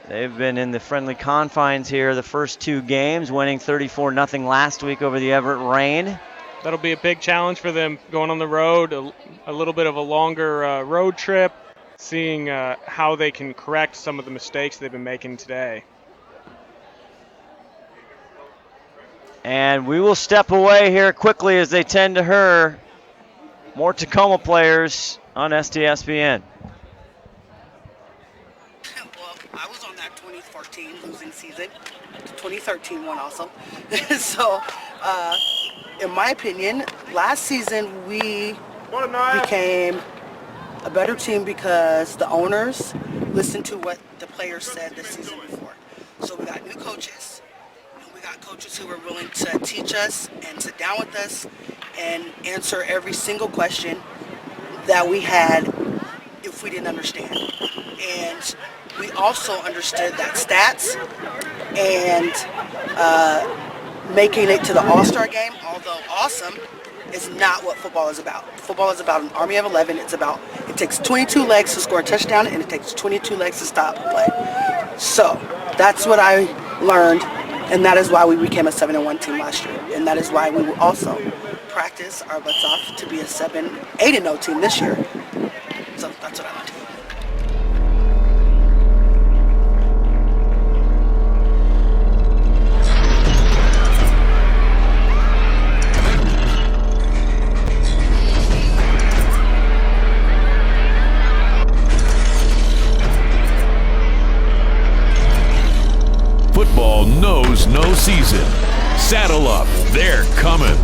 S1: They've been in the friendly confines here the first 2 games, winning 34-0 last week over the Everett Rain.
S3: That'll be a big challenge for them going on the road, a little bit of a longer road trip, seeing how they can correct some of the mistakes they've been making today.
S1: And we will step away here quickly as they tend to her. More Tacoma players on STSPN.
S9: Well, I was on that 2014 losing season. The 2013 one also. So, in my opinion, last season we became a better team because the owners listened to what the players said the season before. So we got new coaches. We got coaches who were willing to teach us and sit down with us and answer every single question that we had if we didn't understand. And we also understood that stats and making it to the All-Star game, although awesome, is not what football is about. Football is about an army of 11. It takes 22 legs to score a touchdown, and it takes 22 legs to stop a play. So that's what I learned, and that is why we became a 7-1 team last year. And that is why we will also practice our butts off to be a 8-0 team this year. So that's what I learned.
S7: Football knows no season. Saddle up, they're coming.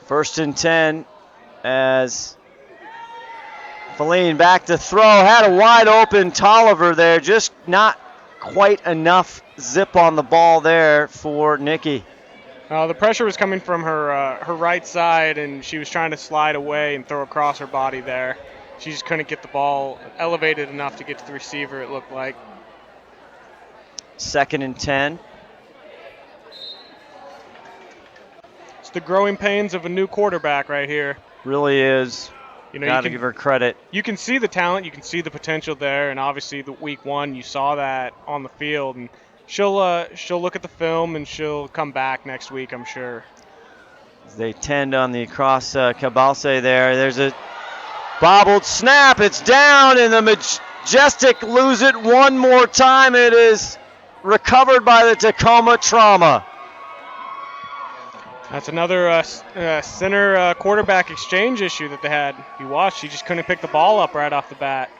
S1: First and 10 as Feline back to throw. Had a wide open Tolliver there. Just not quite enough zip on the ball there for Nikki.
S3: The pressure was coming from her right side, and she was trying to slide away and throw across her body there. She just couldn't get the ball elevated enough to get to the receiver, it looked like.
S1: Second and 10.
S3: It's the growing pains of a new quarterback right here.
S1: Really is. Got to give her credit.
S3: You can see the talent, you can see the potential there, and obviously the week 1 you saw that on the field, and she'll look at the film and she'll come back next week, I'm sure.
S1: As they tend on the cross Cabalse there. There's a bobbled snap. It's down, and the Majestic lose it one more time. It is recovered by the Tacoma Trauma.
S3: That's another center quarterback exchange issue that they had. You watched, she just couldn't pick the ball up right off the bat.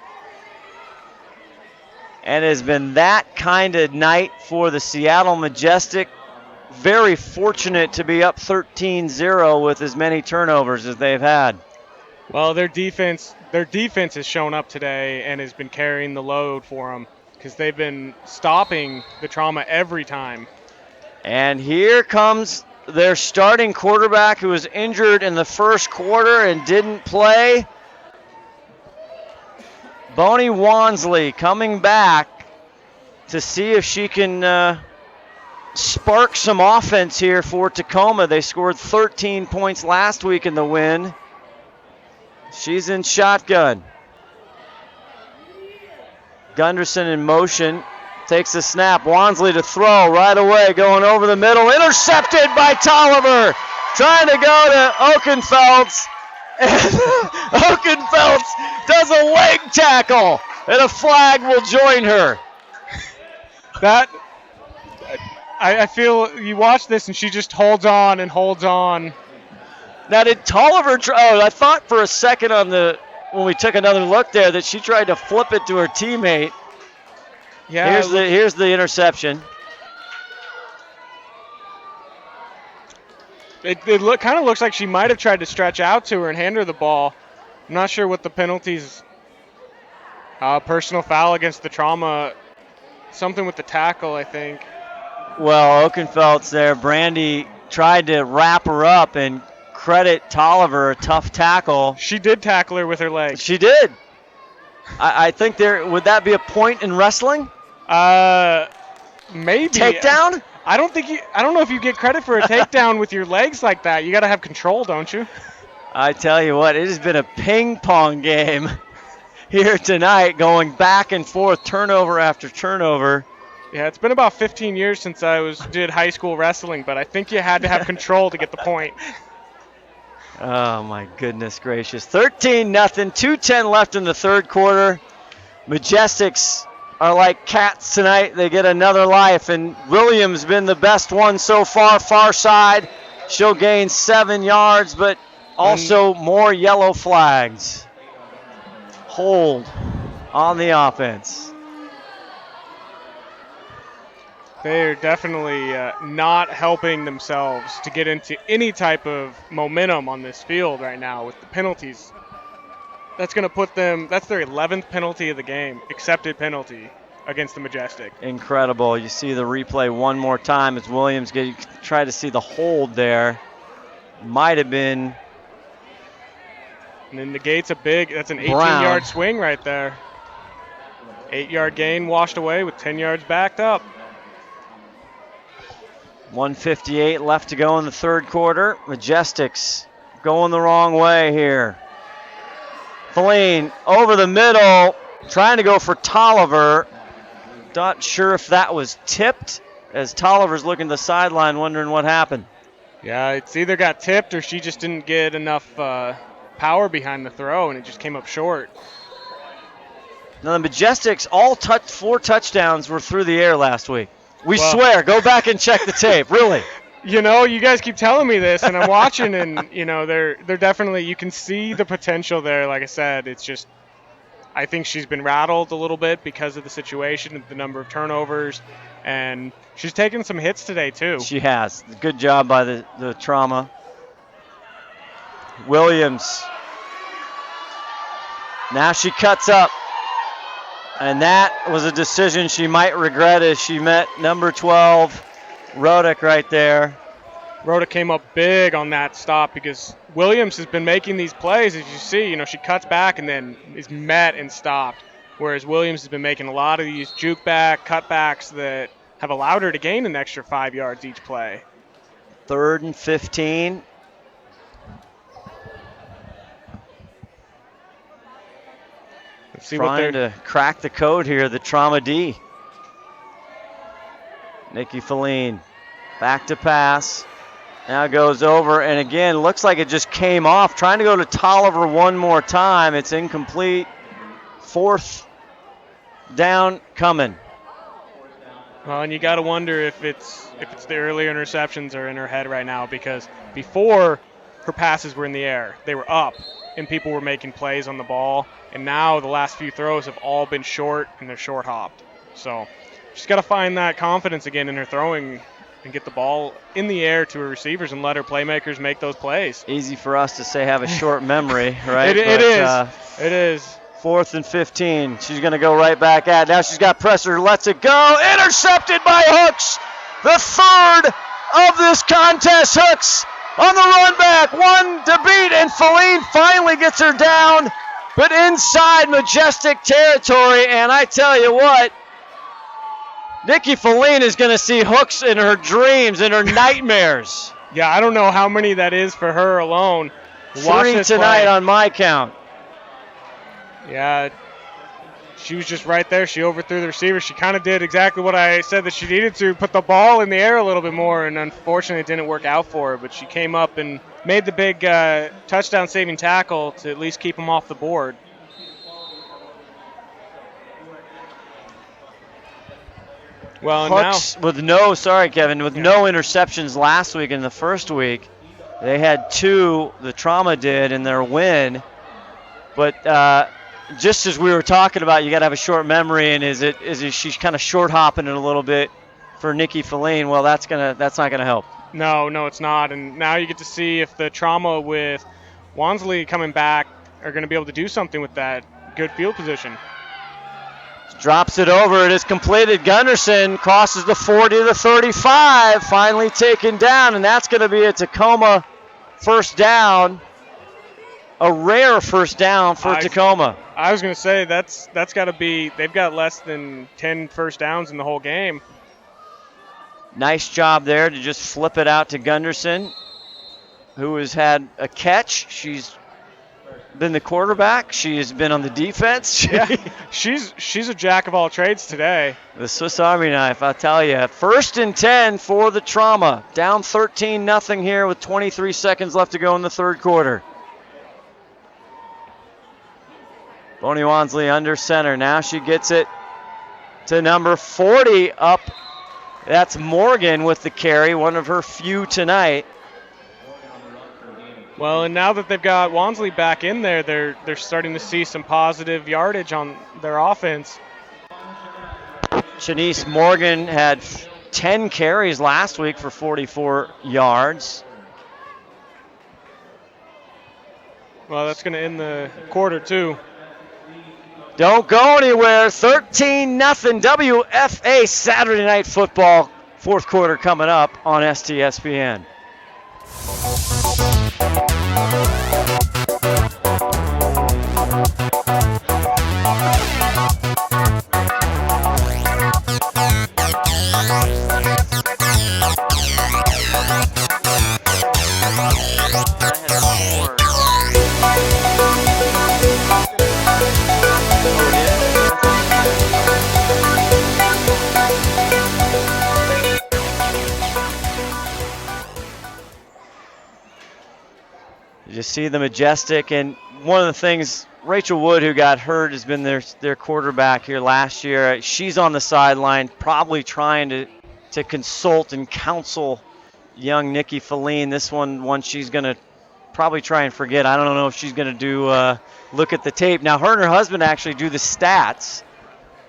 S1: And it has been that kind of night for the Seattle Majestic. Very fortunate to be up 13-0 with as many turnovers as they've had.
S3: Well, their defense has shown up today and has been carrying the load for them because they've been stopping the Trauma every time.
S1: And here comes their starting quarterback who was injured in the first quarter and didn't play. Bonnie Wansley coming back to see if she can spark some offense here for Tacoma. They scored 13 points last week in the win. She's in shotgun. Gunderson in motion. Takes the snap. Wansley to throw right away. Going over the middle. Intercepted by Tolliver. Trying to go to Oakenfelds. And Oakenfelds does a leg tackle. And a flag will join her.
S3: That, I feel you watch this and she just holds on and holds on.
S1: Now did Tolliver I thought for a second when we took another look there that she tried to flip it to her teammate.
S3: Yeah.
S1: Here's the interception.
S3: It kind of looks like she might have tried to stretch out to her and hand her the ball. I'm not sure what the penalties. Personal foul against the Trauma. Something with the tackle, I think.
S1: Well, Oakenfelds there. Brandy tried to wrap her up and credit Tolliver a tough tackle.
S3: She did tackle her with her leg.
S1: She did. I think would that be a point in wrestling?
S3: Maybe.
S1: Takedown?
S3: I don't know if you get credit for a takedown with your legs like that. You got to have control, don't you?
S1: I tell you what, it has been a ping pong game here tonight, going back and forth, turnover after turnover.
S3: Yeah, it's been about 15 years since I did high school wrestling, but I think you had to have control to get the point.
S1: Oh, my goodness gracious. 13-0, 2:10 left in the third quarter. Majestics are like cats tonight. They get another life, and Williams been the best one so far, far side. She'll gain 7 yards, but also more yellow flags. Hold on the offense.
S3: They're definitely not helping themselves to get into any type of momentum on this field right now with the penalties. That's going to put them, that's their 11th penalty of the game, accepted penalty against the Majestic.
S1: Incredible. You see the replay one more time as Williams try to see the hold there. Might have been.
S3: And then negates that's an 18-yard swing right there. 8-yard gain washed away with 10 yards backed up.
S1: 1:58 left to go in the third quarter. Majestics going the wrong way here. Feline over the middle, trying to go for Tolliver. Not sure if that was tipped, as Tolliver's looking to the sideline wondering what happened.
S3: Yeah, it's either got tipped or she just didn't get enough power behind the throw and it just came up short.
S1: Now the Majestics, all 4 touchdowns were through the air last week. We swear, go back and check the tape, really.
S3: You know, you guys keep telling me this, and I'm watching, and, you know, they're definitely, you can see the potential there. Like I said, it's just, I think she's been rattled a little bit because of the situation, the number of turnovers, and she's taken some hits today, too.
S1: She has. Good job by the Trauma. Williams. Now she cuts up. And that was a decision she might regret as she met number 12, Rodick, right there.
S3: Rodick came up big on that stop because Williams has been making these plays, as you see. You know, she cuts back and then is met and stopped, whereas Williams has been making a lot of these juke back, cutbacks that have allowed her to gain an extra 5 yards each play.
S1: 3rd and 15.
S3: Let's see
S1: trying to crack the code here, the Trauma D. Nikki Feline back to pass. Now goes over, and again, looks like it just came off. Trying to go to Tolliver one more time. It's incomplete. 4th down coming.
S3: Well, and you got to wonder if it's the early interceptions are in her head right now, because before her passes were in the air, they were up, and people were making plays on the ball. And now the last few throws have all been short, and they're short hopped. So she's got to find that confidence again in her throwing and get the ball in the air to her receivers and let her playmakers make those plays.
S1: Easy for us to say have a short memory, right?
S3: It is.
S1: 4th and 15. She's going to go right back at it. Now she's got pressure, lets it go. Intercepted by Hooks. The 3rd of this contest. Hooks on the run back. 1 to beat, and Feline finally gets her down, but inside Majestic territory. And I tell you what, Nikki Feline is going to see Hooks in her dreams, in her nightmares.
S3: Yeah, I don't know how many that is for her alone. Watch
S1: 3
S3: this
S1: tonight
S3: play.
S1: on my count.
S3: Yeah, she was just right there. She overthrew the receiver. She kind of did exactly what I said that she needed to, put the ball in the air a little bit more, and unfortunately it didn't work out for her. But she came up and made the big touchdown-saving tackle to at least keep them off the board. Well, and
S1: Hooks
S3: now
S1: with no interceptions last week in the first week. They had 2, the Trauma did, in their win. But just as we were talking about, you got to have a short memory, and is she's kind of short hopping it a little bit for Nikki Feline? Well, that's not gonna help.
S3: No, it's not. And now you get to see if the Trauma with Wansley coming back are going to be able to do something with that good field position.
S1: Drops it over. It is completed. Gunderson crosses the 40 to the 35. Finally taken down, and that's going to be a Tacoma first down. A rare first down for Tacoma.
S3: I was going to say that's got to be. They've got less than 10 first downs in the whole game.
S1: Nice job there to just flip it out to Gunderson, who has had a catch. She's been the quarterback. She has been on the defense.
S3: Yeah, she's a jack of all trades today.
S1: The Swiss Army knife, I'll tell you. 1st and 10 for the Trauma. Down 13-0 here with 23 seconds left to go in the 3rd quarter. Bonnie Wansley under center. Now she gets it to number 40 up. That's Morgan with the carry, one of her few tonight.
S3: Well, and now that they've got Wansley back in there, they're starting to see some positive yardage on their offense.
S1: Shanice Morgan had 10 carries last week for 44 yards.
S3: Well, that's going to end the quarter, too.
S1: Don't go anywhere. 13-0 WFA Saturday Night Football. 4th quarter coming up on STSPN. You see the Majestic, and one of the things, Rachel Wood, who got hurt, has been their quarterback here last year. She's on the sideline, probably trying to consult and counsel young Nikki Feline. This one she's going to probably try and forget. I don't know if she's going to do look at the tape. Now, her and her husband actually do the stats,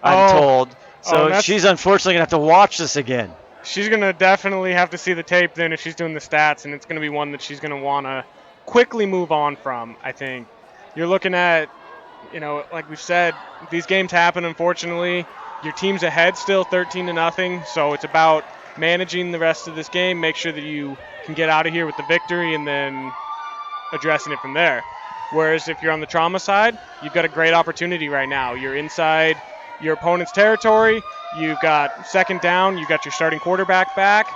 S1: I'm told. So she's unfortunately going to have to watch this again.
S3: She's going to definitely have to see the tape then if she's doing the stats, and it's going to be one that she's going to want to quickly move on from, I think. You're looking at, like we've said, these games happen, unfortunately. Your team's ahead still 13-0, so it's about managing the rest of this game, make sure that you can get out of here with the victory and then addressing it from there. Whereas if you're on the Trauma side, you've got a great opportunity right now. You're inside your opponent's territory. You've got 2nd down. You've got your starting quarterback back.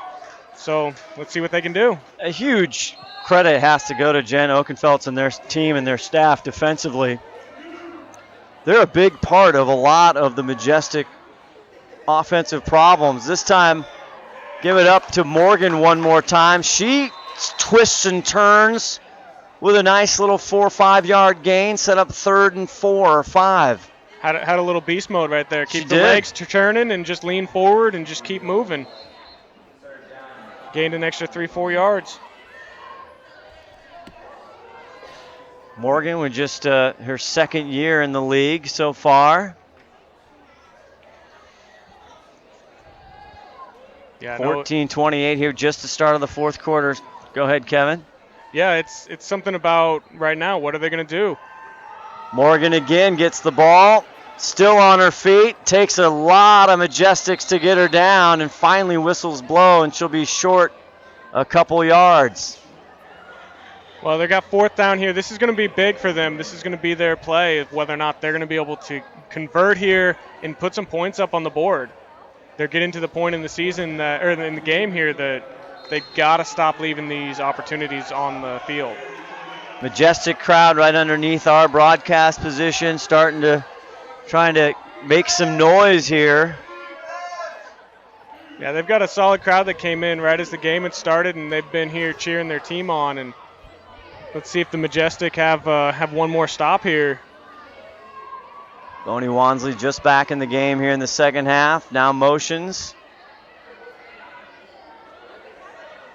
S3: So let's see what they can do.
S1: A huge credit has to go to Jen Oakenfeldt and their team and their staff defensively. They're a big part of a lot of the Majestic offensive problems. This time, Give it up to Morgan one more time. She twists and turns with a nice little 4 or 5 yard gain, set up 3rd and 4 or 5.
S3: Had a little beast mode right there. Keep the legs turning and just lean forward and just keep moving. Gained an extra 3-4 yards.
S1: Morgan with just her 2nd year in the league so far.
S3: Yeah,
S1: 14-28 here, just the start of the 4th quarter. Go ahead, Kevin.
S3: Yeah, it's something about right now. What are they going to do?
S1: Morgan again gets the ball, still on her feet, takes a lot of Majestics to get her down, and finally whistles blow, and she'll be short a couple yards.
S3: Well, they got 4th down here. This is going to be big for them. This is going to be their play, whether or not they're going to be able to convert here and put some points up on the board. They're getting to the point in the season, or in the game here, that they got to stop leaving these opportunities on the field.
S1: Majestic crowd right underneath our broadcast position, trying to make some noise here.
S3: Yeah, they've got a solid crowd that came in right as the game had started, and they've been here cheering their team on. And let's see if the Majestic have one more stop here.
S1: Boney Wansley just back in the game here in the 2nd half. Now motions.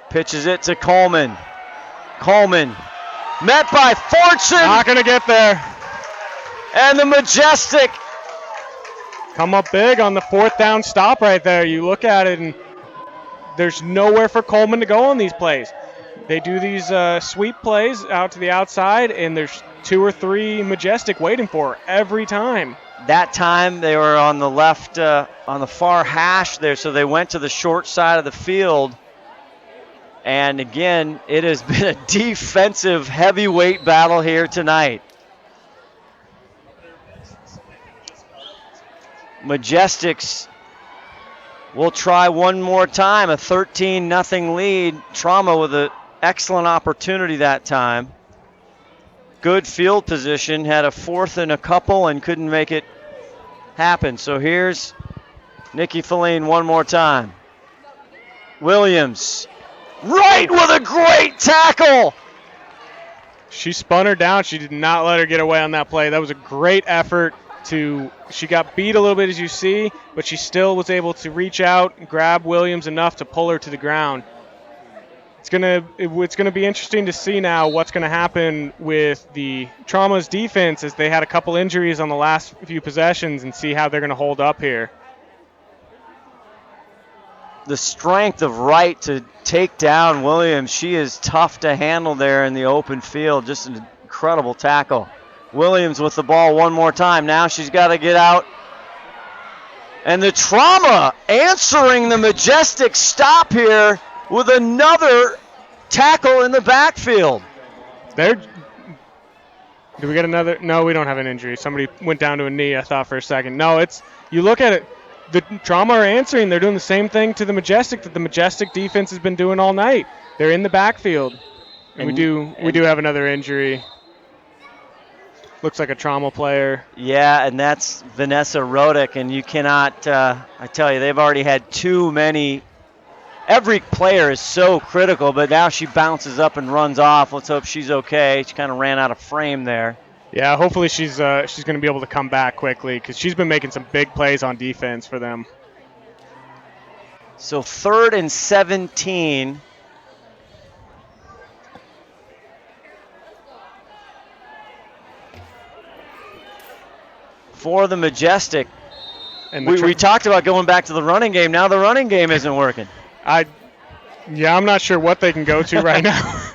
S1: Pitches it to Coleman. Coleman met by Fortune.
S3: Not going to get there.
S1: And the Majestic
S3: come up big on the 4th down stop right there. You look at it, and there's nowhere for Coleman to go on these plays. They do these sweep plays out to the outside, and there's 2 or 3 Majestic waiting for her every time.
S1: That time they were on the left, on the far hash there, so they went to the short side of the field. And again, it has been a defensive heavyweight battle here tonight. Majestics will try one more time, a 13-0 lead. Trauma with an excellent opportunity that time. Good field position, had a 4th and a couple and couldn't make it happen. So here's Nikki Feline one more time. Williams, right with a great tackle.
S3: She spun her down. She did not let her get away on that play. That was a great effort. She got beat a little bit, as you see, but she still was able to reach out and grab Williams enough to pull her to the ground. It's gonna be interesting to see now what's gonna happen with the Trauma's defense, as they had a couple injuries on the last few possessions, and see how they're gonna hold up here.
S1: The strength of Wright to take down Williams. She is tough to handle there in the open field. Just an incredible tackle. Williams with the ball one more time. Now she's got to get out. And the Trauma answering the Majestic stop here with another tackle in the backfield.
S3: Do we get another? No, we don't have an injury. Somebody went down to a knee, I thought for a second. No, you look at it. The Trauma are answering. They're doing the same thing to the Majestic that the Majestic defense has been doing all night. They're in the backfield. And we do have another injury. Looks like a Trauma player.
S1: Yeah, and that's Vanessa Rodick, and you cannot, I tell you, they've already had too many. Every player is so critical, but now she bounces up and runs off. Let's hope she's okay. She kind of ran out of frame there.
S3: Yeah, hopefully she's going to be able to come back quickly, because she's been making some big plays on defense for them.
S1: So 3rd and 17. For the Majestic.
S3: And
S1: we talked about going back to the running game. Now the running game isn't working.
S3: I'm not sure what they can go to right now.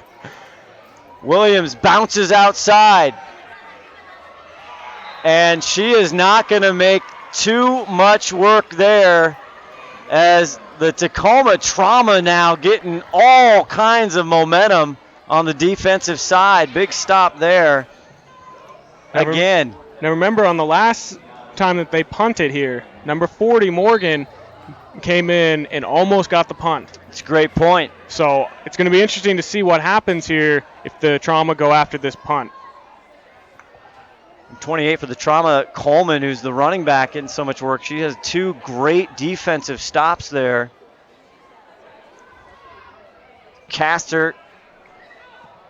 S1: Williams bounces outside. And she is not going to make too much work there, as the Tacoma Trauma now getting all kinds of momentum on the defensive side. Big stop there. Again.
S3: Now remember, on the last time that they punted here, number 40, Morgan, came in and almost got the punt.
S1: It's a great point.
S3: So it's going to be interesting to see what happens here if the Trauma go after this punt.
S1: 28 for the Trauma, Coleman, who's the running back, getting so much work. She has 2 great defensive stops there. Castor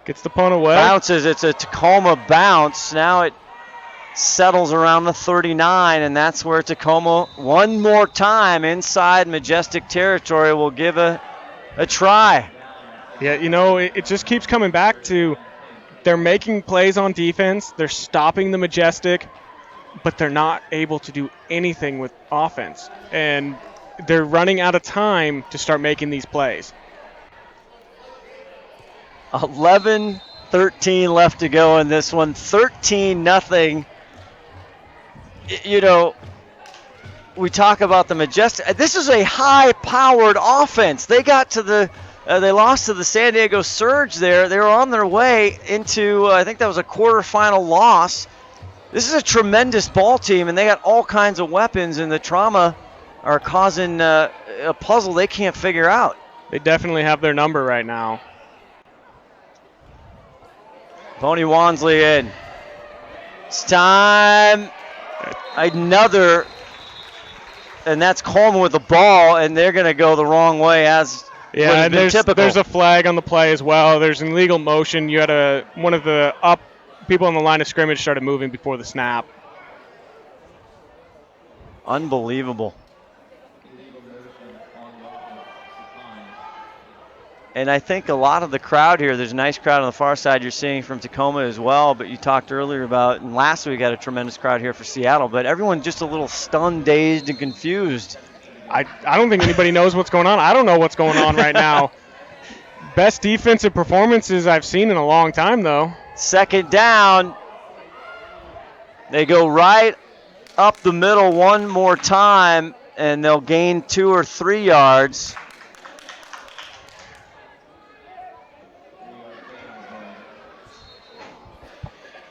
S3: gets the punt away.
S1: Bounces. It's a Tacoma bounce. Now it settles around the 39, and that's where Tacoma one more time inside Majestic territory will give a try.
S3: Yeah, it just keeps coming back to they're making plays on defense, they're stopping the Majestic, but they're not able to do anything with offense. And they're running out of time to start making these plays.
S1: 11-13 left to go in this one. 13-0. We talk about the Majestic. This is a high-powered offense. They got to they lost to the San Diego Surge there. They were on their way into, I think that was a quarterfinal loss. This is a tremendous ball team, and they got all kinds of weapons, and the Trauma are causing a puzzle they can't figure out.
S3: They definitely have their number right now.
S1: Pony Wansley in. It's time. Another, and that's Coleman with the ball, and they're going to go the wrong way as
S3: yeah,
S1: there's
S3: a flag on the play as well. There's an illegal motion. You had one of the people on the line of scrimmage started moving before the snap.
S1: Unbelievable. And I think a lot of the crowd here, there's a nice crowd on the far side you're seeing from Tacoma as well, but you talked earlier about, and last week had a tremendous crowd here for Seattle, but everyone just a little stunned, dazed, and confused.
S3: I don't think anybody knows what's going on. I don't know what's going on right now. Best defensive performances I've seen in a long time, though.
S1: Second down. They go right up the middle one more time, and they'll gain 2 or 3 yards.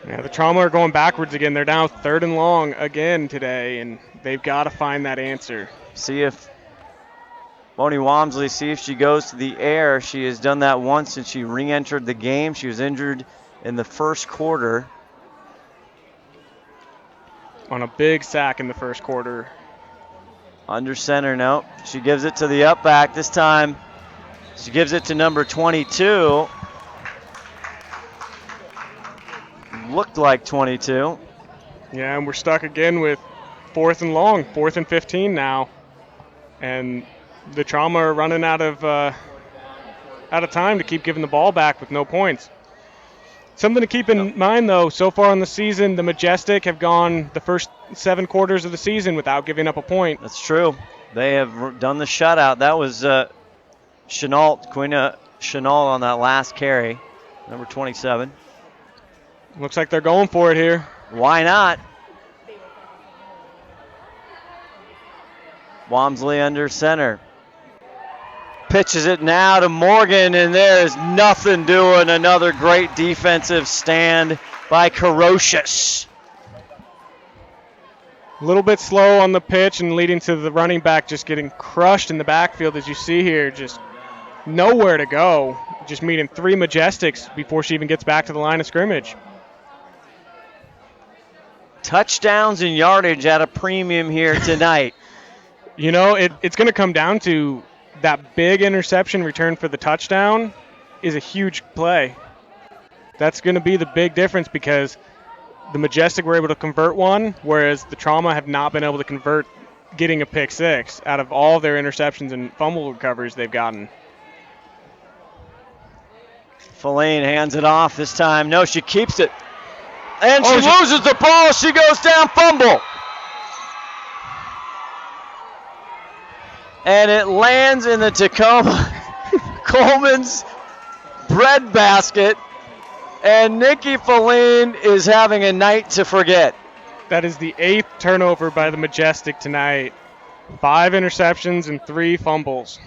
S3: Yeah, the Trauma are going backwards again. They're now 3rd and long again today, and they've got to find that answer.
S1: See if Moni Walmsley, see if she goes to the air. She has done that once since she re-entered the game. She was injured in the first quarter.
S3: On a big sack in the first quarter.
S1: Under center, no. She gives it to the up back. This time she gives it to number 22. Looked like 22.
S3: Yeah, and we're stuck again with 4th and long, 4th and 15 now. And the Trauma are running out of time to keep giving the ball back with no points. Something to keep in mind, though, so far in the season, the Majestic have gone the first 7 quarters of the season without giving up a point.
S1: That's true. They have done the shutout. That was Quina Chenault on that last carry, number 27.
S3: Looks like they're going for it here.
S1: Why not? Walmsley under center. Pitches it now to Morgan, and there is nothing doing. Another great defensive stand by Carocious.
S3: A little bit slow on the pitch and leading to the running back just getting crushed in the backfield, as you see here. Just nowhere to go. Just meeting 3 Majestics before she even gets back to the line of scrimmage.
S1: Touchdowns and yardage at a premium here tonight.
S3: It's going to come down to that big interception return for the touchdown is a huge play. That's going to be the big difference because the Majestic were able to convert one, whereas the Trauma have not been able to convert getting a pick 6 out of all their interceptions and fumble recoveries they've gotten.
S1: Fellaine hands it off this time. No, she keeps it. And she loses the ball. She goes down, fumble. And it lands in the Tacoma Coleman's breadbasket. And Nikki Fellaine is having a night to forget.
S3: That is the 8th turnover by the Majestic tonight. 5 interceptions and 3 fumbles.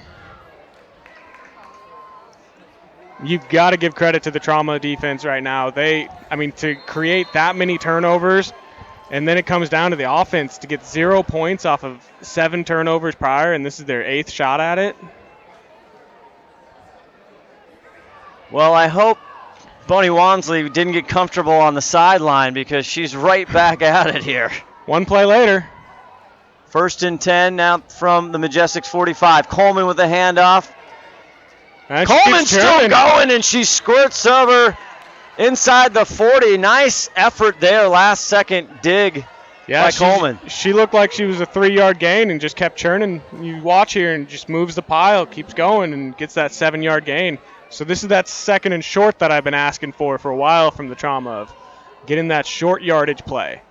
S3: You've got to give credit to the Trauma defense right now. To create that many turnovers, and then it comes down to the offense to get 0 points off of 7 turnovers prior, and this is their 8th shot at it.
S1: Well, I hope Bonnie Walmsley didn't get comfortable on the sideline because she's right back at it here.
S3: 1 play later.
S1: 1st and 10 now from the Majestics 45. Coleman with a handoff.
S3: And
S1: Coleman's still going, and she squirts over inside the 40. Nice effort there, last second dig by Coleman.
S3: She looked like she was a 3-yard gain and just kept churning. You watch here and just moves the pile, keeps going, and gets that 7-yard gain. So this is that second and short that I've been asking for a while from the Trauma of getting that short yardage play.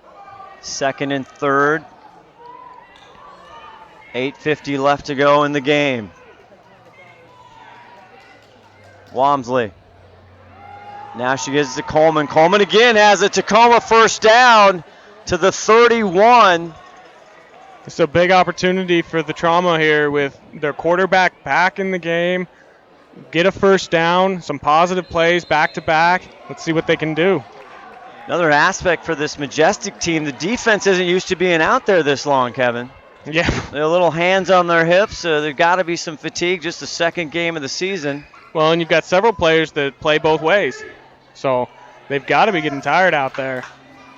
S1: Second and third. 8:50 left to go in the game. Walmsley. Now she gives it to Coleman. Coleman again has a Tacoma first down to the 31.
S3: It's a big opportunity for the Trauma here with their quarterback back in the game. Get a first down, some positive plays back to back. Let's see what they can do.
S1: Another aspect for this Majestic team, the defense isn't used to being out there this long, Kevin.
S3: Yeah.
S1: They're a little hands on their hips. There's got to be some fatigue, just the second game of the season.
S3: Well, and you've got several players that play both ways. So they've got to be getting tired out there.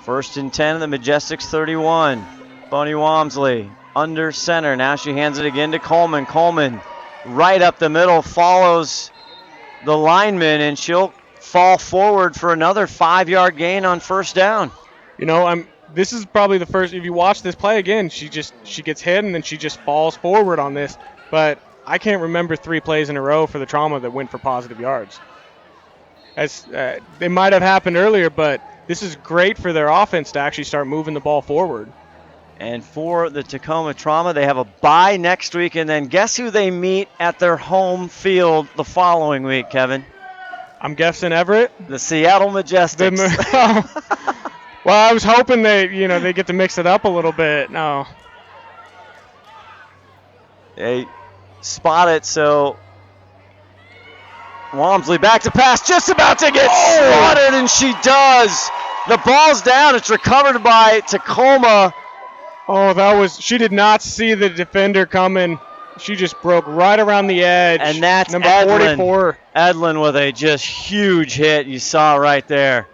S1: First and 10 of the Majestics 31. Bonnie Walmsley under center. Now she hands it again to Coleman. Coleman right up the middle, follows the lineman, and she'll fall forward for another 5-yard gain on first down.
S3: You know, this is probably the first, if you watch this play again, she gets hit and then she just falls forward on this. But I can't remember 3 plays in a row for the Trauma that went for positive yards. It might have happened earlier, but this is great for their offense to actually start moving the ball forward.
S1: And for the Tacoma Trauma, they have a bye next week, and then guess who they meet at their home field the following week, Kevin?
S3: I'm guessing Everett?
S1: The Seattle Majestics.
S3: Well, I was hoping they get to mix it up a little bit. No.
S1: They spot it, so Walmsley back to pass, just about to get swatted, and she does. The ball's down. It's recovered by Tacoma.
S3: Oh, she did not see the defender coming. She just broke right around the edge.
S1: And that's
S3: number
S1: Edlin.
S3: 44.
S1: Edlin with a just huge hit. You saw right there.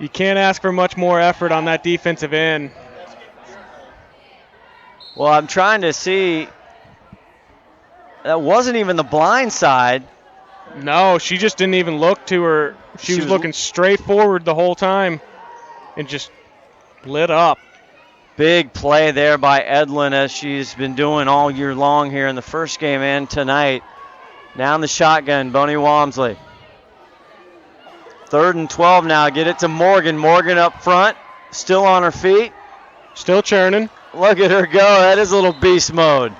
S3: You can't ask for much more effort on that defensive end.
S1: Well, I'm trying to see. That wasn't even the blind side.
S3: No, she just didn't even look to her. She was looking straight forward the whole time and just lit up.
S1: Big play there by Edlin, as she's been doing all year long here in the first game and tonight. Now in the shotgun, Bonnie Walmsley. 3rd and 12 now. Get it to Morgan. Morgan up front, still on her feet.
S3: Still churning.
S1: Look at her go. That is a little beast mode.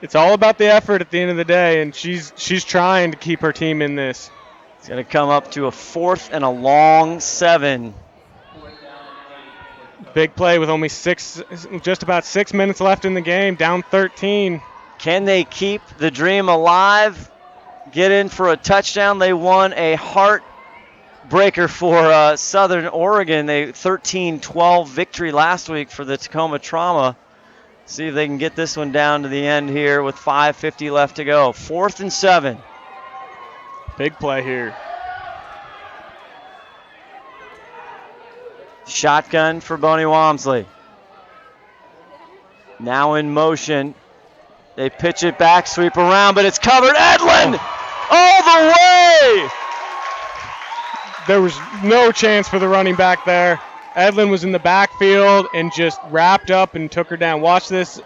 S3: It's all about the effort at the end of the day, and she's trying to keep her team in this.
S1: It's going to come up to a 4th and a long 7.
S3: Big play with only just about 6 minutes left in the game, down 13.
S1: Can they keep the dream alive? Get in for a touchdown. They won a heartbreaker for Southern Oregon. They 13-12 victory last week for the Tacoma Trauma. See if they can get this one down to the end here with 5:50 left to go. 4th and 7.
S3: Big play here.
S1: Shotgun for Bonnie Walmsley. Now in motion. They pitch it back, sweep around, but it's covered. Edlin! All the way!
S3: There was no chance for the running back there. Edlin was in the backfield and just wrapped up and took her down. Watch this.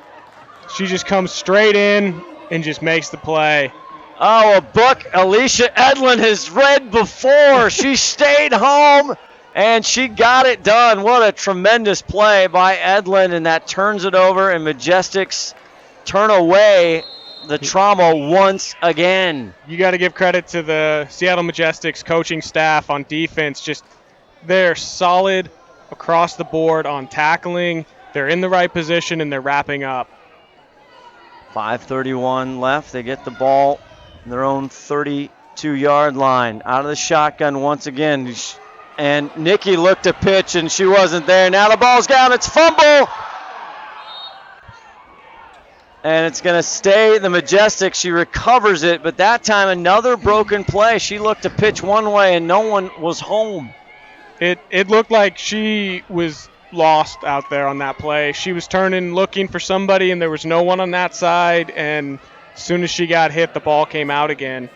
S3: She just comes straight in and just makes the play.
S1: Oh, a book Alicia Edlin has read before. She stayed home and she got it done. What a tremendous play by Edlin, and that turns it over, and Majestics turn away the Trauma once again.
S3: You got to give credit to the Seattle Majestics coaching staff on defense. Just they're solid across the board on tackling. They're in the right position, and they're wrapping up.
S1: 5:31 left. They get the ball in their own 32-yard line. Out of the shotgun once again. And Nikki looked to pitch, and she wasn't there. Now the ball's down. It's fumble. And it's going to stay the Majestics. She recovers it, but that time another broken play. She looked to pitch one way, and no one was home.
S3: It looked like she was lost out there on that play. She was turning, looking for somebody, and there was no one on that side, and as soon as she got hit, the ball came out again.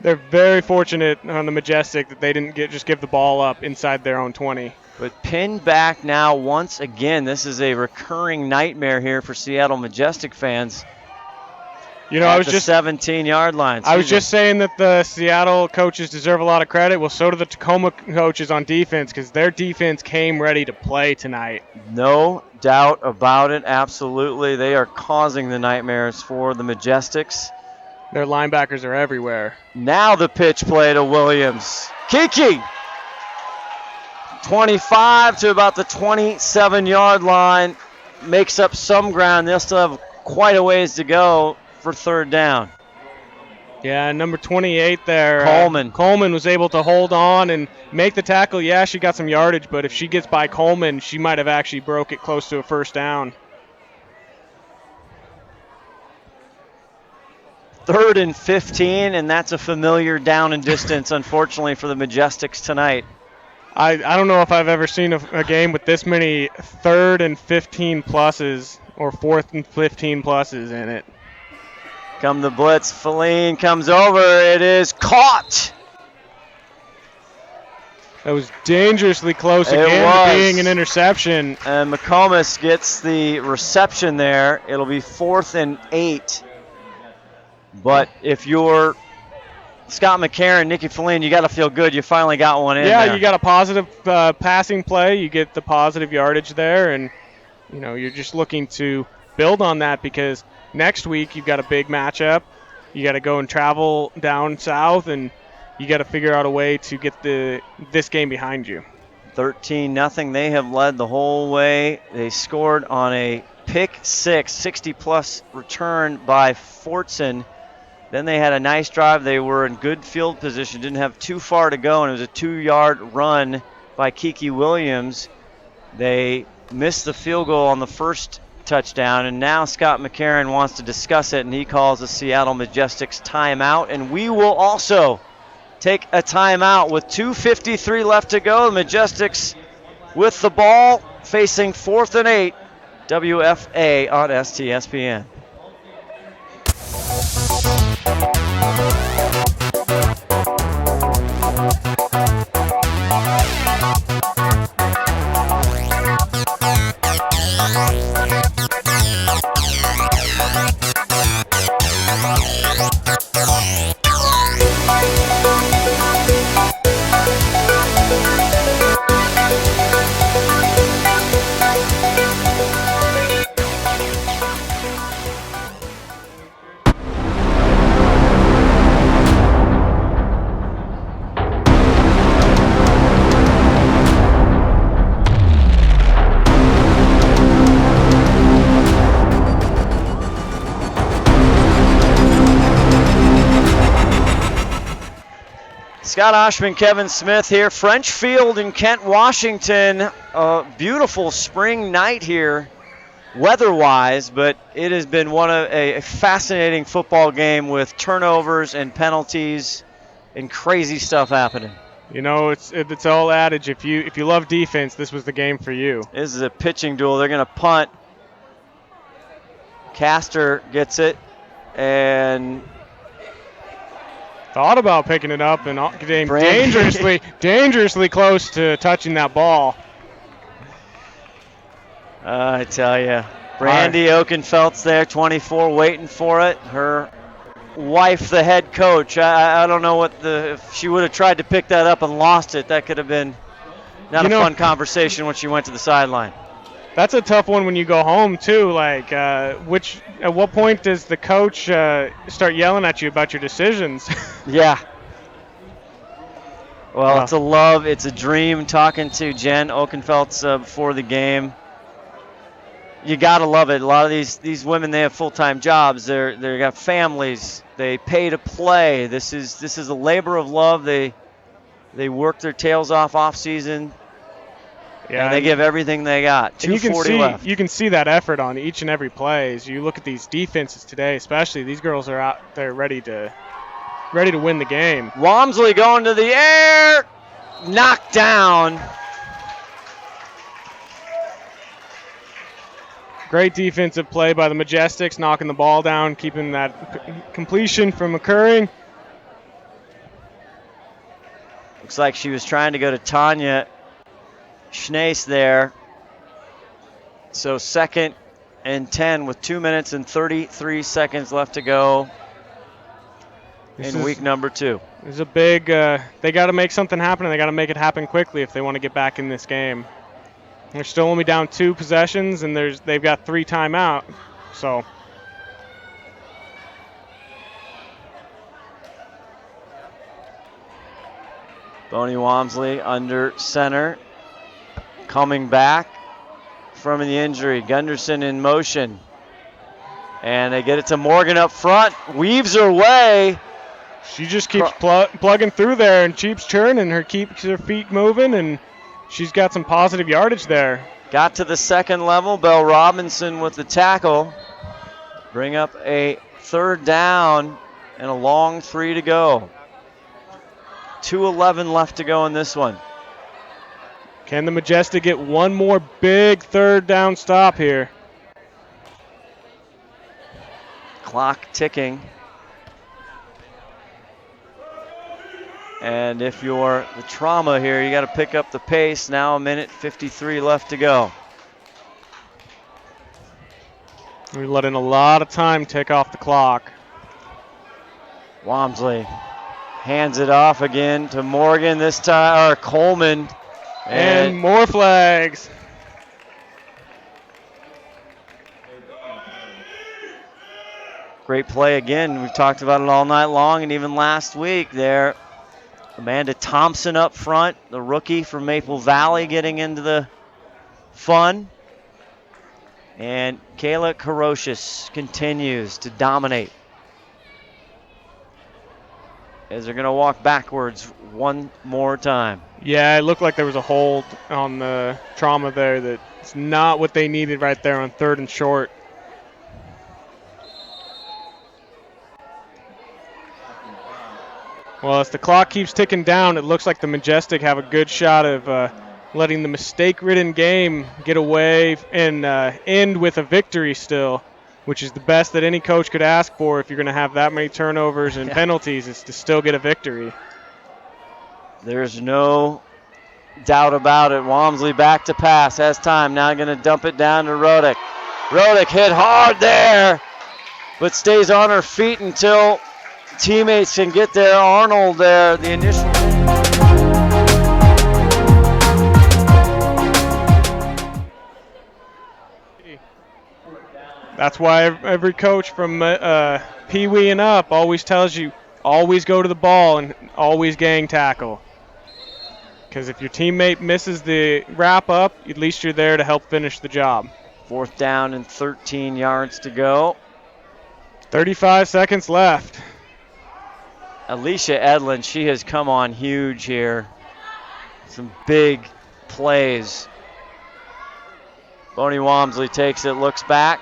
S3: They're very fortunate on the Majestic that they didn't just give the ball up inside their own 20.
S1: But pinned back now once again. This is a recurring nightmare here for Seattle Majestic fans.
S3: You know,
S1: at
S3: I was
S1: the
S3: just
S1: 17-yard line.
S3: I was just saying that the Seattle coaches deserve a lot of credit. Well, so do the Tacoma coaches on defense, because their defense came ready to play tonight.
S1: No doubt about it. Absolutely. They are causing the nightmares for the Majestics.
S3: Their linebackers are everywhere.
S1: Now the pitch play to Williams. Kiki! 25 to about the 27-yard line. Makes up some ground. They'll still have quite a ways to go for third down.
S3: Yeah, number 28 there.
S1: Coleman.
S3: Coleman was able to hold on and make the tackle. Yeah, she got some yardage, but if she gets by Coleman, she might have actually broke it close to a first down.
S1: 3rd and 15, and that's a familiar down and distance, unfortunately, for the Majestics tonight.
S3: I don't know if I've ever seen a game with this many 3rd and 15 pluses or 4th and 15 pluses in it.
S1: Come the blitz. Feline comes over. It is caught.
S3: That was dangerously close again to being an interception.
S1: And McComas gets the reception there. It'll be 4th and 8. But if you're Scott McCarron, Nikki Feline, you got to feel good. You finally got one in there.
S3: Yeah, you got a positive passing play. You get the positive yardage there, and you know you're just looking to build on that because next week you've got a big matchup. You got to go and travel down south, and you got to figure out a way to get this game behind you.
S1: 13-0. They have led the whole way. They scored on a pick six, 60-plus return by Fortson. Then they had a nice drive. They were in good field position, didn't have too far to go, and it was a 2-yard run by Kiki Williams. They missed the field goal on the first touchdown, and now Scott McCarron wants to discuss it, and he calls the Seattle Majestics timeout, and we will also take a timeout with 2:53 left to go. The Majestics with the ball facing 4th and 8. WFA on STSPN. Scott Ohsman, Kevin Smith here. French Field in Kent, Washington. A beautiful spring night here, weather-wise, but it has been a fascinating football game with turnovers and penalties and crazy stuff happening.
S3: You know, it's all adage. If you love defense, this was the game for you.
S1: This is a pitching duel. They're going to punt. Castor gets it and
S3: thought about picking it up and getting dangerously close to touching that ball.
S1: I tell you, Brandy Oakenfeld's there, 24, waiting for it. Her wife, the head coach. I don't know if she would have tried to pick that up and lost it. That could have been not a fun conversation when she went to the sideline.
S3: That's a tough one when you go home too. Like, at what point does the coach start yelling at you about your decisions?
S1: Yeah. Well, it's a dream talking to Jen Oakenfeldt before the game. You gotta love it. A lot of these women, they have full-time jobs. They got families. They pay to play. This is a labor of love. They work their tails off season. Yeah, and they give everything they got. 2:40 left.
S3: You can see that effort on each and every play. As you look at these defenses today, especially these girls are out there ready to win the game.
S1: Walmsley going to the air, knocked down.
S3: Great defensive play by the Majestics, knocking the ball down, keeping that completion from occurring.
S1: Looks like she was trying to go to Tanya Schnees there. So 2nd and 10 with 2 minutes and 33 seconds left to go in week number 2.
S3: This is a big, they got to make something happen, and they got to make it happen quickly if they want to get back in this game. They're still only down 2 possessions, and they've got 3 timeout. So
S1: Bonnie Walmsley under center, coming back from the injury. Gunderson in motion, and they get it to Morgan up front. Weaves her way.
S3: She just keeps plugging through there and keeps churning. Keeps her feet moving, and she's got some positive yardage there.
S1: Got to the 2nd level. Belle Robinson with the tackle. Bring up a 3rd down and a long 3 to go. 2:11 left to go in this one.
S3: Can the Majestic get one more big 3rd down stop here?
S1: Clock ticking. And if you're the Trauma here, you got to pick up the pace. Now 1:53 left to go.
S3: We're letting a lot of time tick off the clock.
S1: Walmsley hands it off again to Morgan this time, or Coleman.
S3: And more flags.
S1: Great play again. We've talked about it all night long and even last week there. Amanda Thompson up front, the rookie from Maple Valley, getting into the fun. And Kayla Carocious continues to dominate as they're going to walk backwards one more time.
S3: Yeah, it looked like there was a hold on the Trauma there. That's not what they needed right there on 3rd and short. Well, as the clock keeps ticking down, it looks like the Majestic have a good shot of letting the mistake-ridden game get away and end with a victory still, which is the best that any coach could ask for if you're going to have that many turnovers and penalties, is to still get a victory.
S1: There's no doubt about it. Walmsley back to pass, has time, now going to dump it down to Rodick. Rodick hit hard there, but stays on her feet until teammates can get there. Arnold there, the initial.
S3: That's why every coach from Pee Wee and up always tells you, always go to the ball and always gang tackle. Because if your teammate misses the wrap up, at least you're there to help finish the job.
S1: 4th down and 13 yards to go.
S3: 35 seconds left.
S1: Alicia Edlin, she has come on huge here. Some big plays. Bonnie Walmsley takes it, looks back,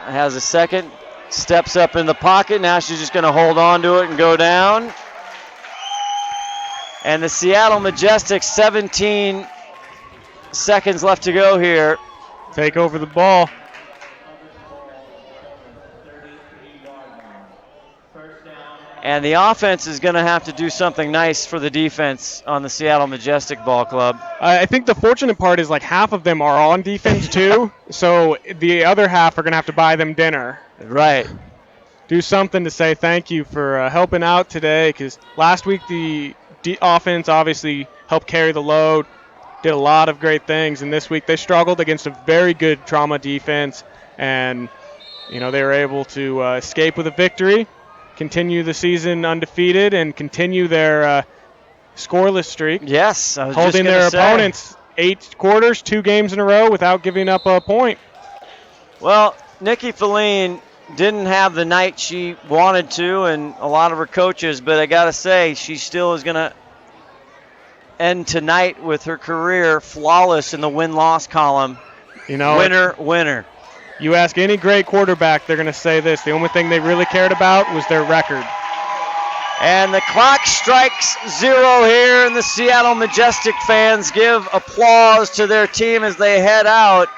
S1: has a second, steps up in the pocket. Now she's just going to hold on to it and go down. And the Seattle Majestics, 17 seconds left to go here.
S3: Take over the ball.
S1: And the offense is going to have to do something nice for the defense on the Seattle Majestic Ball Club.
S3: I think the fortunate part is like half of them are on defense too, so the other half are going to have to buy them dinner.
S1: Right.
S3: Do something to say thank you for helping out today, because last week the offense obviously helped carry the load, did a lot of great things, and this week they struggled against a very good Trauma defense, and they were able to escape with a victory, continue the season undefeated, and continue their scoreless streak.
S1: Yes, I was
S3: holding
S1: just
S3: their opponents 8 quarters, 2 games in a row without giving up a point.
S1: Well, Nikki Feline didn't have the night she wanted to, and a lot of her coaches, but I got to say, she still is going to end tonight with her career flawless in the win-loss column. Winner, winner.
S3: You ask any great quarterback, they're going to say this. The only thing they really cared about was their record.
S1: And the clock strikes 0 here, and the Seattle Majestic fans give applause to their team as they head out.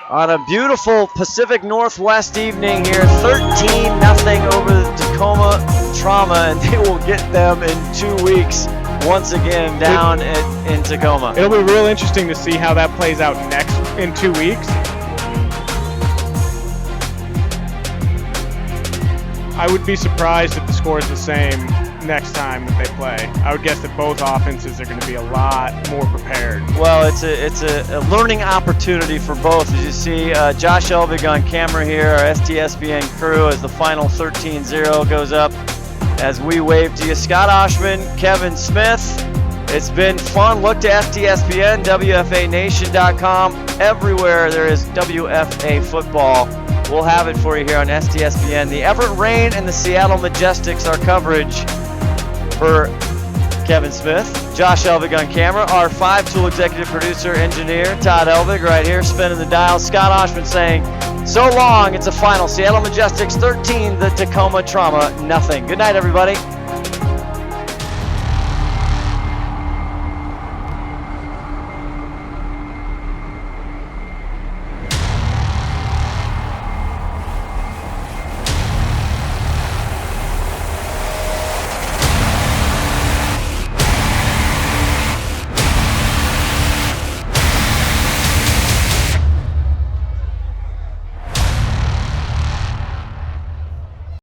S1: on a beautiful Pacific Northwest evening here. 13-0 over the Tacoma Trauma, and they will get them in 2 weeks once again down in Tacoma.
S3: It'll be real interesting to see how that plays out in 2 weeks. I would be surprised if the score is the same next time that they play. I would guess that both offenses are going to be a lot more prepared.
S1: Well, it's a learning opportunity for both. As you see, Josh Elvig on camera here, our STSPN crew, as the final 13-0 goes up as we wave to you. Scott Ohsman, Kevin Smith. It's been fun. Look to STSPN, WFANation.com. Everywhere there is WFA football, we'll have it for you here on STSPN. The Everett Rain and the Seattle Majestics, our coverage for Kevin Smith. Josh Elvig on camera. Our 5-tool executive producer, engineer, Todd Elvig, right here spinning the dial. Scott Ohsman saying, so long. It's a final. Seattle Majestics 13, the Tacoma Trauma nothing. Good night, everybody.